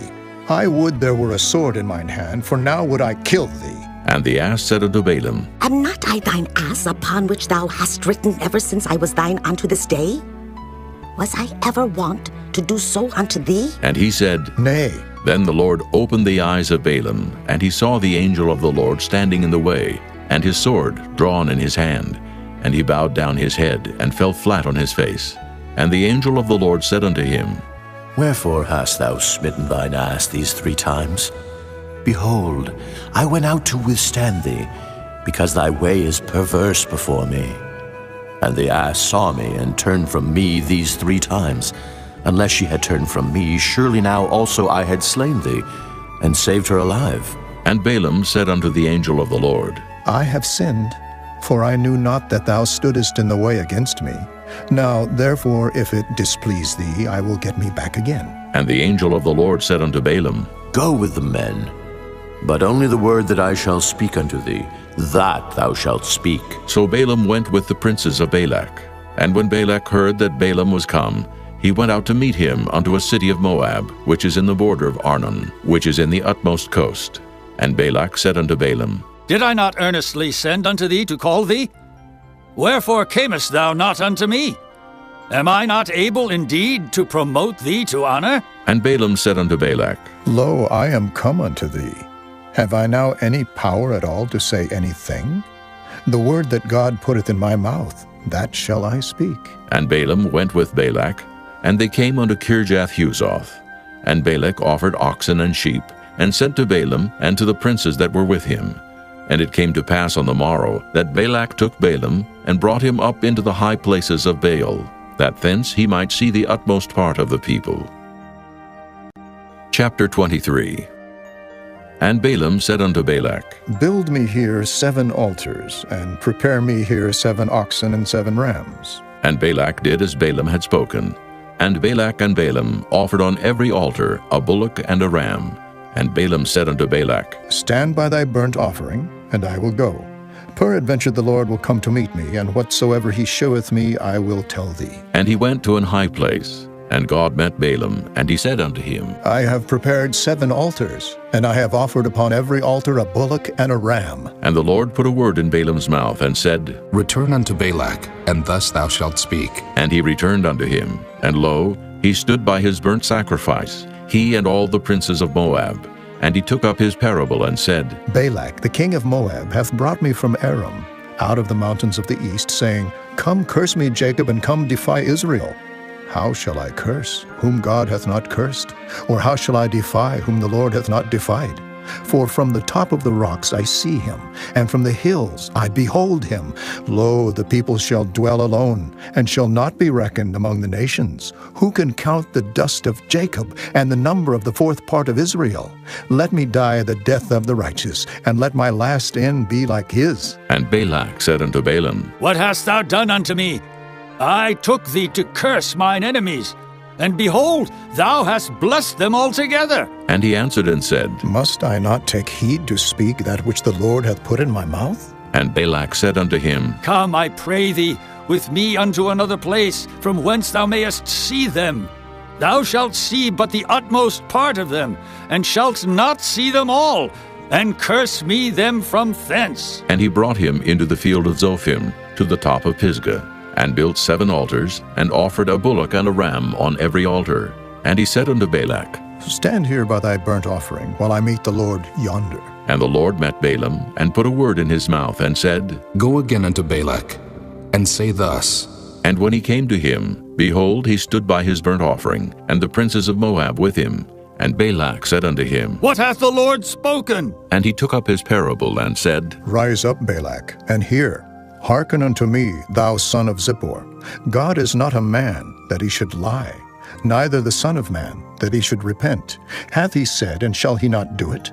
I would there were a sword in mine hand, for now would I kill thee. And the ass said unto Balaam, Am not I thine ass, upon which thou hast ridden ever since I was thine unto this day? Was I ever wont to do so unto thee? And he said, Nay. Then the Lord opened the eyes of Balaam, and he saw the angel of the Lord standing in the way, and his sword drawn in his hand. And he bowed down his head, and fell flat on his face. And the angel of the Lord said unto him, Wherefore hast thou smitten thine ass these 3 times? Behold, I went out to withstand thee, because thy way is perverse before me. And the ass saw me, and turned from me these 3 times. Unless she had turned from me, surely now also I had slain thee, and saved her alive. And Balaam said unto the angel of the Lord, I have sinned, for I knew not that thou stoodest in the way against me. Now, therefore, if it displease thee, I will get me back again. And the angel of the Lord said unto Balaam, Go with the men, but only the word that I shall speak unto thee, that thou shalt speak. So Balaam went with the princes of Balak. And when Balak heard that Balaam was come, he went out to meet him unto a city of Moab, which is in the border of Arnon, which is in the utmost coast. And Balak said unto Balaam, Did I not earnestly send unto thee to call thee? Wherefore camest thou not unto me? Am I not able indeed to promote thee to honor? And Balaam said unto Balak, Lo, I am come unto thee. Have I now any power at all to say anything? The word that God putteth in my mouth, that shall I speak. And Balaam went with Balak, and they came unto Kirjath-Huzoth. And Balak offered oxen and sheep, and sent to Balaam and to the princes that were with him. And it came to pass on the morrow that Balak took Balaam, and brought him up into the high places of Baal, that thence he might see the utmost part of the people. Chapter 23. And Balaam said unto Balak, Build me here 7 altars, and prepare me here 7 oxen and 7 rams. And Balak did as Balaam had spoken. And Balak and Balaam offered on every altar a bullock and a ram. And Balaam said unto Balak, Stand by thy burnt offering, and I will go. Peradventure the Lord will come to meet me, and whatsoever he sheweth me I will tell thee. And he went to an high place. And God met Balaam, and he said unto him, I have prepared 7 altars, and I have offered upon every altar a bullock and a ram. And the Lord put a word in Balaam's mouth, and said, Return unto Balak, and thus thou shalt speak. And he returned unto him, and lo, he stood by his burnt sacrifice, he and all the princes of Moab. And he took up his parable, and said, Balak, the king of Moab, hath brought me from Aram, out of the mountains of the east, saying, Come curse me, Jacob, and come defy Israel. How shall I curse, whom God hath not cursed? Or how shall I defy, whom the Lord hath not defied? For from the top of the rocks I see him, and from the hills I behold him. Lo, the people shall dwell alone, and shall not be reckoned among the nations. Who can count the dust of Jacob, and the number of the 4th part of Israel? Let me die the death of the righteous, and let my last end be like his. And Balak said unto Balaam, What hast thou done unto me? I took thee to curse mine enemies, and behold, thou hast blessed them altogether. And he answered and said, Must I not take heed to speak that which the Lord hath put in my mouth? And Balak said unto him, Come, I pray thee, with me unto another place, from whence thou mayest see them. Thou shalt see but the utmost part of them, and shalt not see them all, and curse me them from thence. And he brought him into the field of Zophim, to the top of Pisgah, and built 7 altars, and offered a bullock and a ram on every altar. And he said unto Balak, Stand here by thy burnt offering, while I meet the Lord yonder. And the Lord met Balaam, and put a word in his mouth, and said, Go again unto Balak, and say thus. And when he came to him, behold, he stood by his burnt offering, and the princes of Moab with him. And Balak said unto him, What hath the Lord spoken? And he took up his parable, and said, Rise up, Balak, and hear. Hearken unto me, thou son of Zippor. God is not a man, that he should lie, neither the Son of Man, that he should repent. Hath he said, and shall he not do it?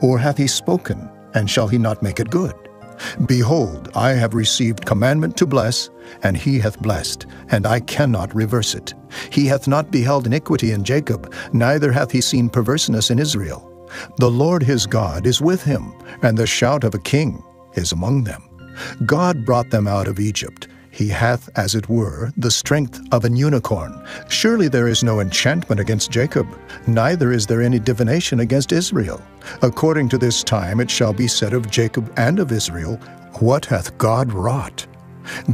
Or hath he spoken, and shall he not make it good? Behold, I have received commandment to bless, and he hath blessed, and I cannot reverse it. He hath not beheld iniquity in Jacob, neither hath he seen perverseness in Israel. The Lord his God is with him, and the shout of a king is among them. God brought them out of Egypt. He hath, as it were, the strength of an unicorn. Surely there is no enchantment against Jacob, neither is there any divination against Israel. According to this time it shall be said of Jacob and of Israel, What hath God wrought?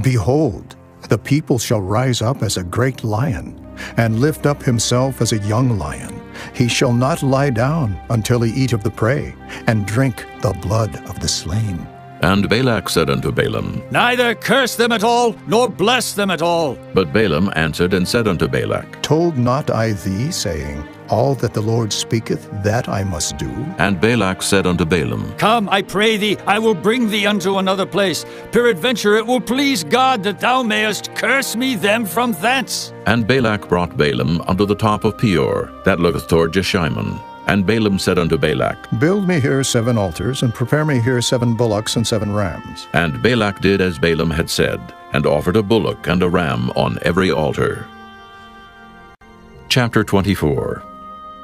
Behold, the people shall rise up as a great lion, and lift up himself as a young lion. He shall not lie down until he eat of the prey, and drink the blood of the slain. And Balak said unto Balaam, Neither curse them at all, nor bless them at all. But Balaam answered and said unto Balak, Told not I thee, saying, All that the Lord speaketh, that I must do? And Balak said unto Balaam, Come, I pray thee, I will bring thee unto another place. Peradventure it will please God that thou mayest curse me them from thence. And Balak brought Balaam unto the top of Peor, that looketh toward Jeshimon. And Balaam said unto Balak, Build me here 7 altars, and prepare me here 7 bullocks and 7 rams. And Balak did as Balaam had said, and offered a bullock and a ram on every altar. Chapter 24.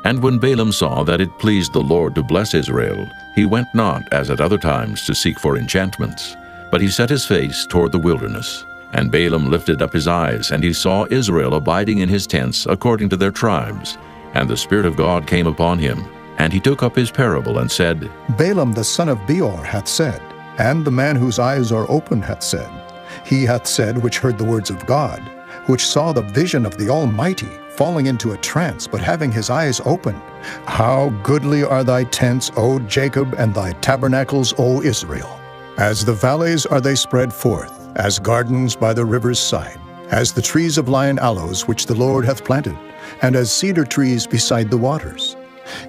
And when Balaam saw that it pleased the Lord to bless Israel, he went not, as at other times, to seek for enchantments, but he set his face toward the wilderness. And Balaam lifted up his eyes, and he saw Israel abiding in his tents according to their tribes. And the Spirit of God came upon him, and he took up his parable and said, Balaam the son of Beor hath said, and the man whose eyes are open hath said, He hath said which heard the words of God, which saw the vision of the Almighty, falling into a trance, but having his eyes open. How goodly are thy tents, O Jacob, and thy tabernacles, O Israel! As the valleys are they spread forth, as gardens by the river's side, as the trees of lion aloes which the Lord hath planted, and as cedar trees beside the waters.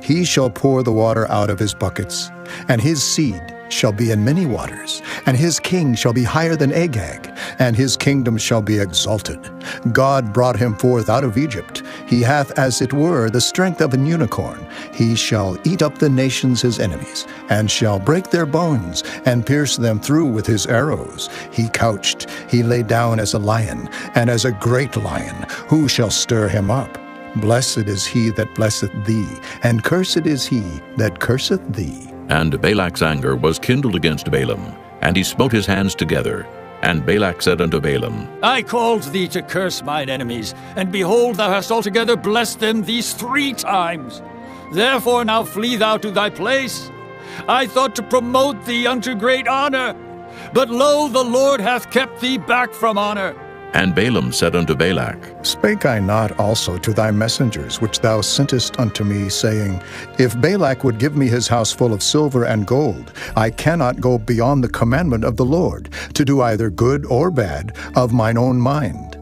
He shall pour the water out of his buckets, and his seed shall be in many waters, and his king shall be higher than Agag, and his kingdom shall be exalted. God brought him forth out of Egypt. He hath, as it were, the strength of an unicorn. He shall eat up the nations his enemies, and shall break their bones, and pierce them through with his arrows. He couched, he lay down as a lion, and as a great lion. Who shall stir him up? Blessed is he that blesseth thee, and cursed is he that curseth thee. And Balak's anger was kindled against Balaam, and he smote his hands together. And Balak said unto Balaam, I called thee to curse mine enemies, and behold, thou hast altogether blessed them these 3 times. Therefore now flee thou to thy place. I thought to promote thee unto great honor, but lo, the Lord hath kept thee back from honor. And Balaam said unto Balak, Spake I not also to thy messengers, which thou sentest unto me, saying, If Balak would give me his house full of silver and gold, I cannot go beyond the commandment of the Lord, to do either good or bad of mine own mind.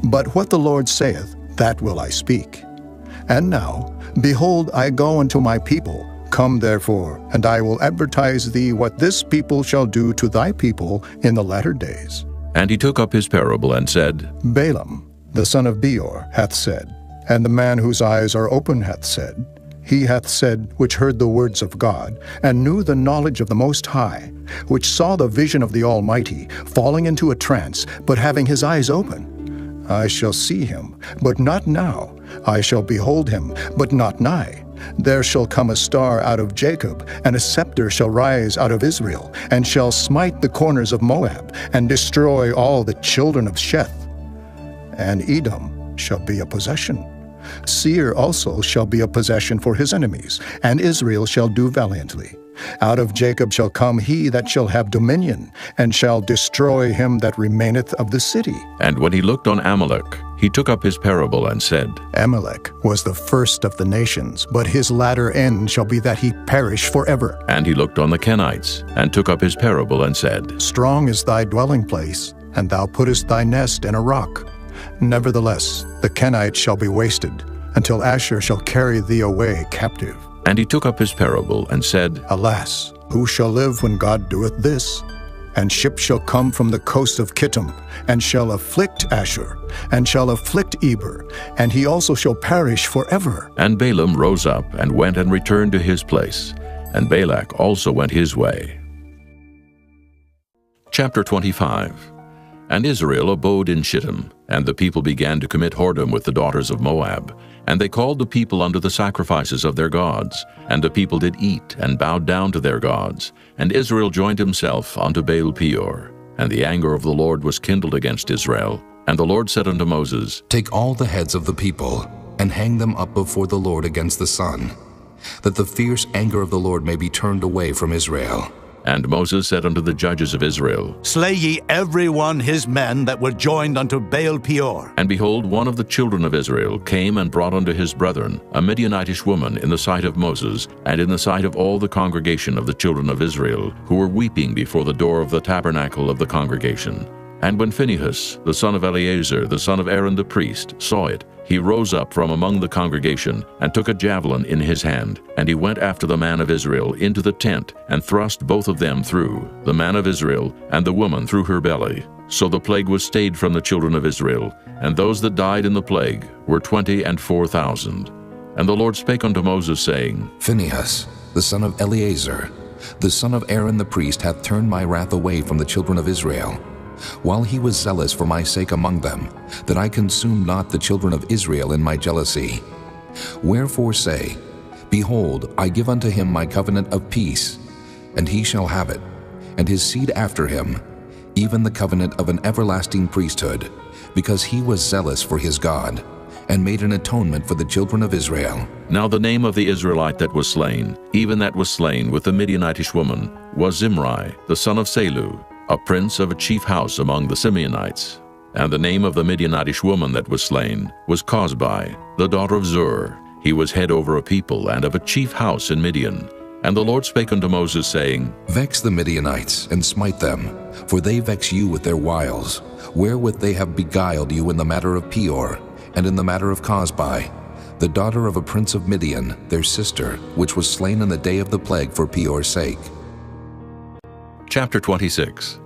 But what the Lord saith, that will I speak. And now, behold, I go unto my people. Come therefore, and I will advertise thee what this people shall do to thy people in the latter days. And he took up his parable and said, Balaam, the son of Beor, hath said, and the man whose eyes are open hath said, He hath said, which heard the words of God, and knew the knowledge of the Most High, which saw the vision of the Almighty, falling into a trance, but having his eyes open. I shall see him, but not now. I shall behold him, but not nigh. There shall come a star out of Jacob, and a scepter shall rise out of Israel, and shall smite the corners of Moab, and destroy all the children of Sheth. And Edom shall be a possession. Seir also shall be a possession for his enemies, and Israel shall do valiantly. Out of Jacob shall come he that shall have dominion, and shall destroy him that remaineth of the city. And when he looked on Amalek, he took up his parable and said, Amalek was the first of the nations, but his latter end shall be that he perish forever. And he looked on the Kenites, and took up his parable and said, Strong is thy dwelling place, and thou puttest thy nest in a rock. Nevertheless, the Kenites shall be wasted, until Asher shall carry thee away captive. And he took up his parable and said, Alas, who shall live when God doeth this? And ships shall come from the coast of Kittim, and shall afflict Asher, and shall afflict Eber, and he also shall perish forever. And Balaam rose up and went and returned to his place, and Balak also went his way. Chapter 25. And Israel abode in Shittim, and the people began to commit whoredom with the daughters of Moab. And they called the people unto the sacrifices of their gods. And the people did eat, and bowed down to their gods. And Israel joined himself unto Baal Peor. And the anger of the Lord was kindled against Israel. And the Lord said unto Moses, Take all the heads of the people, and hang them up before the Lord against the sun, that the fierce anger of the Lord may be turned away from Israel. And Moses said unto the judges of Israel, Slay ye every one his men that were joined unto Baal Peor. And behold, one of the children of Israel came and brought unto his brethren a Midianitish woman in the sight of Moses, and in the sight of all the congregation of the children of Israel, who were weeping before the door of the tabernacle of the congregation. And when Phinehas, the son of Eleazar, the son of Aaron the priest, saw it, he rose up from among the congregation, and took a javelin in his hand, and he went after the man of Israel into the tent, and thrust both of them through, the man of Israel and the woman through her belly. So the plague was stayed from the children of Israel, and those that died in the plague were 24,000. And the Lord spake unto Moses, saying, Phinehas, the son of Eleazar, the son of Aaron the priest, hath turned my wrath away from the children of Israel, while he was zealous for my sake among them, that I consumed not the children of Israel in my jealousy. Wherefore say, Behold, I give unto him my covenant of peace, and he shall have it, and his seed after him, even the covenant of an everlasting priesthood, because he was zealous for his God, and made an atonement for the children of Israel. Now the name of the Israelite that was slain, even that was slain with the Midianitish woman, was Zimri, the son of Salu, a prince of a chief house among the Simeonites. And the name of the Midianitish woman that was slain was Cosbi, the daughter of Zur. He was head over a people and of a chief house in Midian. And the Lord spake unto Moses, saying, Vex the Midianites, and smite them, for they vex you with their wiles, wherewith they have beguiled you in the matter of Peor, and in the matter of Cosbi, the daughter of a prince of Midian, their sister, which was slain in the day of the plague for Peor's sake. Chapter 26.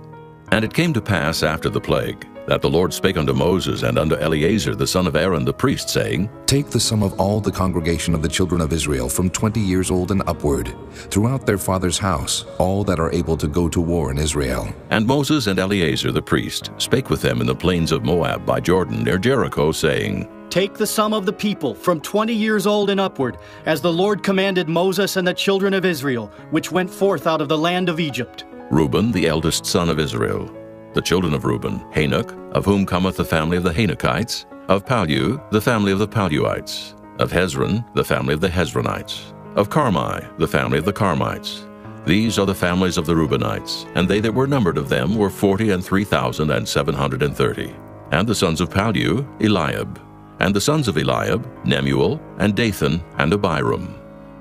And it came to pass after the plague, that the Lord spake unto Moses and unto Eleazar the son of Aaron the priest, saying, Take the sum of all the congregation of the children of Israel from 20 years old and upward, throughout their father's house, all that are able to go to war in Israel. And Moses and Eleazar the priest spake with them in the plains of Moab by Jordan near Jericho, saying, Take the sum of the people from 20 years old and upward, as the Lord commanded Moses and the children of Israel, which went forth out of the land of Egypt. Reuben, the eldest son of Israel. The children of Reuben, Hanok, of whom cometh the family of the Hanokites. Of Pallu, the family of the Palluites. Of Hezron, the family of the Hezronites. Of Carmi, the family of the Carmites. These are the families of the Reubenites, and they that were numbered of them were 43,730. And the sons of Pallu, Eliab. And the sons of Eliab, Nemuel, and Dathan, and Abiram.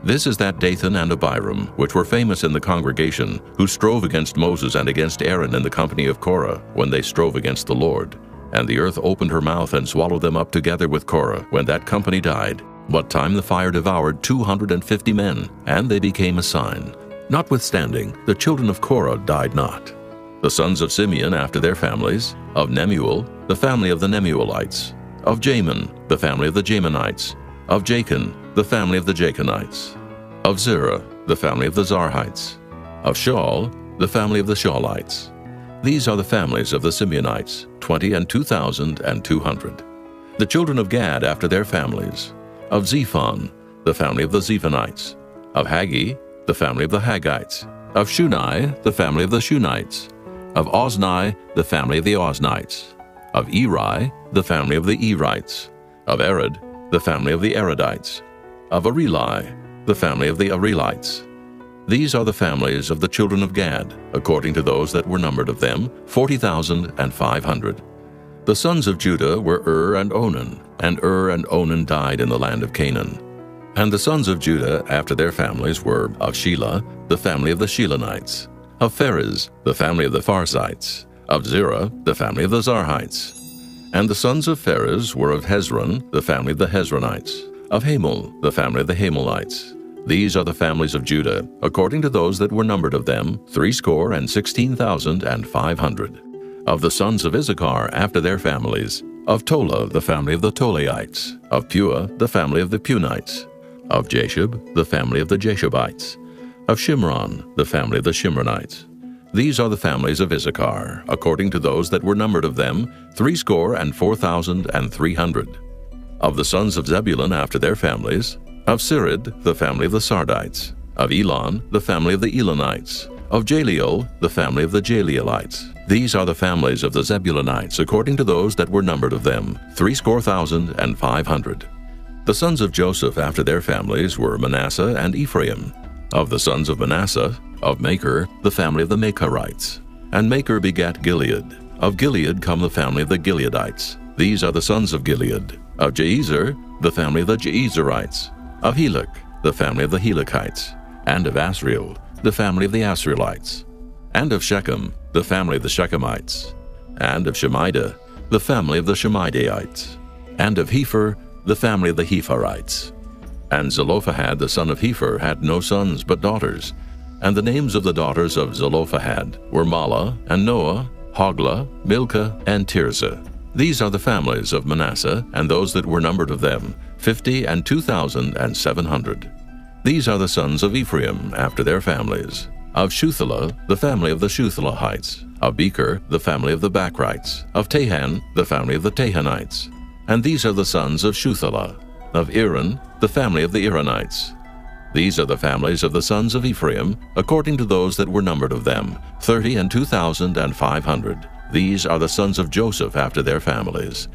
This is that Dathan and Abiram, which were famous in the congregation, who strove against Moses and against Aaron in the company of Korah, when they strove against the Lord. And the earth opened her mouth and swallowed them up together with Korah, when that company died, what time the fire devoured 250 men, and they became a sign. Notwithstanding, the children of Korah died not. The sons of Simeon after their families, of Nemuel, the family of the Nemuelites, of Jamin, the family of the Jaminites, of Jachin, the family of the Jachinites, of Zerah, the family of the Zarhites, of Shaul, the family of the Shaulites. These are the families of the Simeonites, 22,200. The children of Gad after their families, of Zephon, the family of the Zephonites, of Haggi, the family of the Haggites, of Shunai, the family of the Shunites, of Ozni, the family of the Oznites, of Eri, the family of the Erites, of Arad, the family of the Aradites, of Areli, the family of the Arelites. These are the families of the children of Gad, according to those that were numbered of them, 40,500. The sons of Judah were and Onan, and and Onan died in the land of Canaan. And the sons of Judah after their families were of Shelah, the family of the Shelonites, of Pharez, the family of the Pharzites, of Zerah, the family of the Zarhites. And the sons of Pharez were of Hezron, the family of the Hezronites, of Hamul, the family of the Hamulites. These are the families of Judah, according to those that were numbered of them, 16,500. Of the sons of Issachar after their families, of Tola, the family of the Tolaites, of Pua, the family of the Punites, of Jashub, the family of the Jashubites, of Shimron, the family of the Shimronites. These are the families of Issachar, according to those that were numbered of them, 64,300. Of the sons of Zebulun after their families, of Sirid, the family of the Sardites, of Elon, the family of the Elonites, of Jaleel, the family of the Jaleelites. These are the families of the Zebulunites, according to those that were numbered of them, 64,500. The sons of Joseph after their families were Manasseh and Ephraim. Of the sons of Manasseh, Of Machir, the family of the Machirites. And Machir begat Gilead. Of Gilead come the family of the Gileadites. These are the sons of Gilead. Of Jeezer, the family of the Jeezerites. Of Helek, the family of the Helekites. And of Asriel, the family of the Asrielites. And of Shechem, the family of the Shechemites. And of Shemida, the family of the Shemidaites. And of Hepher, the family of the Hepherites. And Zelophehad the son of Hepher had no sons but daughters. And the names of the daughters of Zelophehad were Mahlah, and Noah, Hoglah, Milcah, and Tirzah. These are the families of Manasseh, and those that were numbered of them, 50 and 2,700. These are the sons of Ephraim after their families. Of Shuthelah, the family of the Shuthelahites. Of Becher, the family of the Bachrites. Of Tahan, the family of the Tahanites. And these are the sons of Shuthelah. Of Aaron, the family of the Aaronites. These are the families of the sons of Ephraim, according to those that were numbered of them, 30 and 2,500. These are the sons of Joseph after their families.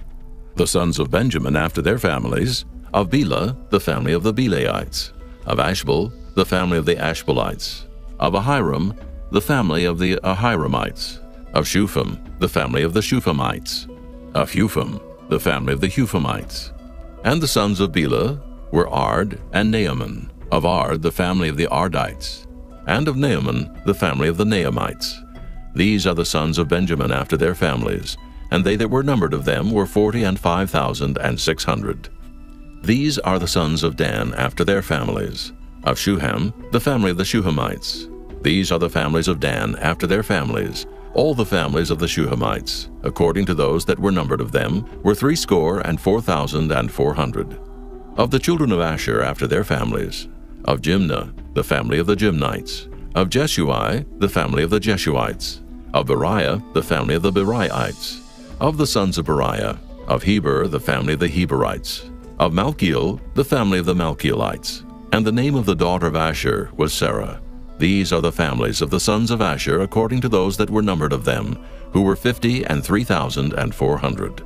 The sons of Benjamin after their families. Of Bela, the family of the Belaites. Of Ashbel, the family of the Ashbelites. Of Ahiram, the family of the Ahiramites. Of Shupham, the family of the Shuphamites. Of Hupham, the family of the Huphamites. And the sons of Bela were Ard and Naaman. Of Ard, the family of the Ardites. And of Naaman, the family of the Naamites. These are the sons of Benjamin after their families, and they that were numbered of them were 40 and 5,600. These are the sons of Dan after their families. Of Shuham, the family of the Shuhamites. These are the families of Dan after their families. All the families of the Shuhamites, according to those that were numbered of them, were 64,400. Of the children of Asher after their families. Of Jimnah, the family of the Jimnites. Of Jeshui, the family of the Jeshuites. Of Beriah, the family of the Beriaites. Of the sons of Beriah. Of Heber, the family of the Heberites. Of Malchiel, the family of the Malchielites. And the name of the daughter of Asher was Sarah. These are the families of the sons of Asher according to those that were numbered of them, who were 50 and 3,400.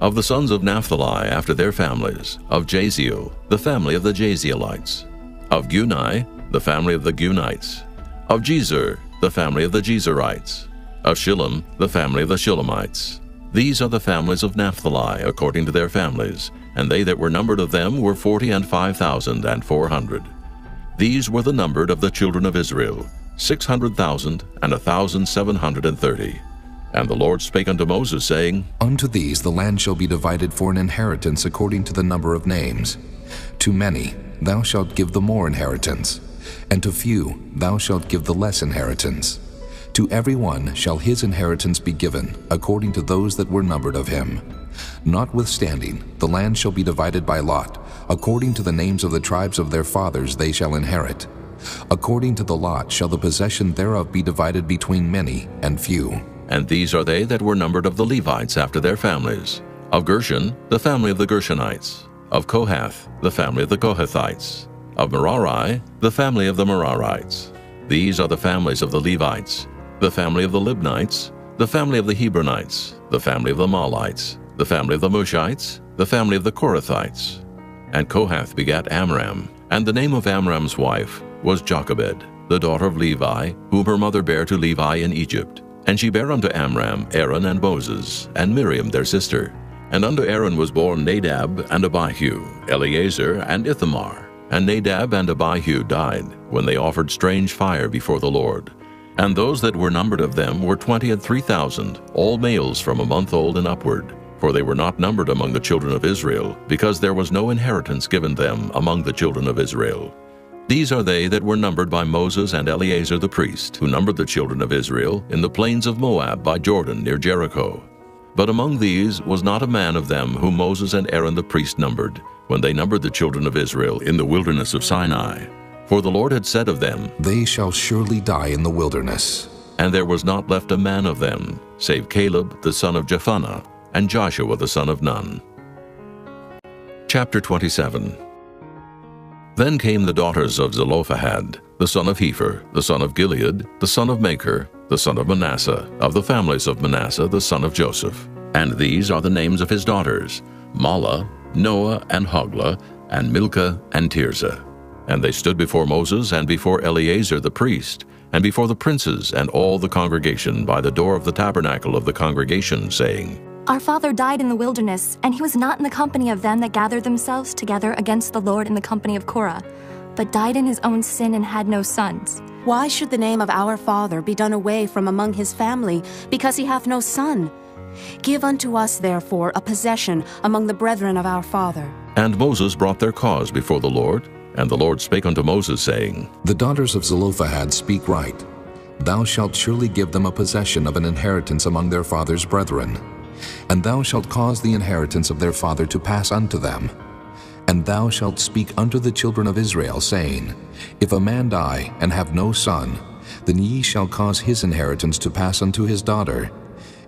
Of the sons of Naphtali after their families. Of Jaziel, the family of the Jazielites. Of Gunai, the family of the Gunites. Of Jezer, the family of the Jezerites. Of Shillem, the family of the Shillemites. These are the families of Naphtali according to their families, and they that were numbered of them were 40 and 5,400. These were the numbered of the children of Israel, 600,000 and 1,730. And the Lord spake unto Moses, saying, Unto these the land shall be divided for an inheritance according to the number of names. To many thou shalt give the more inheritance, and to few thou shalt give the less inheritance. To every one shall his inheritance be given, according to those that were numbered of him. Notwithstanding, the land shall be divided by lot, according to the names of the tribes of their fathers they shall inherit. According to the lot shall the possession thereof be divided between many and few. And these are they that were numbered of the Levites after their families. Of Gershon, the family of the Gershonites. Of Kohath, the family of the Kohathites. Of Merari, the family of the Merarites. These are the families of the Levites. The family of the Libnites, the family of the Hebronites, the family of the Mahlites, the family of the Mushites, the family of the Korathites. And Kohath begat Amram, and the name of Amram's wife was Jochebed, the daughter of Levi, whom her mother bare to Levi in Egypt. And she bare unto Amram Aaron and Moses, and Miriam their sister. And unto Aaron was born Nadab and Abihu, Eleazar and Ithamar. And Nadab and Abihu died, when they offered strange fire before the Lord. And those that were numbered of them were 23,000, all males from a month old and upward. For they were not numbered among the children of Israel, because there was no inheritance given them among the children of Israel. These are they that were numbered by Moses and Eleazar the priest, who numbered the children of Israel in the plains of Moab by Jordan near Jericho. But among these was not a man of them whom Moses and Aaron the priest numbered, when they numbered the children of Israel in the wilderness of Sinai. For the Lord had said of them, They shall surely die in the wilderness. And there was not left a man of them, save Caleb the son of Jephunneh, and Joshua the son of Nun. Chapter 27. Then came the daughters of Zelophehad, the son of Hepher, the son of Gilead, the son of Machir, the son of Manasseh, of the families of Manasseh, the son of Joseph. And these are the names of his daughters, Mahlah, Noah, and Hoglah, and Milcah, and Tirzah. And they stood before Moses and before Eleazar the priest, and before the princes and all the congregation by the door of the tabernacle of the congregation, saying, Our father died in the wilderness, and he was not in the company of them that gathered themselves together against the Lord in the company of Korah, but died in his own sin and had no sons. Why should the name of our father be done away from among his family, because he hath no son? Give unto us, therefore, a possession among the brethren of our father. And Moses brought their cause before the Lord, and the Lord spake unto Moses, saying, The daughters of Zelophehad speak right. Thou shalt surely give them a possession of an inheritance among their father's brethren. And thou shalt cause the inheritance of their father to pass unto them. And thou shalt speak unto the children of Israel, saying, If a man die and have no son, then ye shall cause his inheritance to pass unto his daughter.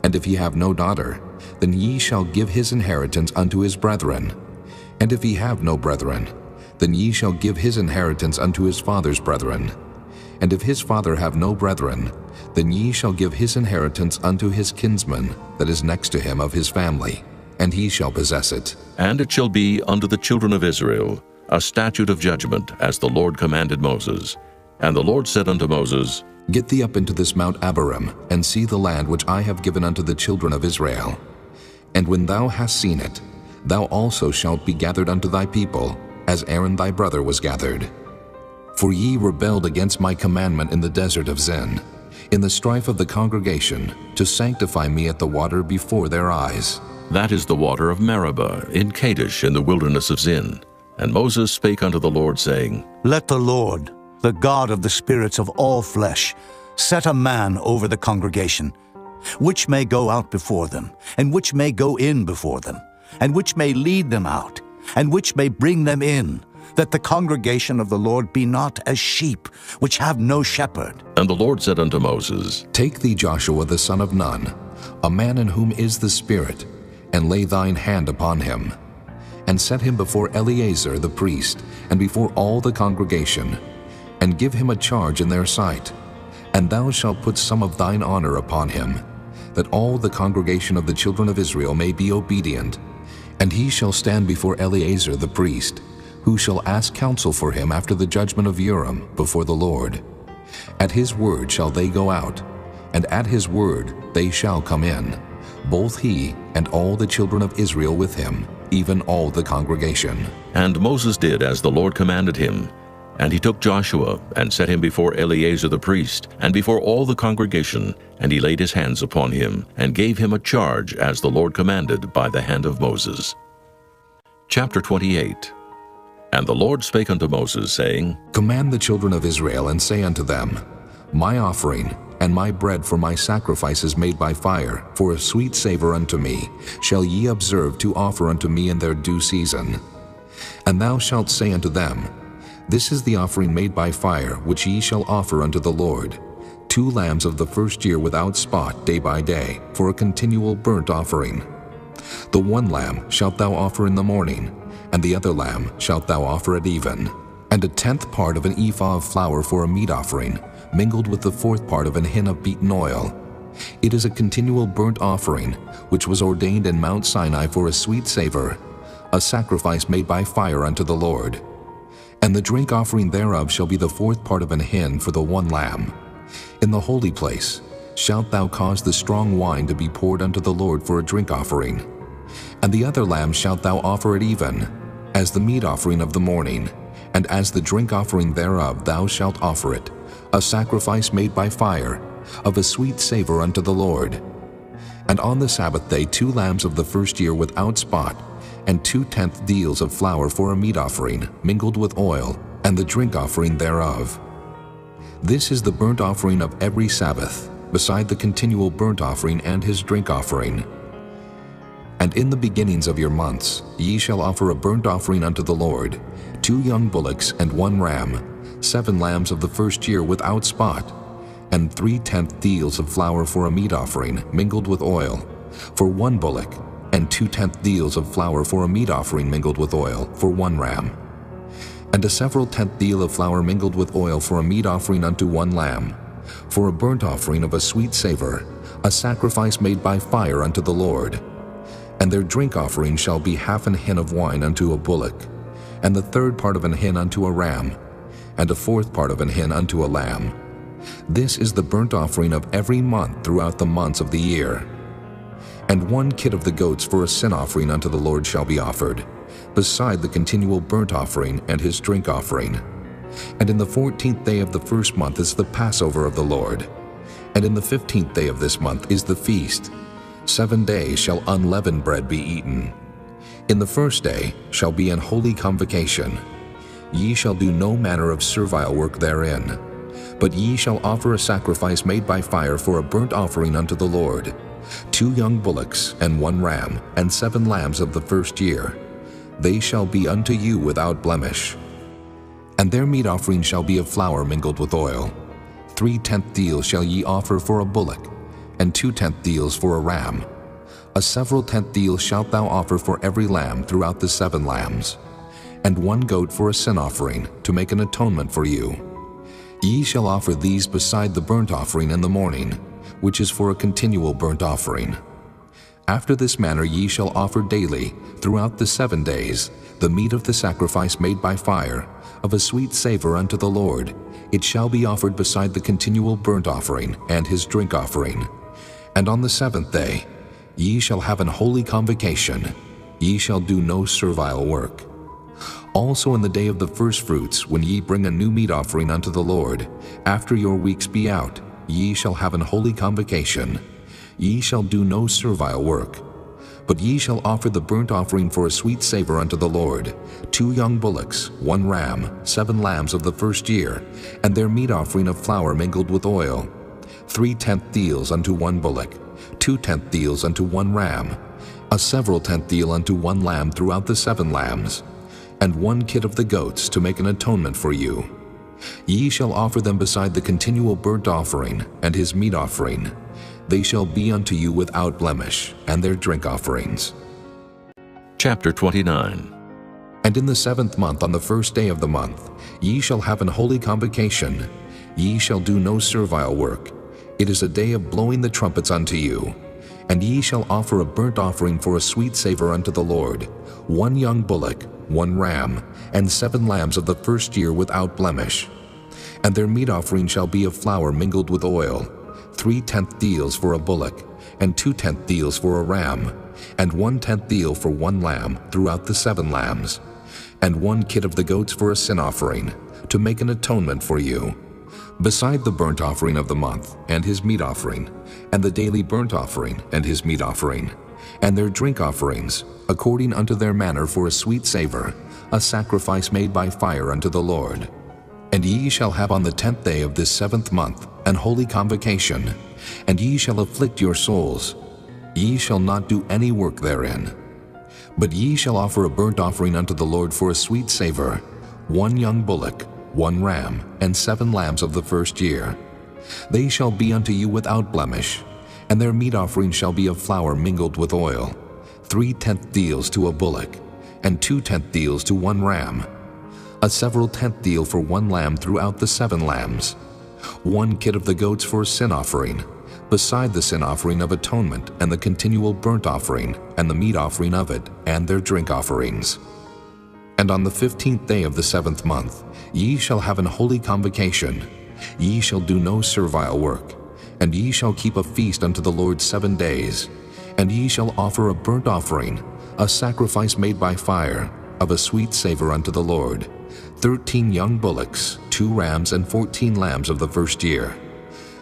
And if he have no daughter, then ye shall give his inheritance unto his brethren. And if he have no brethren, then ye shall give his inheritance unto his father's brethren. And if his father have no brethren, then ye shall give his inheritance unto his kinsman that is next to him of his family, and he shall possess it. And it shall be unto the children of Israel a statute of judgment, as the Lord commanded Moses. And the Lord said unto Moses, Get thee up into this Mount Abarim, and see the land which I have given unto the children of Israel. And when thou hast seen it, thou also shalt be gathered unto thy people, as Aaron thy brother was gathered. For ye rebelled against my commandment in the desert of Zin, in the strife of the congregation, to sanctify me at the water before their eyes. That is the water of Meribah in Kadesh in the wilderness of Zin. And Moses spake unto the Lord, saying, Let the Lord, the God of the spirits of all flesh, set a man over the congregation, which may go out before them, and which may go in before them, and which may lead them out, and which may bring them in, that the congregation of the Lord be not as sheep, which have no shepherd. And the Lord said unto Moses, Take thee Joshua the son of Nun, a man in whom is the Spirit, and lay thine hand upon him, and set him before Eleazar the priest, and before all the congregation, and give him a charge in their sight. And thou shalt put some of thine honor upon him, that all the congregation of the children of Israel may be obedient. And he shall stand before Eleazar the priest, who shall ask counsel for him after the judgment of Urim before the Lord. At his word shall they go out, and at his word they shall come in, both he and all the children of Israel with him, even all the congregation. And Moses did as the Lord commanded him. And he took Joshua, and set him before Eleazar the priest, and before all the congregation, and he laid his hands upon him, and gave him a charge as the Lord commanded by the hand of Moses. Chapter 28. And the Lord spake unto Moses, saying, Command the children of Israel, and say unto them, My offering and my bread for my sacrifices made by fire, for a sweet savor unto me, shall ye observe to offer unto me in their due season. And thou shalt say unto them, This is the offering made by fire, which ye shall offer unto the Lord, 2 lambs of the first year without spot day by day, for a continual burnt offering. The 1 lamb shalt thou offer in the morning, and the other lamb shalt thou offer at even. And a 10th part of an ephah of flour for a meat offering, mingled with the 4th part of an hin of beaten oil. It is a continual burnt offering, which was ordained in Mount Sinai for a sweet savor, a sacrifice made by fire unto the Lord. And the drink offering thereof shall be the 4th part of an hin for the 1 lamb. In the holy place shalt thou cause the strong wine to be poured unto the Lord for a drink offering. And the other lamb shalt thou offer at even, as the meat offering of the morning, and as the drink offering thereof thou shalt offer it, a sacrifice made by fire, of a sweet savor unto the Lord. And on the Sabbath day 2 lambs of the first year without spot, and 2/10 deals of flour for a meat offering, mingled with oil, and the drink offering thereof. This is the burnt offering of every Sabbath, beside the continual burnt offering and his drink offering. And in the beginnings of your months ye shall offer a burnt offering unto the Lord, 2 young bullocks and 1 ram, 7 lambs of the first year without spot, and 3/10 deals of flour for a meat offering, mingled with oil, for 1 bullock, and 2/10 deals of flour for a meat offering mingled with oil, for 1 ram. And a several 10th deal of flour mingled with oil for a meat offering unto 1 lamb, for a burnt offering of a sweet savor, a sacrifice made by fire unto the Lord. And their drink offering shall be 1/2 an hin of wine unto a bullock, and the 3rd part of an hin unto a ram, and a 4th part of an hin unto a lamb. This is the burnt offering of every month throughout the months of the year. And 1 kid of the goats for a sin offering unto the Lord shall be offered, beside the continual burnt offering and his drink offering. And in the 14th day of the first month is the Passover of the Lord. And in the 15th day of this month is the feast. 7 days shall unleavened bread be eaten. In the first day shall be an holy convocation. Ye shall do no manner of servile work therein. But ye shall offer a sacrifice made by fire for a burnt offering unto the Lord, 2 young bullocks and 1 ram, and 7 lambs of the first year. They shall be unto you without blemish. And their meat offering shall be of flour mingled with oil. 3/10 deals shall ye offer for a bullock, and 2/10 deals for a ram. A several 10th deal shalt thou offer for every lamb throughout the 7 lambs, and 1 goat for a sin offering, to make an atonement for you. Ye shall offer these beside the burnt offering in the morning, which is for a continual burnt offering. After this manner ye shall offer daily, throughout the 7 days, the meat of the sacrifice made by fire, of a sweet savor unto the Lord. It shall be offered beside the continual burnt offering and his drink offering. And on the 7th day ye shall have an holy convocation. Ye shall do no servile work. Also in the day of the firstfruits, when ye bring a new meat offering unto the Lord, after your weeks be out, ye shall have an holy convocation. Ye shall do no servile work. But ye shall offer the burnt offering for a sweet savor unto the Lord, 2 young bullocks, 1 ram, 7 lambs of the first year, and their meat offering of flour mingled with oil, 3/10 deals unto 1 bullock, 2/10 deals unto 1 ram, a several 10th deal unto 1 lamb throughout the 7 lambs, and 1 kid of the goats to make an atonement for you. Ye shall offer them beside the continual burnt offering and his meat offering. They shall be unto you without blemish, and their drink offerings. Chapter 29. And in the 7th month, on the 1st day of the month, ye shall have an holy convocation. Ye shall do no servile work. It is a day of blowing the trumpets unto you. And ye shall offer a burnt offering for a sweet savor unto the Lord, 1 young bullock, 1 ram, and 7 lambs of the first year without blemish. And their meat offering shall be of flour mingled with oil, 3/10 deals for a bullock, and 2/10 deals for a ram, and 1/10 deal for 1 lamb throughout the 7 lambs, and 1 kid of the goats for a sin offering, to make an atonement for you, beside the burnt offering of the month, and his meat offering, and the daily burnt offering, and his meat offering, and their drink offerings, according unto their manner for a sweet savor, a sacrifice made by fire unto the Lord. And ye shall have on the 10th day of this 7th month an holy convocation, and ye shall afflict your souls. Ye shall not do any work therein. But ye shall offer a burnt offering unto the Lord for a sweet savor, 1 young bullock, 1 ram, and 7 lambs of the first year. They shall be unto you without blemish, and their meat offering shall be of flour mingled with oil, 3/10 deals to a bullock, and 2/10 deals to 1 ram, a several 10th deal for 1 lamb throughout the 7 lambs, 1 kid of the goats for a sin offering, beside the sin offering of atonement and the continual burnt offering and the meat offering of it and their drink offerings. And on the 15th day of the 7th month ye shall have an holy convocation. Ye shall do no servile work, and ye shall keep a feast unto the Lord 7 days, and ye shall offer a burnt offering, a sacrifice made by fire, of a sweet savor unto the Lord, 13 young bullocks, 2 rams, and 14 lambs of the first year.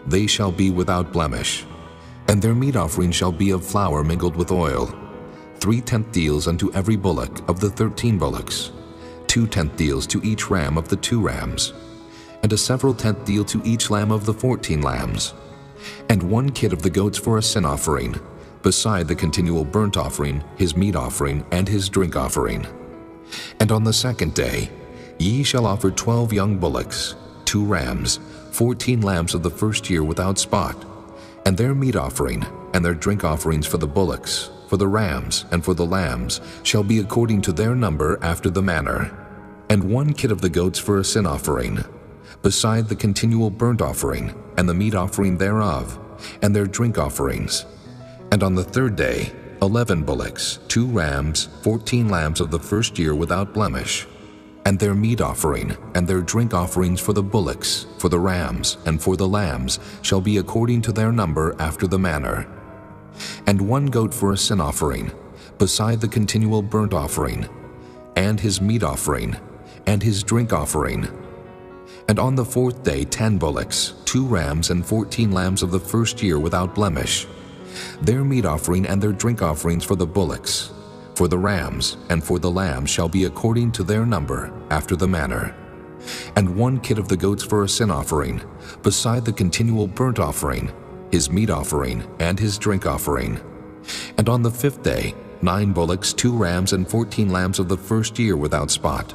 They shall be without blemish. And their meat offering shall be of flour mingled with oil, 3/10 deals unto every bullock of the 13 bullocks, 2/10 deals to each ram of the 2 rams, and a several 10th deal to each lamb of the 14 lambs, and 1 kid of the goats for a sin offering, beside the continual burnt offering, his meat offering, and his drink offering. And on the 2nd day ye shall offer 12 young bullocks, 2 rams, 14 lambs of the first year without spot, and their meat offering and their drink offerings for the bullocks, for the rams, and for the lambs shall be according to their number after the manner, and 1 kid of the goats for a sin offering, beside the continual burnt offering and the meat offering thereof, and their drink offerings. And on the 3rd day 11 bullocks, 2 rams, 14 lambs of the first year without blemish, And their meat offering and their drink offerings for the bullocks, for the rams, and for the lambs shall be according to their number after the manner. And 1 goat for a sin offering, beside the continual burnt offering, and his meat offering, and his drink offering. And on the 4th day 10 bullocks, 2 rams, and 14 lambs of the first year without blemish. Their meat offering and their drink offerings for the bullocks, for the rams, and for the lambs shall be according to their number, after the manner. And 1 kid of the goats for a sin offering, beside the continual burnt offering, his meat offering, and his drink offering. And on the 5th day 9 bullocks, 2 rams, and 14 lambs of the first year without spot.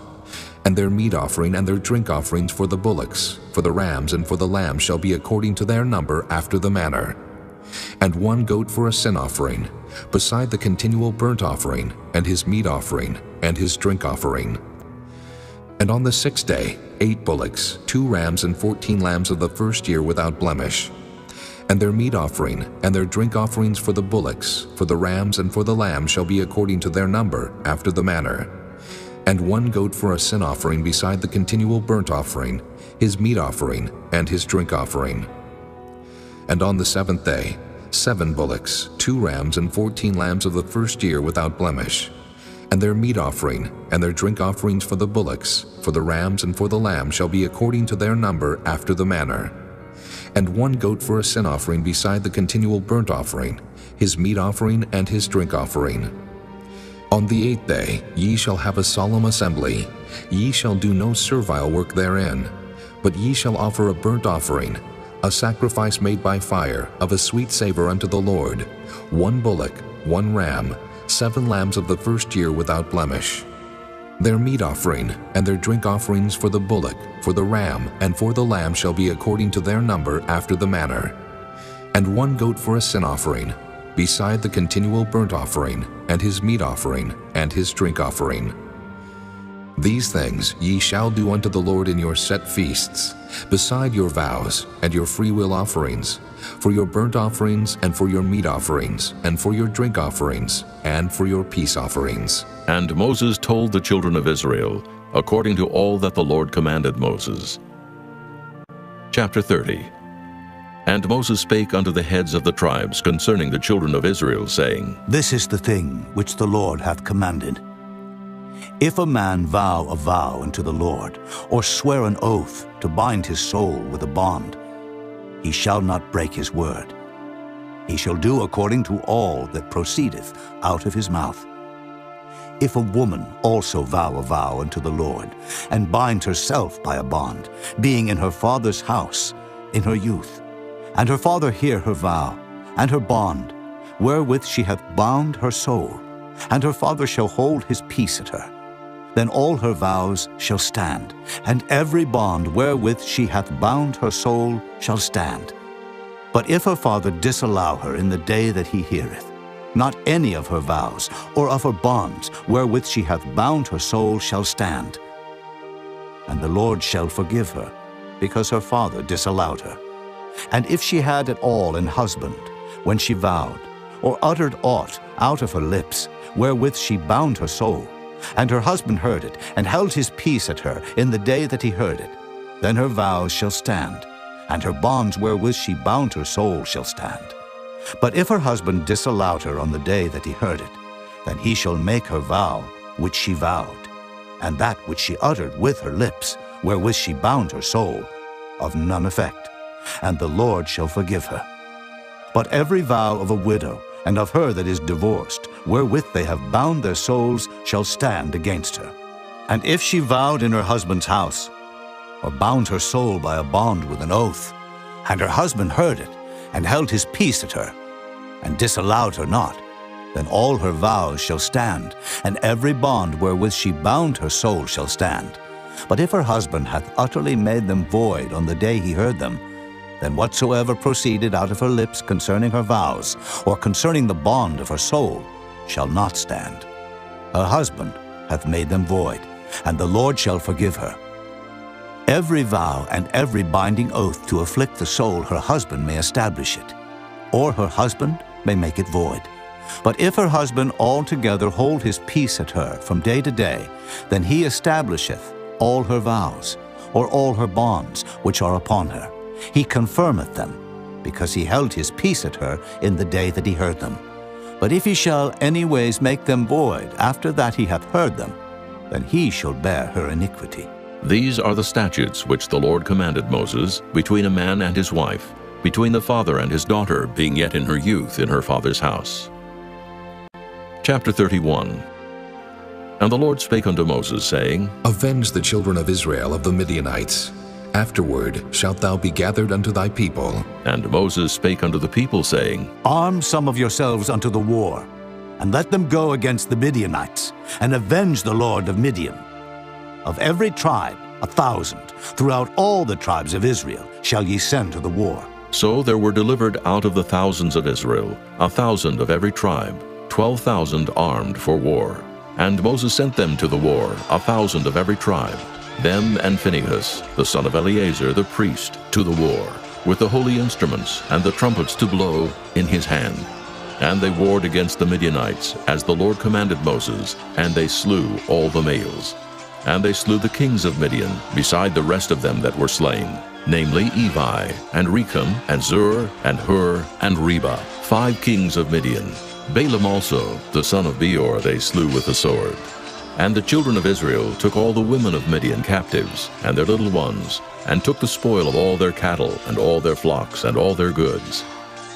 And their meat offering and their drink offerings for the bullocks, for the rams, and for the lambs shall be according to their number, after the manner. And 1 goat for a sin offering, beside the continual burnt offering, and his meat offering, and his drink offering. And on the 6th day 8 bullocks, 2 rams, and 14 lambs of the first year without blemish. And their meat offering and their drink offerings for the bullocks, for the rams, and for the lambs shall be according to their number, after the manner. And 1 goat for a sin offering beside the continual burnt offering, his meat offering, and his drink offering. And on the 7th day 7 bullocks, 2 rams, and 14 lambs of the first year without blemish. And their meat offering and their drink offerings for the bullocks, for the rams, and for the lambs shall be according to their number, after the manner. And 1 goat for a sin offering beside the continual burnt offering, his meat offering, and his drink offering. On the 8th day ye shall have a solemn assembly. Ye shall do no servile work therein, but ye shall offer a burnt offering, a sacrifice made by fire, of a sweet savor unto the Lord, 1 bullock, 1 ram, 7 lambs of the first year without blemish. Their meat offering and their drink offerings for the bullock, for the ram, and for the lamb shall be according to their number, after the manner. And 1 goat for a sin offering, beside the continual burnt offering, and his meat offering, and his drink offering. These things ye shall do unto the Lord in your set feasts, beside your vows and your freewill offerings, for your burnt offerings, and for your meat offerings, and for your drink offerings, and for your peace offerings. And Moses told the children of Israel, according to all that the Lord commanded Moses. Chapter 30. And Moses spake unto the heads of the tribes concerning the children of Israel, saying, This is the thing which the Lord hath commanded. If a man vow a vow unto the Lord, or swear an oath to bind his soul with a bond, he shall not break his word. He shall do according to all that proceedeth out of his mouth. If a woman also vow a vow unto the Lord, and bind herself by a bond, being in her father's house in her youth, and her father hear her vow, and her bond, wherewith she hath bound her soul, and her father shall hold his peace at her, then all her vows shall stand, and every bond wherewith she hath bound her soul shall stand. But if her father disallow her in the day that he heareth, not any of her vows or of her bonds wherewith she hath bound her soul shall stand. And the Lord shall forgive her, because her father disallowed her. And if she had at all an husband, when she vowed, or uttered aught out of her lips, wherewith she bound her soul, and her husband heard it, and held his peace at her in the day that he heard it, then her vows shall stand, and her bonds wherewith she bound her soul shall stand. But if her husband disallowed her on the day that he heard it, then he shall make her vow which she vowed, and that which she uttered with her lips, wherewith she bound her soul, of none effect, and the Lord shall forgive her. But every vow of a widow, and of her that is divorced, wherewith they have bound their souls, shall stand against her. And if she vowed in her husband's house, or bound her soul by a bond with an oath, and her husband heard it, and held his peace at her, and disallowed her not, then all her vows shall stand, and every bond wherewith she bound her soul shall stand. But if her husband hath utterly made them void on the day he heard them, then whatsoever proceeded out of her lips concerning her vows, or concerning the bond of her soul, shall not stand. Her husband hath made them void, and the Lord shall forgive her. Every vow and every binding oath to afflict the soul her husband may establish it, or her husband may make it void. But if her husband altogether hold his peace at her from day to day, then he establisheth all her vows, or all her bonds which are upon her. He confirmeth them, because he held his peace at her in the day that he heard them. But if he shall any ways make them void after that he hath heard them, then he shall bear her iniquity. These are the statutes which the Lord commanded Moses between a man and his wife, between the father and his daughter, being yet in her youth in her father's house. Chapter 31. And the Lord spake unto Moses, saying, Avenge the children of Israel of the Midianites. Afterward shalt thou be gathered unto thy people. And Moses spake unto the people, saying, Arm some of yourselves unto the war, and let them go against the Midianites, and avenge the Lord of Midian. Of every tribe 1,000, throughout all the tribes of Israel, shall ye send to the war. So there were delivered out of the thousands of Israel 1,000 of every tribe, 12,000 armed for war. And Moses sent them to the war, 1,000 of every tribe, them and Phinehas, the son of Eleazar the priest, to the war, with the holy instruments and the trumpets to blow in his hand. And they warred against the Midianites, as the Lord commanded Moses, and they slew all the males. And they slew the kings of Midian, beside the rest of them that were slain, namely Evi, and Recham, and Zur, and Hur, and Reba, 5 kings of Midian. Balaam also, the son of Beor, they slew with the sword. And the children of Israel took all the women of Midian captives, and their little ones, and took the spoil of all their cattle, and all their flocks, and all their goods.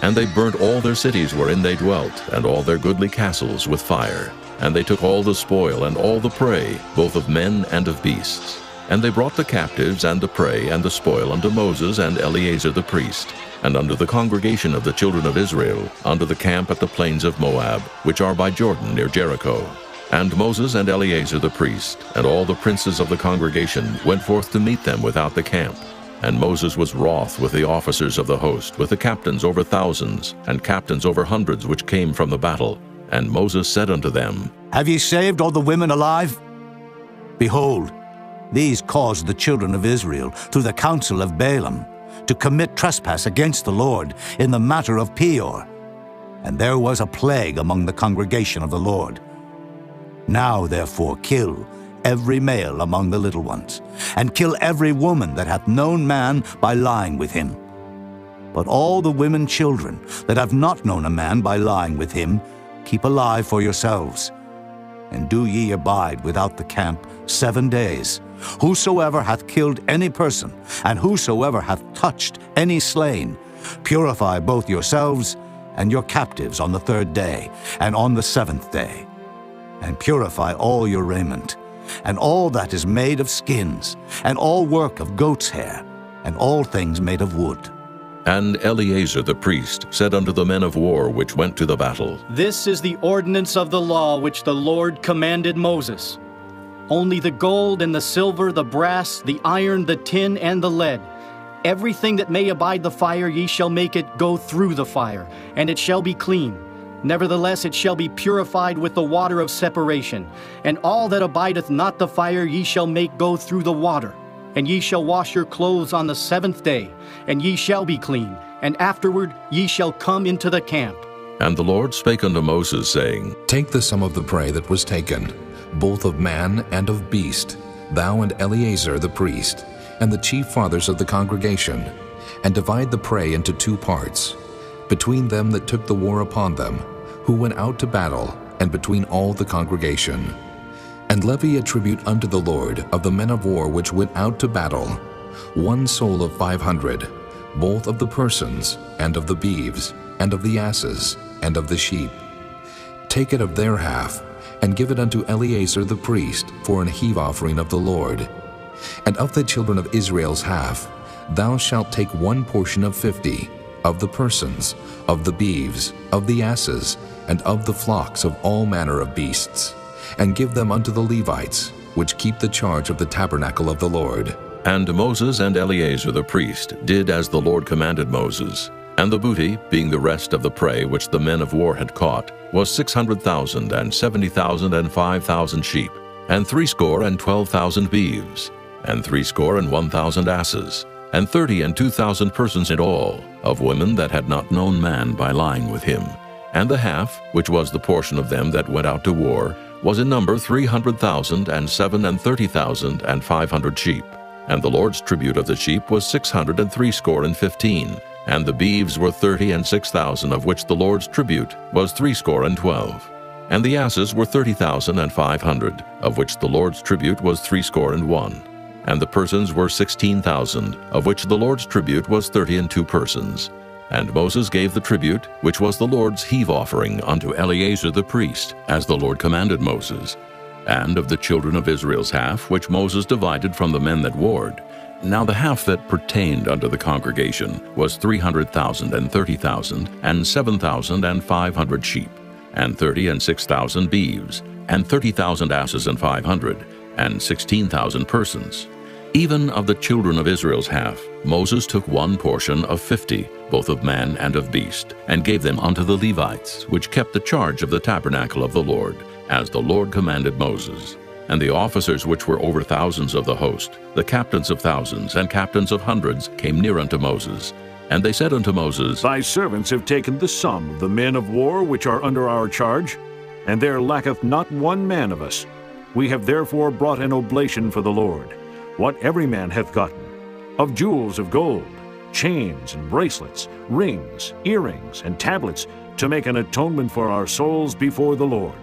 And they burnt all their cities wherein they dwelt, and all their goodly castles with fire. And they took all the spoil, and all the prey, both of men and of beasts. And they brought the captives, and the prey, and the spoil unto Moses and Eleazar the priest, and unto the congregation of the children of Israel, unto the camp at the plains of Moab, which are by Jordan near Jericho. And Moses and Eleazar the priest, and all the princes of the congregation, went forth to meet them without the camp. And Moses was wroth with the officers of the host, with the captains over thousands, and captains over hundreds which came from the battle. And Moses said unto them, Have ye saved all the women alive? Behold, these caused the children of Israel, through the counsel of Balaam, to commit trespass against the Lord in the matter of Peor. And there was a plague among the congregation of the Lord. Now therefore kill every male among the little ones, and kill every woman that hath known man by lying with him. But all the women children that have not known a man by lying with him, keep alive for yourselves. And do ye abide without the camp 7 days. Whosoever hath killed any person, and whosoever hath touched any slain, purify both yourselves and your captives on the 3rd day, and on the 7th day. And purify all your raiment, and all that is made of skins, and all work of goat's hair, and all things made of wood. And Eleazar the priest said unto the men of war which went to the battle, This is the ordinance of the law which the Lord commanded Moses. Only the gold and the silver, the brass, the iron, the tin, and the lead, everything that may abide the fire, ye shall make it go through the fire, and it shall be clean. Nevertheless it shall be purified with the water of separation. And all that abideth not the fire ye shall make go through the water. And ye shall wash your clothes on the 7th day, and ye shall be clean, and afterward ye shall come into the camp. And the Lord spake unto Moses, saying, Take the sum of the prey that was taken, both of man and of beast, thou and Eleazar the priest, and the chief fathers of the congregation, and divide the prey into 2 parts, between them that took the war upon them, who went out to battle, and between all the congregation. And levy a tribute unto the Lord of the men of war which went out to battle, 1 soul of 500, both of the persons, and of the beeves, and of the asses, and of the sheep. Take it of their half, and give it unto Eleazar the priest for an heave offering of the Lord. And of the children of Israel's half, thou shalt take 1 portion of 50, of the persons, of the beeves, of the asses, and of the flocks of all manner of beasts, and give them unto the Levites, which keep the charge of the tabernacle of the Lord. And Moses and Eleazar the priest did as the Lord commanded Moses. And the booty, being the rest of the prey which the men of war had caught, was 600,000, and 70,000, and 5,000 sheep, and 12,000 beeves, and 1,000 asses, and 30 and 2,000 persons in all, of women that had not known man by lying with him. And the half, which was the portion of them that went out to war, was in number 300,000, and 30,500 sheep. And the Lord's tribute of the sheep was 615, and the beeves were 30 and 6,000, of which the Lord's tribute was 12. And the asses were 30,500, of which the Lord's tribute was 61. And the persons were 16,000, of which the Lord's tribute was 32 persons. And Moses gave the tribute, which was the Lord's heave offering, unto Eleazar the priest, as the Lord commanded Moses. And of the children of Israel's half, which Moses divided from the men that warred, now the half that pertained unto the congregation was 300,000 and 30,000, and 7,500 sheep, and 30 and 6,000 beeves, and 30,000 asses and 500, and 16,000 persons. Even of the children of Israel's half, Moses took one portion of 50, both of man and of beast, and gave them unto the Levites, which kept the charge of the tabernacle of the Lord, as the Lord commanded Moses. And the officers which were over thousands of the host, the captains of thousands and captains of hundreds, came near unto Moses. And they said unto Moses, Thy servants have taken the sum of the men of war which are under our charge, and there lacketh not one man of us. We have therefore brought an oblation for the Lord, what every man hath gotten, of jewels of gold, chains and bracelets, rings, earrings, and tablets, to make an atonement for our souls before the Lord.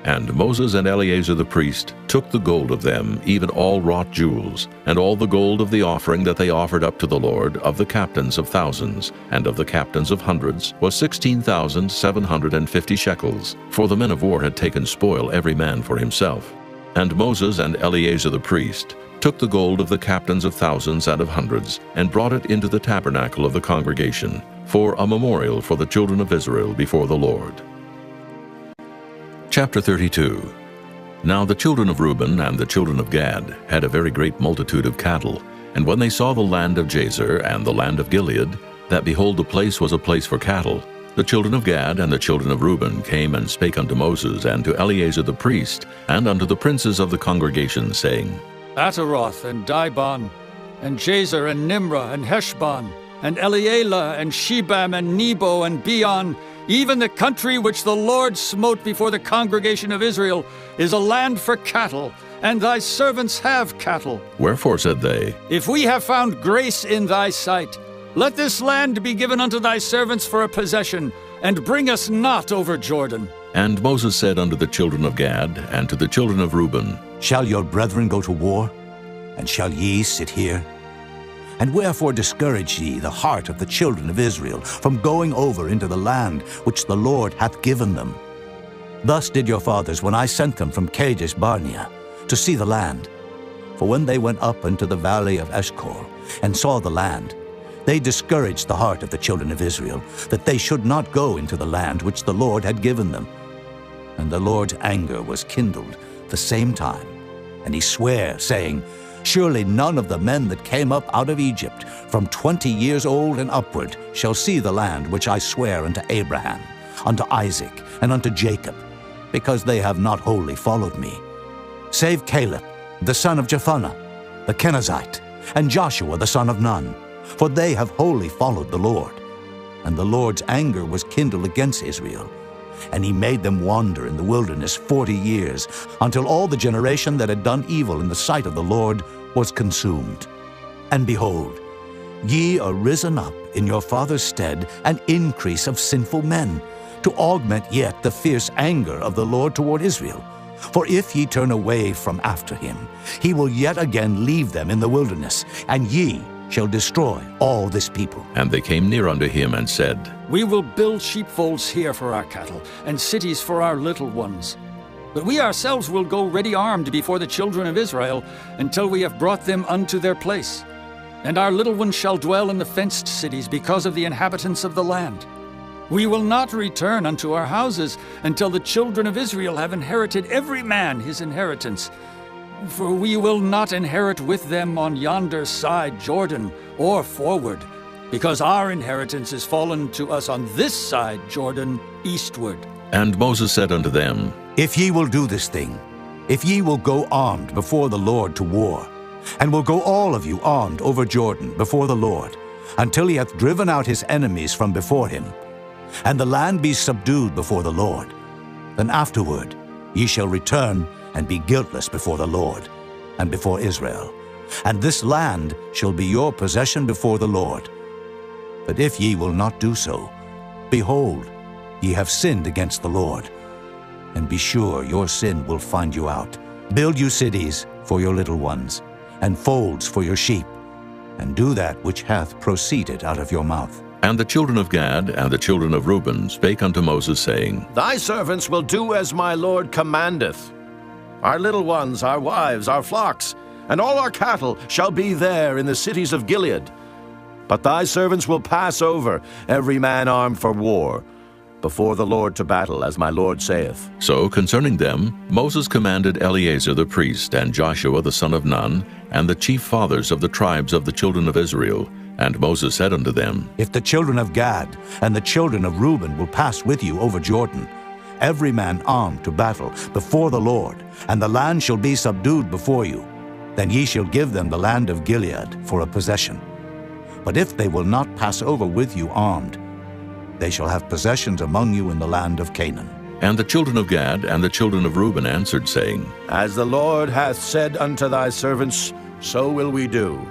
And Moses and Eleazar the priest took the gold of them, even all wrought jewels, and all the gold of the offering that they offered up to the Lord, of the captains of thousands, and of the captains of hundreds, was 16,750 shekels, for the men of war had taken spoil every man for himself. And Moses and Eleazar the priest took the gold of the captains of thousands and of hundreds, and brought it into the tabernacle of the congregation, for a memorial for the children of Israel before the Lord. Chapter 32. Now the children of Reuben and the children of Gad had a very great multitude of cattle, and when they saw the land of Jazer and the land of Gilead, that behold the place was a place for cattle, the children of Gad and the children of Reuben came and spake unto Moses and to Eleazar the priest, and unto the princes of the congregation, saying, Ataroth and Dibon, and Jazer and Nimrah and Heshbon, and Elealeh and Shebam and Nebo and Beon, even the country which the Lord smote before the congregation of Israel, is a land for cattle, and thy servants have cattle. Wherefore, said they, If we have found grace in thy sight, let this land be given unto thy servants for a possession, and bring us not over Jordan. And Moses said unto the children of Gad and to the children of Reuben, Shall your brethren go to war? And shall ye sit here? And wherefore discourage ye the heart of the children of Israel from going over into the land which the Lord hath given them? Thus did your fathers when I sent them from Kadesh Barnea to see the land. For when they went up into the valley of Eshcol and saw the land, they discouraged the heart of the children of Israel, that they should not go into the land which the Lord had given them. And the Lord's anger was kindled the same time, and he sware, saying, Surely none of the men that came up out of Egypt from 20 years old and upward shall see the land which I swear unto Abraham, unto Isaac, and unto Jacob, because they have not wholly followed me, save Caleb, the son of Jephunneh, the Kenizzite, and Joshua the son of Nun, for they have wholly followed the Lord. And the Lord's anger was kindled against Israel, and he made them wander in the wilderness 40 years, until all the generation that had done evil in the sight of the Lord was consumed. And behold, ye are risen up in your father's stead an increase of sinful men, to augment yet the fierce anger of the Lord toward Israel. For if ye turn away from after him, he will yet again leave them in the wilderness, and ye shall destroy all this people. And they came near unto him and said, We will build sheepfolds here for our cattle, and cities for our little ones. But we ourselves will go ready armed before the children of Israel, until we have brought them unto their place. And our little ones shall dwell in the fenced cities, because of the inhabitants of the land. We will not return unto our houses, until the children of Israel have inherited every man his inheritance. For we will not inherit with them on yonder side Jordan, or forward, because our inheritance is fallen to us on this side Jordan, eastward. And Moses said unto them, If ye will do this thing, if ye will go armed before the Lord to war, and will go all of you armed over Jordan before the Lord, until he hath driven out his enemies from before him, and the land be subdued before the Lord, then afterward ye shall return and be guiltless before the Lord and before Israel. And this land shall be your possession before the Lord. But if ye will not do so, behold, ye have sinned against the Lord. And be sure your sin will find you out. Build you cities for your little ones, and folds for your sheep, and do that which hath proceeded out of your mouth. And the children of Gad and the children of Reuben spake unto Moses, saying, Thy servants will do as my Lord commandeth. Our little ones, our wives, our flocks, and all our cattle shall be there in the cities of Gilead. But thy servants will pass over, every man armed for war, before the Lord to battle, as my Lord saith. So concerning them Moses commanded Eleazar the priest, and Joshua the son of Nun, and the chief fathers of the tribes of the children of Israel. And Moses said unto them, If the children of Gad and the children of Reuben will pass with you over Jordan, every man armed to battle before the Lord, and the land shall be subdued before you, then ye shall give them the land of Gilead for a possession. But if they will not pass over with you armed, they shall have possessions among you in the land of Canaan. And the children of Gad and the children of Reuben answered, saying, As the Lord hath said unto thy servants, so will we do.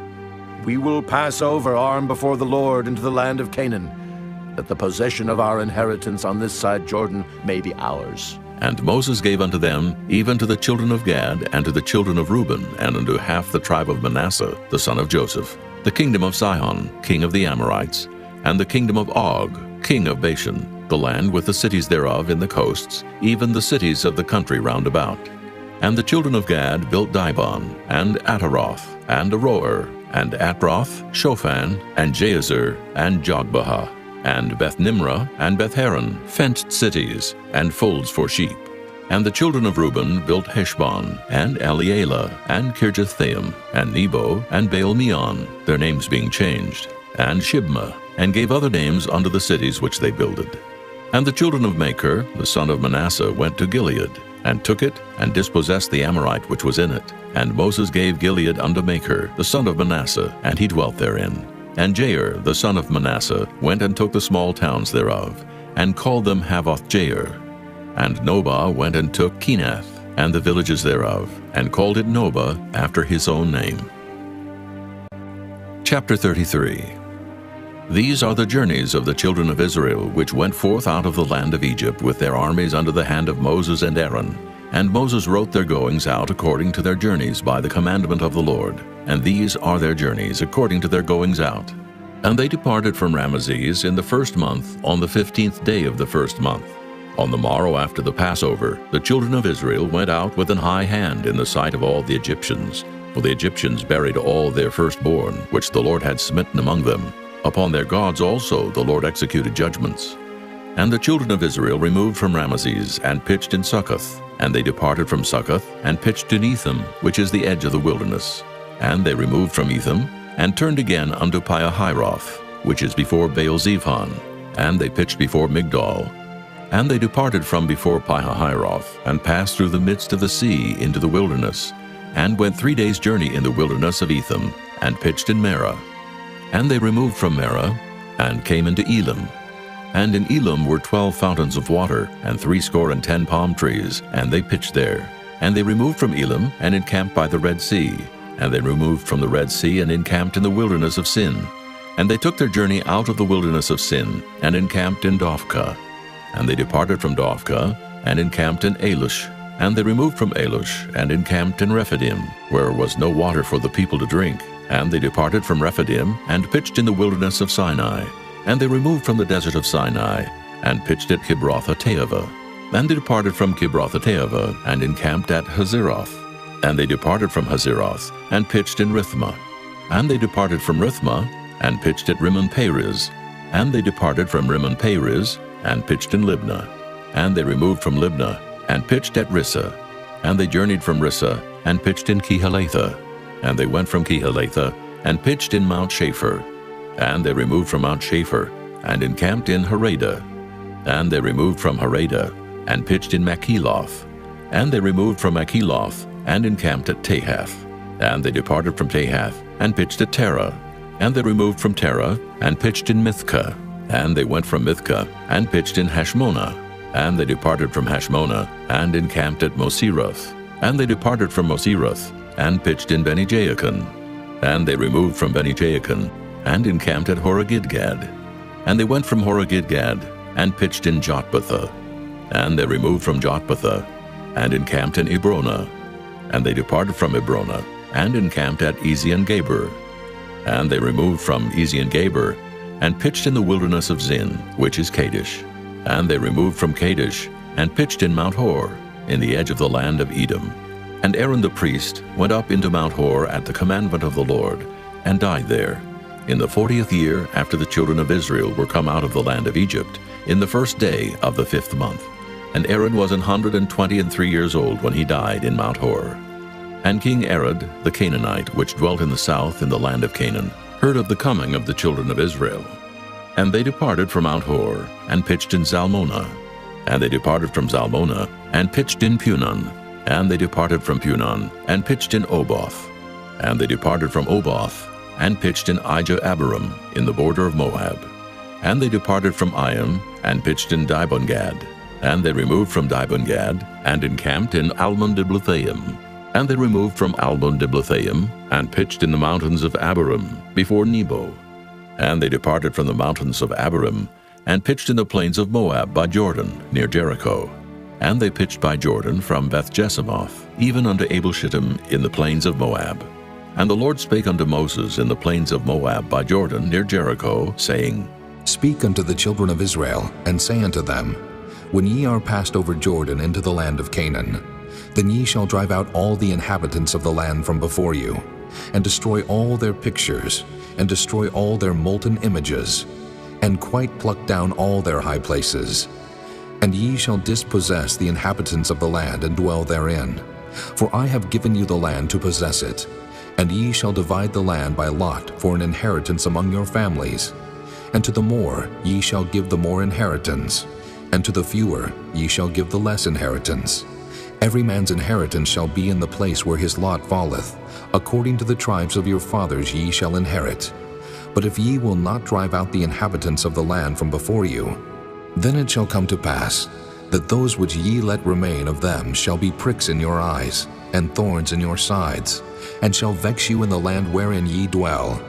We will pass over armed before the Lord into the land of Canaan, that the possession of our inheritance on this side Jordan may be ours. And Moses gave unto them, even to the children of Gad, and to the children of Reuben, and unto half the tribe of Manasseh, the son of Joseph, the kingdom of Sihon, king of the Amorites, and the kingdom of Og, king of Bashan, the land with the cities thereof in the coasts, even the cities of the country round about. And the children of Gad built Dibon, and Ataroth, and Aroer, and Atroth, Shophan, and Jazer, and Jogbehah, and Beth-Nimrah, and Beth-Haran, fenced cities, and folds for sheep. And the children of Reuben built Heshbon, and Elealeh, and Kirjathaim, and Nebo, and Baal-meon, their names being changed, and Shibmah, and gave other names unto the cities which they builded. And the children of Machir, the son of Manasseh, went to Gilead, and took it, and dispossessed the Amorite which was in it. And Moses gave Gilead unto Machir, the son of Manasseh, and he dwelt therein. And Jair, the son of Manasseh, went and took the small towns thereof, and called them Havoth-Jair. And Nobah went and took Kenath, and the villages thereof, and called it Nobah after his own name. Chapter 33. These are the journeys of the children of Israel, which went forth out of the land of Egypt with their armies under the hand of Moses and Aaron. And Moses wrote their goings out according to their journeys by the commandment of the Lord. And these are their journeys according to their goings out. And they departed from Ramesses in the first month, on the 15th day of the first month. On the morrow after the Passover, the children of Israel went out with an high hand in the sight of all the Egyptians. For the Egyptians buried all their firstborn, which the Lord had smitten among them. Upon their gods also the Lord executed judgments. And the children of Israel removed from Ramesses, and pitched in Succoth. And they departed from Succoth, and pitched in Etham, which is the edge of the wilderness. And they removed from Etham, and turned again unto Piahiroth, which is before Baal-zephon. And they pitched before Migdol. And they departed from before Piahiroth, and passed through the midst of the sea into the wilderness, and went 3 days' journey in the wilderness of Etham, and pitched in Marah. And they removed from Marah, and came into Elim. And in Elim were 12 fountains of water, and 70 palm trees, and they pitched there. And they removed from Elim, and encamped by the Red Sea. And they removed from the Red Sea, and encamped in the wilderness of Sin. And they took their journey out of the wilderness of Sin, and encamped in Dophkah. And they departed from Dophkah, and encamped in Alush. And they removed from Alush, and encamped in Rephidim, where was no water for the people to drink. And they departed from Rephidim, and pitched in the wilderness of Sinai. And they removed from the desert of Sinai, and pitched at Kibroth-hattaavah. And they departed from Kibroth-hattaavah, and encamped at Hazeroth. And they departed from Hazeroth, and pitched in Rithmah. And they departed from Rithmah, and pitched at Rimmon-Perez. And they departed from Rimmon-Perez, and pitched in Libnah. And they removed from Libnah, and pitched at Rissah. And they journeyed from Rissah, and pitched in Kehelathah. And they went from Kehelathah, and pitched in Mount Shapher. And they removed from Mount Shapher, and encamped in Haradah. And they removed from Haradah, and pitched in Makheloth. And they removed from Makheloth, and encamped at Tahath. And they departed from Tahath, and pitched at Terah. And they removed from Terah, and pitched in Mithkah. And they went from Mithkah, and pitched in Hashmonah. And they departed from Hashmonah, and encamped at Moseroth. And they departed from Moseroth, and pitched in Beni-Jaakon. And they removed from Beni-Jaakon, and encamped at Horah-Gidgad. And they went from Horah-Gidgad, and pitched in Jotbathah. And they removed from Jotbathah, and encamped in Ebrona. And they departed from Ebrona, and encamped at Ezion-Geber. And they removed from Ezion-Geber, and pitched in the wilderness of Zin, which is Kadesh. And they removed from Kadesh, and pitched in Mount Hor, in the edge of the land of Edom. And Aaron the priest went up into Mount Hor at the commandment of the Lord, and died there, in the 40th year after the children of Israel were come out of the land of Egypt, in the first day of the 5th month. And Aaron was 123 years old when he died in Mount Hor. And King Arad the Canaanite, which dwelt in the south in the land of Canaan, heard of the coming of the children of Israel. And they departed from Mount Hor, and pitched in Zalmonah. And they departed from Zalmonah, and pitched in Punon. And they departed from Punon, and pitched in Oboth. And they departed from Oboth, and pitched in Ijah-Abarim, in the border of Moab. And they departed from Iam, and pitched in Dibon-Gad. And they removed from Dibon-Gad, and encamped in Almon-Diblathaim. And they removed from Almon-Diblathaim, and pitched in the mountains of Abarim, before Nebo. And they departed from the mountains of Abarim, and pitched in the plains of Moab by Jordan, near Jericho. And they pitched by Jordan from Beth-Jesimoth, even unto Abel-Shittim in the plains of Moab. And the Lord spake unto Moses in the plains of Moab by Jordan, near Jericho, saying, Speak unto the children of Israel, and say unto them, When ye are passed over Jordan into the land of Canaan, then ye shall drive out all the inhabitants of the land from before you, and destroy all their pictures, and destroy all their molten images, and quite pluck down all their high places. And ye shall dispossess the inhabitants of the land, and dwell therein. For I have given you the land to possess it, and ye shall divide the land by lot for an inheritance among your families. And to the more ye shall give the more inheritance, and to the fewer ye shall give the less inheritance. Every man's inheritance shall be in the place where his lot falleth. According to the tribes of your fathers ye shall inherit. But if ye will not drive out the inhabitants of the land from before you, then it shall come to pass that those which ye let remain of them shall be pricks in your eyes, and thorns in your sides, and shall vex you in the land wherein ye dwell.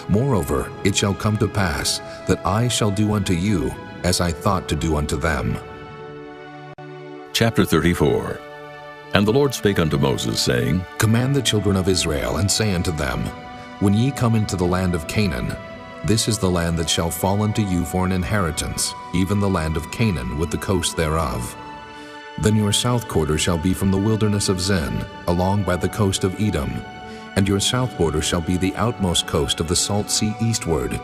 Moreover, it shall come to pass that I shall do unto you as I thought to do unto them. Chapter 34. And the Lord spake unto Moses, saying, Command the children of Israel, and say unto them, When ye come into the land of Canaan, this is the land that shall fall unto you for an inheritance, even the land of Canaan with the coast thereof. Then your south quarter shall be from the wilderness of Zin, along by the coast of Edom, and your south border shall be the outmost coast of the salt sea eastward,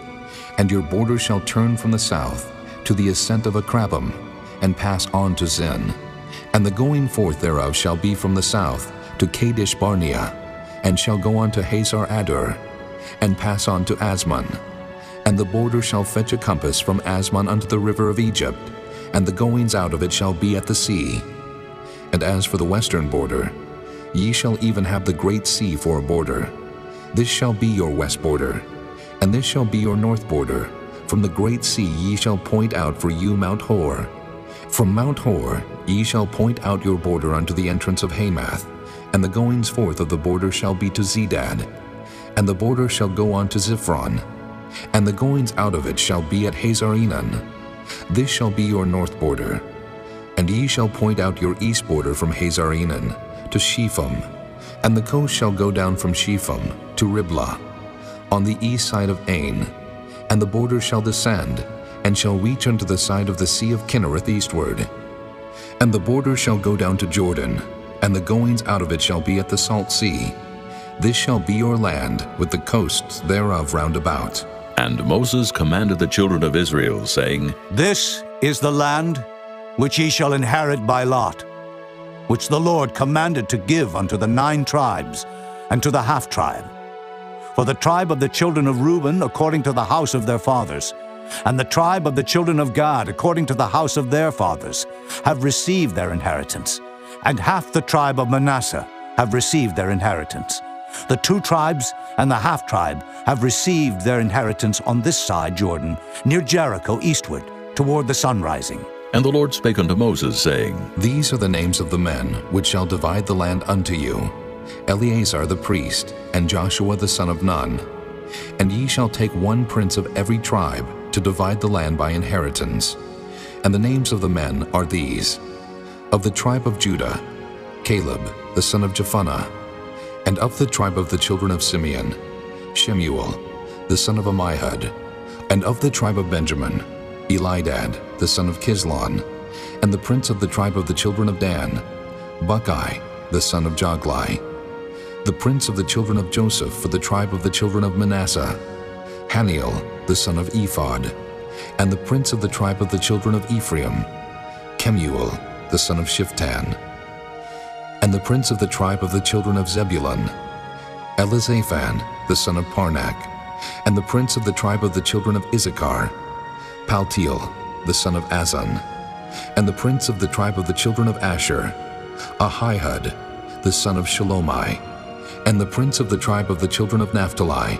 and your border shall turn from the south to the ascent of Akrabim, and pass on to Zin. And the going forth thereof shall be from the south to Kadesh Barnea, and shall go on to Hazar Adur, and pass on to Asmon. And the border shall fetch a compass from Asmon unto the river of Egypt, and the goings out of it shall be at the sea. And as for the western border, ye shall even have the great sea for a border. This shall be your west border, and this shall be your north border. From the great sea ye shall point out for you Mount Hor. From Mount Hor ye shall point out your border unto the entrance of Hamath, and the goings forth of the border shall be to Zedad. And the border shall go on to Ziphron, and the goings out of it shall be at Hazar-Enan. This shall be your north border. And ye shall point out your east border from Hazar-Enan to Shepham, and the coast shall go down from Shepham to Riblah, on the east side of Ain, and the border shall descend, and shall reach unto the side of the sea of Kinnereth eastward. And the border shall go down to Jordan, and the goings out of it shall be at the salt sea. This shall be your land, with the coasts thereof round about. And Moses commanded the children of Israel, saying, This is the land which ye shall inherit by lot, which the Lord commanded to give unto the 9 tribes, and to the half-tribe. For the tribe of the children of Reuben according to the house of their fathers, and the tribe of the children of Gad according to the house of their fathers, have received their inheritance, and half the tribe of Manasseh have received their inheritance. The 2 tribes and the half-tribe have received their inheritance on this side Jordan, near Jericho eastward, toward the sun rising. And the Lord spake unto Moses, saying, These are the names of the men which shall divide the land unto you, Eleazar the priest, and Joshua the son of Nun. And ye shall take one prince of every tribe to divide the land by inheritance. And the names of the men are these: of the tribe of Judah, Caleb the son of Jephunneh; and of the tribe of the children of Simeon, Shemuel the son of Ammihud; and of the tribe of Benjamin, Elidad the son of Kislon; and the prince of the tribe of the children of Dan, Buckai the son of Joglai; the prince of the children of Joseph for the tribe of the children of Manasseh, Haniel the son of Ephod; and the prince of the tribe of the children of Ephraim, Kemuel the son of Shiftan; and the prince of the tribe of the children of Zebulun, Elizaphan the son of Parnak; and the prince of the tribe of the children of Issachar, Paltiel the son of Azan; and the prince of the tribe of the children of Asher, Ahihud the son of Shalomai; and the prince of the tribe of the children of Naphtali,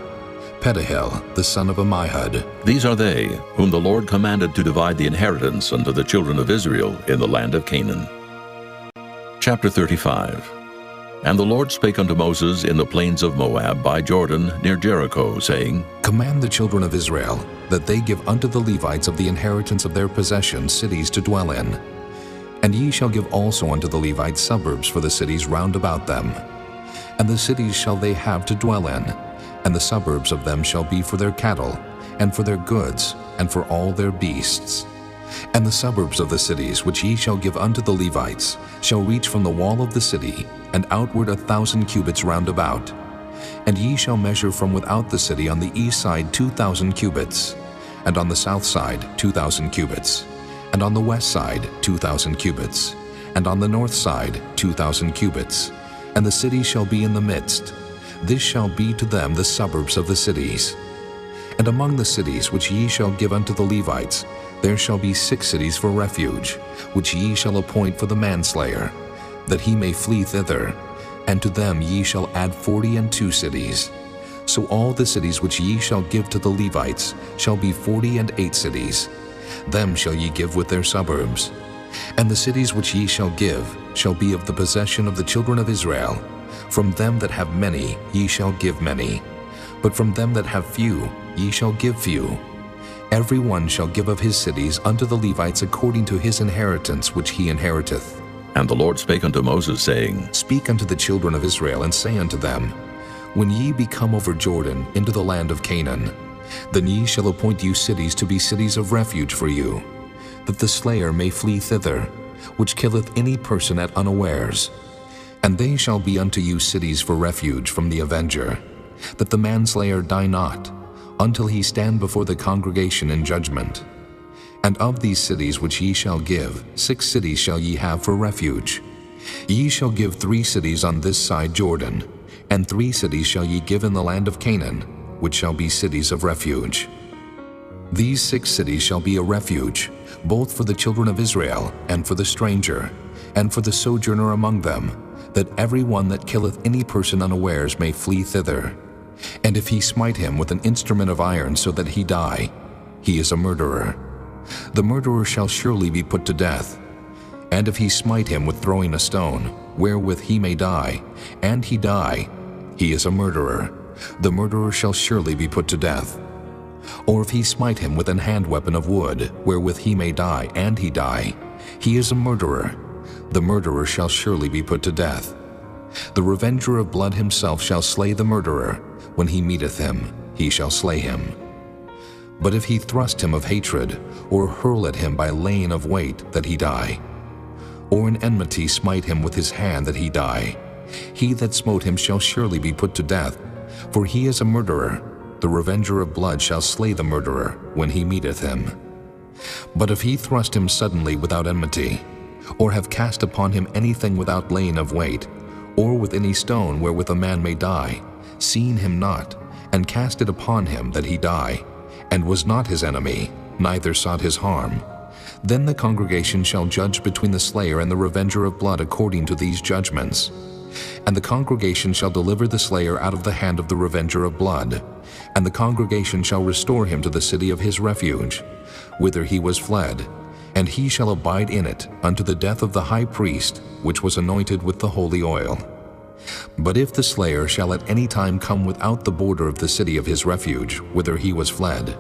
Pedahel the son of Ammihud. These are they whom the Lord commanded to divide the inheritance unto the children of Israel in the land of Canaan. Chapter 35. And the Lord spake unto Moses in the plains of Moab by Jordan near Jericho, saying, Command the children of Israel that they give unto the Levites of the inheritance of their possession cities to dwell in. And ye shall give also unto the Levites suburbs for the cities round about them. And the cities shall they have to dwell in, and the suburbs of them shall be for their cattle, and for their goods, and for all their beasts. And the suburbs of the cities which ye shall give unto the Levites shall reach from the wall of the city, and outward 1,000 cubits round about. And ye shall measure from without the city on the east side 2,000 cubits, and on the south side 2,000 cubits, and on the west side 2,000 cubits, and on the north side 2,000 cubits. And the city shall be in the midst. This shall be to them the suburbs of the cities. And among the cities which ye shall give unto the Levites, there shall be 6 cities for refuge, which ye shall appoint for the manslayer, that he may flee thither, and to them ye shall add 42 cities. So all the cities which ye shall give to the Levites shall be 48 cities. Them shall ye give with their suburbs. And the cities which ye shall give shall be of the possession of the children of Israel. From them that have many ye shall give many, but from them that have few ye shall give few. Every one shall give of his cities unto the Levites according to his inheritance which he inheriteth. And the Lord spake unto Moses, saying, Speak unto the children of Israel, and say unto them, When ye be come over Jordan into the land of Canaan, then ye shall appoint you cities to be cities of refuge for you, that the slayer may flee thither, which killeth any person at unawares. And they shall be unto you cities for refuge from the avenger, that the manslayer die not, until he stand before the congregation in judgment. And of these cities which ye shall give, 6 cities shall ye have for refuge. Ye shall give 3 cities on this side Jordan, and 3 cities shall ye give in the land of Canaan, which shall be cities of refuge. These 6 cities shall be a refuge, both for the children of Israel, and for the stranger, and for the sojourner among them, that every one that killeth any person unawares may flee thither. And if he smite him with an instrument of iron so that he die, he is a murderer. The murderer shall surely be put to death. And if he smite him with throwing a stone, wherewith he may die, and he die, he is a murderer. The murderer shall surely be put to death. Or if he smite him with an hand weapon of wood, wherewith he may die, and he die, he is a murderer. The murderer shall surely be put to death. The revenger of blood himself shall slay the murderer. When he meeteth him, he shall slay him. But if he thrust him of hatred, or hurl at him by laying of weight, that he die, or in enmity smite him with his hand, that he die, he that smote him shall surely be put to death, for he is a murderer. The revenger of blood shall slay the murderer when he meeteth him. But if he thrust him suddenly without enmity, or have cast upon him anything without laying of weight, or with any stone wherewith a man may die, seeing him not, and cast it upon him that he die, and was not his enemy, neither sought his harm, then the congregation shall judge between the slayer and the revenger of blood according to these judgments. And the congregation shall deliver the slayer out of the hand of the revenger of blood, and the congregation shall restore him to the city of his refuge, whither he was fled, and he shall abide in it unto the death of the high priest, which was anointed with the holy oil. But if the slayer shall at any time come without the border of the city of his refuge, whither he was fled,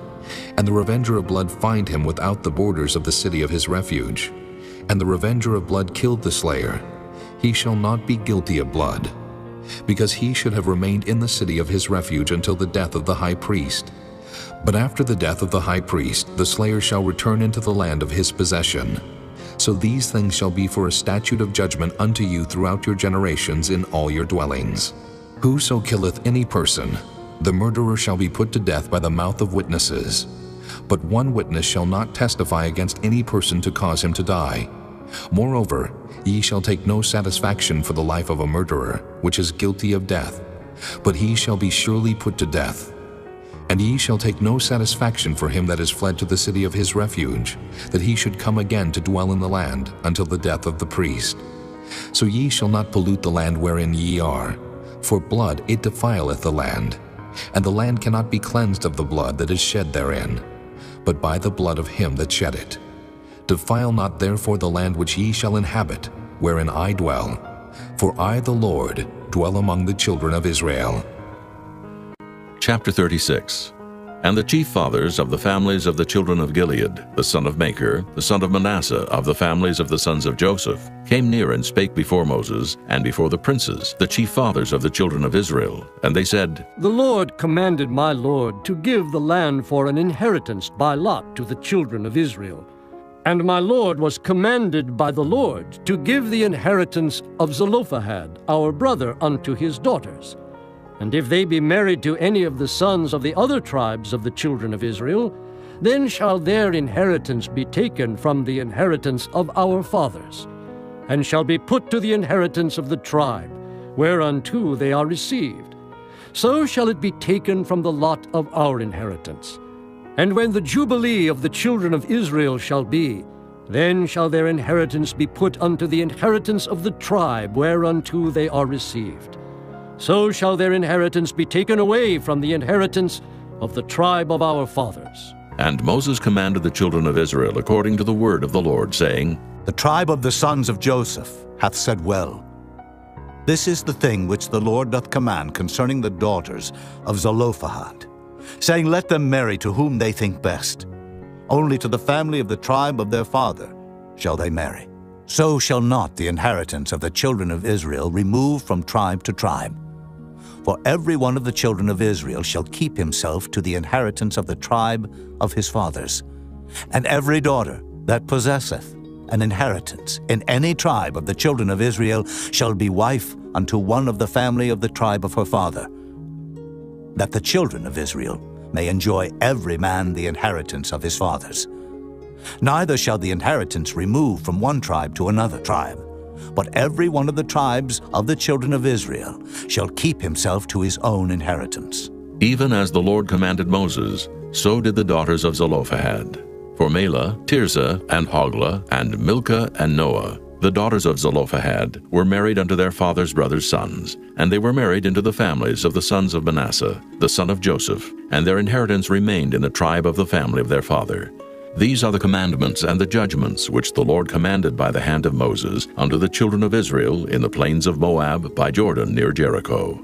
and the revenger of blood find him without the borders of the city of his refuge, and the revenger of blood killed the slayer, he shall not be guilty of blood, because he should have remained in the city of his refuge until the death of the high priest. But after the death of the high priest, the slayer shall return into the land of his possession. So these things shall be for a statute of judgment unto you throughout your generations in all your dwellings. Whoso killeth any person, the murderer shall be put to death by the mouth of witnesses. But one witness shall not testify against any person to cause him to die. Moreover, ye shall take no satisfaction for the life of a murderer, which is guilty of death, but he shall be surely put to death. And ye shall take no satisfaction for him that is fled to the city of his refuge, that he should come again to dwell in the land until the death of the priest. So ye shall not pollute the land wherein ye are, for blood it defileth the land, and the land cannot be cleansed of the blood that is shed therein, but by the blood of him that shed it. Defile not therefore the land which ye shall inhabit, wherein I dwell, for I the Lord dwell among the children of Israel. Chapter 36. And the chief fathers of the families of the children of Gilead, the son of Machir, the son of Manasseh, of the families of the sons of Joseph, came near and spake before Moses, and before the princes, the chief fathers of the children of Israel. And they said, The Lord commanded my Lord to give the land for an inheritance by lot to the children of Israel. And my Lord was commanded by the Lord to give the inheritance of Zelophehad, our brother, unto his daughters. And if they be married to any of the sons of the other tribes of the children of Israel, then shall their inheritance be taken from the inheritance of our fathers, and shall be put to the inheritance of the tribe, whereunto they are received. So shall it be taken from the lot of our inheritance. And when the jubilee of the children of Israel shall be, then shall their inheritance be put unto the inheritance of the tribe, whereunto they are received. So shall their inheritance be taken away from the inheritance of the tribe of our fathers. And Moses commanded the children of Israel according to the word of the Lord, saying, The tribe of the sons of Joseph hath said well. This is the thing which the Lord doth command concerning the daughters of Zelophehad, saying, Let them marry to whom they think best. Only to the family of the tribe of their father shall they marry. So shall not the inheritance of the children of Israel remove from tribe to tribe. For every one of the children of Israel shall keep himself to the inheritance of the tribe of his fathers. And every daughter that possesseth an inheritance in any tribe of the children of Israel shall be wife unto one of the family of the tribe of her father, that the children of Israel may enjoy every man the inheritance of his fathers. Neither shall the inheritance remove from one tribe to another tribe, but every one of the tribes of the children of Israel shall keep himself to his own inheritance. Even as the Lord commanded Moses, so did the daughters of Zelophehad. For Mahlah, Tirzah, and Hoglah, and Milcah, and Noah, the daughters of Zelophehad, were married unto their father's brothers' sons, and they were married into the families of the sons of Manasseh, the son of Joseph, and their inheritance remained in the tribe of the family of their father. These are the commandments and the judgments which the Lord commanded by the hand of Moses unto the children of Israel in the plains of Moab by Jordan near Jericho.